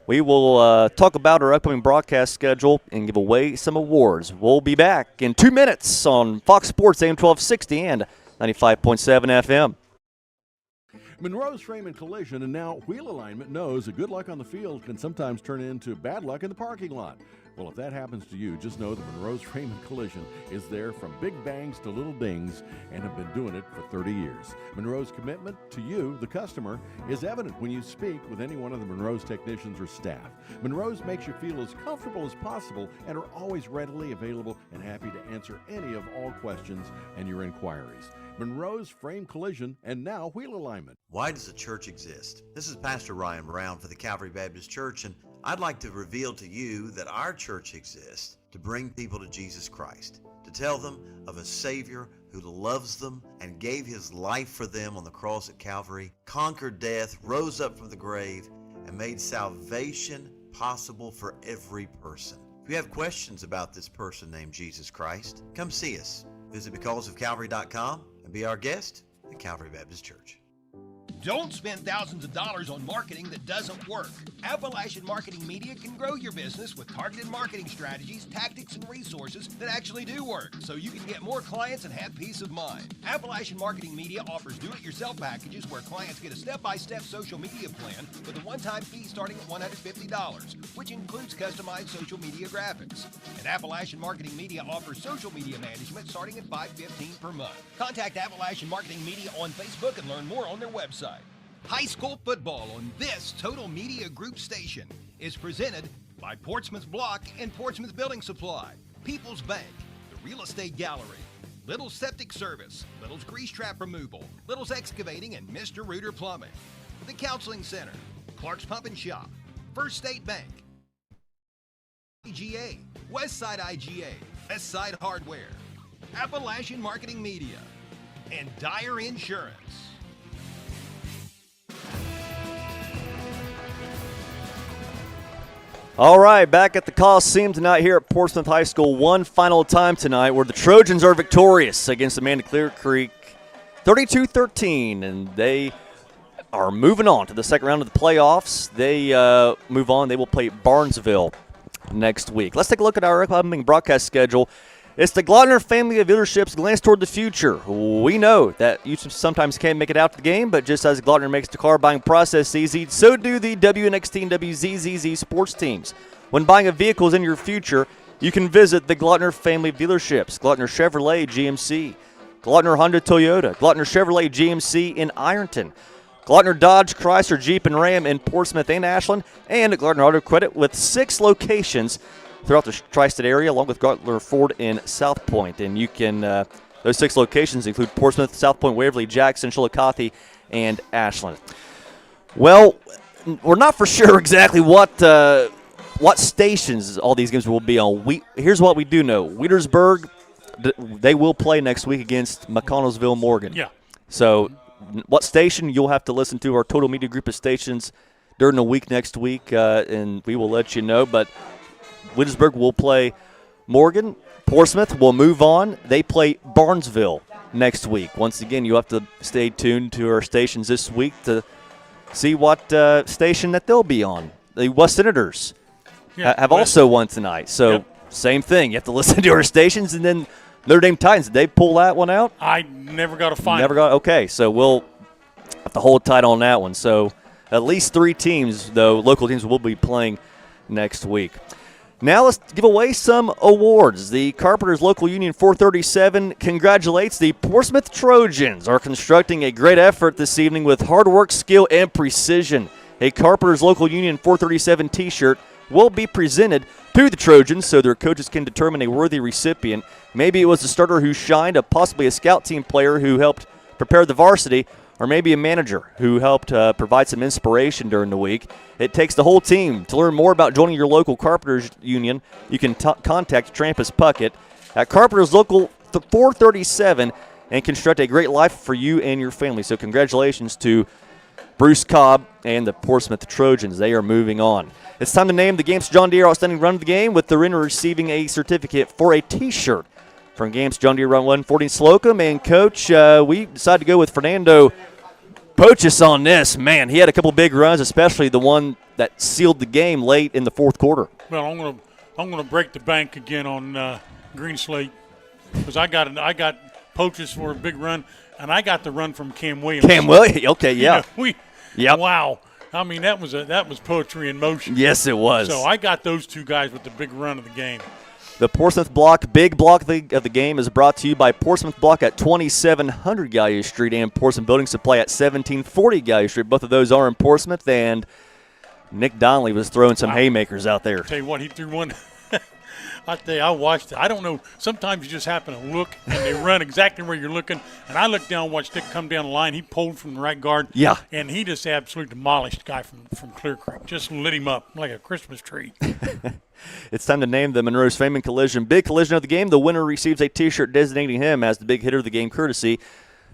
we will talk about our upcoming broadcast schedule and give away some awards. We'll be back in 2 minutes on Fox Sports AM 1260 and 95.7 FM. Monroe's Frame and Collision and now Wheel Alignment knows that good luck on the field can sometimes turn into bad luck in the parking lot. Well, if that happens to you, just know that Monroe's Frame and Collision is there from big bangs to little dings and have been doing it for 30 years. Monroe's commitment to you, the customer, is evident when you speak with any one of the Monroe's technicians or staff. Monroe's makes you feel as comfortable as possible and are always readily available and happy to answer any of all questions and your inquiries. Monroe's Frame Collision and now Wheel Alignment. Why does a church exist? This is Pastor Ryan Brown for the Calvary Baptist Church, and I'd like to reveal to you that our church exists to bring people to Jesus Christ, to tell them of a Savior who loves them and gave his life for them on the cross at Calvary, conquered death, rose up from the grave, and made salvation possible for every person. If you have questions about this person named Jesus Christ, come see us. Visit becausefcalvary.com and be our guest at Calvary Baptist Church. Don't spend thousands of dollars on marketing that doesn't work. Appalachian Marketing Media can grow your business with targeted marketing strategies, tactics, and resources that actually do work, so you can get more clients and have peace of mind. Appalachian Marketing Media offers do-it-yourself packages where clients get a step-by-step social media plan with a one-time fee starting at $150, which includes customized social media graphics. And Appalachian Marketing Media offers social media management starting at $515 per month. Contact Appalachian Marketing Media on Facebook and learn more on their website. High school football on this Total Media Group station is presented by Portsmouth Block and Portsmouth Building Supply, People's Bank, the Real Estate Gallery, Little's Septic Service, Little's Grease Trap Removal, Little's Excavating, and Mr. Reuter Plumbing, the Counseling Center, Clark's Pump and Shop, First State Bank, IGA, Westside IGA, Westside Hardware, Appalachian Marketing Media, and Dyer Insurance. All right, back at the Coliseum tonight here at Portsmouth High School. One final time tonight where the Trojans are victorious against Amanda-Clearcreek 32-13, and they are moving on to the second round of the playoffs. They move on. They will play Barnesville next week. Let's take a look at our upcoming broadcast schedule. It's the Glautner family of dealerships glance toward the future. We know that you sometimes can't make it out to the game, but just as Glautner makes the car buying process easy, so do the WNXT and WZZZ sports teams. When buying a vehicle is in your future, you can visit the Glautner family of dealerships. Glautner Chevrolet GMC, Glautner Honda Toyota, Glautner Chevrolet GMC in Ironton, Glautner Dodge Chrysler Jeep and Ram in Portsmouth and Ashland, and Glautner Auto Credit with 6 locations throughout the tri-state area, along with Glautner Ford in South Point. And you can, those 6 locations include Portsmouth, South Point, Waverly, Jackson, Chillicothe, and Ashland. Well, we're not for sure exactly what stations all these games will be on. Here's what we do know. Wheelersburg, they will play next week against McConnellsville Morgan. Yeah. So what station, you'll have to listen to our Total Media Group of stations during the week next week, and we will let you know. But Wheelersburg will play Morgan. Portsmouth will move on. They play Barnesville next week. Once again, you have to stay tuned to our stations this week to see what station that they'll be on. The West Senators have also won tonight. So same thing. You have to listen to our stations, and then Notre Dame Titans. Did they pull that one out? I never got a final. Never got. Okay, so we'll have to hold tight on that one. So at least 3 teams, though, local teams, will be playing next week. Now let's give away some awards. The Carpenters Local Union 437 congratulates the Portsmouth Trojans are constructing a great effort this evening with hard work, skill, and precision. A Carpenters Local Union 437 t-shirt will be presented to the Trojans so their coaches can determine a worthy recipient. Maybe it was a starter who shined, possibly a scout team player who helped prepare the varsity, or maybe a manager who helped provide some inspiration during the week. It takes the whole team. To learn more about joining your local Carpenters Union, you can contact Trampus Puckett at Carpenters Local 437 and construct a great life for you and your family. So congratulations to Bruce Cobb and the Portsmouth Trojans. They are moving on. It's time to name the Games John Deere Outstanding Run of the Game, with the winner receiving a certificate for a T-shirt from Games John Deere Run 114 Slocum. And, Coach, we decided to go with Fernando Pochis on this. Man, he had a couple big runs, especially the one that sealed the game late in the fourth quarter. Well, I'm gonna break the bank again on Green Slate, because I got Pochis for a big run, and I got the run from Cam Williams. Cam Williams, okay, yeah. Wow. I mean, that was poetry in motion. Yes, it was. So I got those 2 guys with the big run of the game. The Portsmouth Block, big block of the game, is brought to you by Portsmouth Block at 2700 Gallia Street and Portsmouth Building Supply at 1740 Gallia Street. Both of those are in Portsmouth, and Nick Donnelly was throwing some haymakers out there. I'll tell you what, he threw one. I tell you, I watched it. I don't know. Sometimes you just happen to look, and they run exactly where you're looking. And I looked down and watched Nick come down the line. He pulled from the right guard. Yeah. And he just absolutely demolished the guy from Clear Creek. Just lit him up like a Christmas tree. It's time to name the Monroe's Fame Collision Big Collision of the Game. The winner receives a T-shirt designating him as the big hitter of the game, courtesy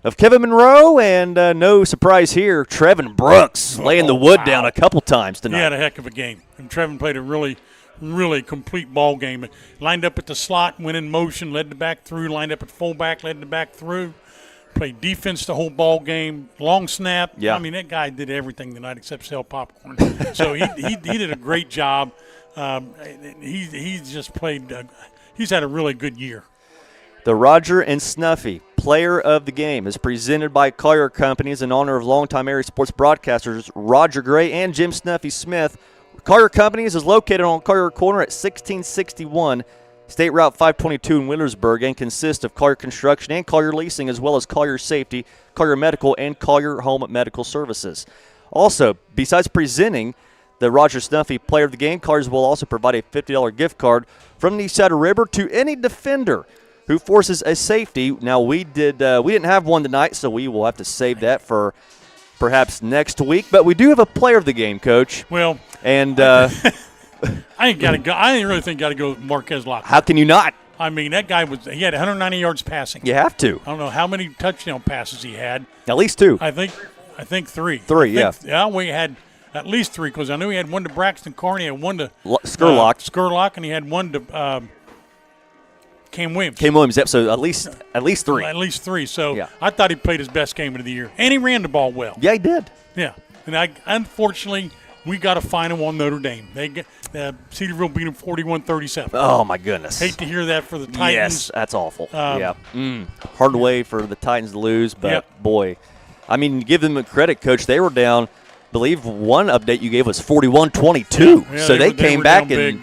of Kevin Monroe. And no surprise here, Trevin Brooks laying the wood down a couple times tonight. He had a heck of a game. And Trevin played a really complete ball game. Lined up at the slot, went in motion, led the back through, lined up at fullback, led the back through. Played defense the whole ball game, long snap. Yeah. I mean, that guy did everything tonight except sell popcorn. So he did a great job. He's just played he's had a really good year. The Roger and Snuffy Player of the Game is presented by Collier Companies in honor of longtime area sports broadcasters Roger Gray and Jim Snuffy Smith. Collier Companies is located on Collier Corner at 1661 State Route 522 in Wheelersburg and consists of Collier Construction and Collier Leasing, as well as Collier Safety, Collier Medical, and Collier Home Medical Services. Also, besides presenting the Roger Snuffy Player of the Game, Colliers will also provide a $50 gift card from the Eastside River to any defender who forces a safety. Now, we didn't have one tonight, so we will have to save that for perhaps next week. But we do have a Player of the Game, Coach. Well, and I ain't really think got to go with Marquez Locker. How can you not? I mean, that guy he had 190 yards passing. You have to. I don't know how many touchdown passes he had. At least 2. I think 3. Yeah, we had at least 3, because I knew he had one to Braxton Carney, had one to Skurlock, and he had one to Cam Williams. Yep. So at least 3. At least 3. So I thought he played his best game of the year, and he ran the ball well. Yeah, he did. Yeah, and unfortunately, we got a final on Notre Dame. They get Cedarville beat them 41-37. Oh my goodness! Hate to hear that for the Titans. Yes, that's awful. Hard way for the Titans to lose, but boy, I mean, give them credit, Coach. They were down. I believe one update you gave was 41-22. Yeah, so they came back and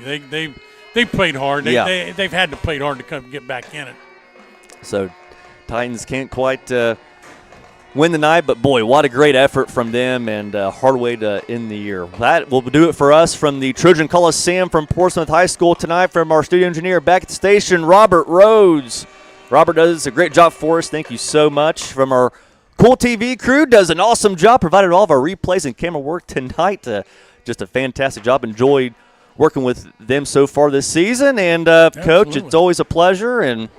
they played hard. They've had to play hard to get back in it. So Titans can't quite win the night, but boy, what a great effort from them, and a hard way to end the year. That will do it for us from the Trojan Coliseum from Portsmouth High School tonight. From our studio engineer back at the station, Robert Rhodes. Robert does a great job for us. Thank you so much. From our Kool TV crew, does an awesome job, provided all of our replays and camera work tonight. Just a fantastic job. Enjoyed working with them so far this season. And, Coach, it's always a pleasure, and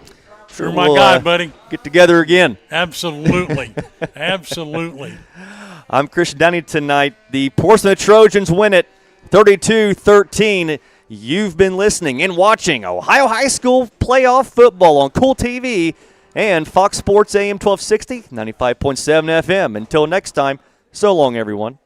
you're my guy, buddy. Get together again. Absolutely. Absolutely. I'm Christian Downey tonight. The Portsmouth Trojans win it 32-13. You've been listening and watching Ohio High School playoff football on Kool TV and Fox Sports AM 1260, 95.7 FM. Until next time, so long, everyone.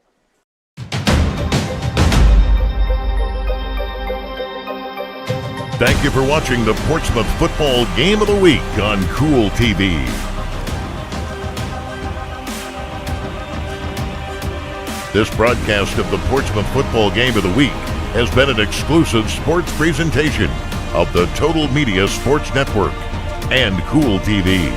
Thank you for watching the Portsmouth Football Game of the Week on Kool TV. This broadcast of the Portsmouth Football Game of the Week has been an exclusive sports presentation of the Total Media Sports Network and Kool TV.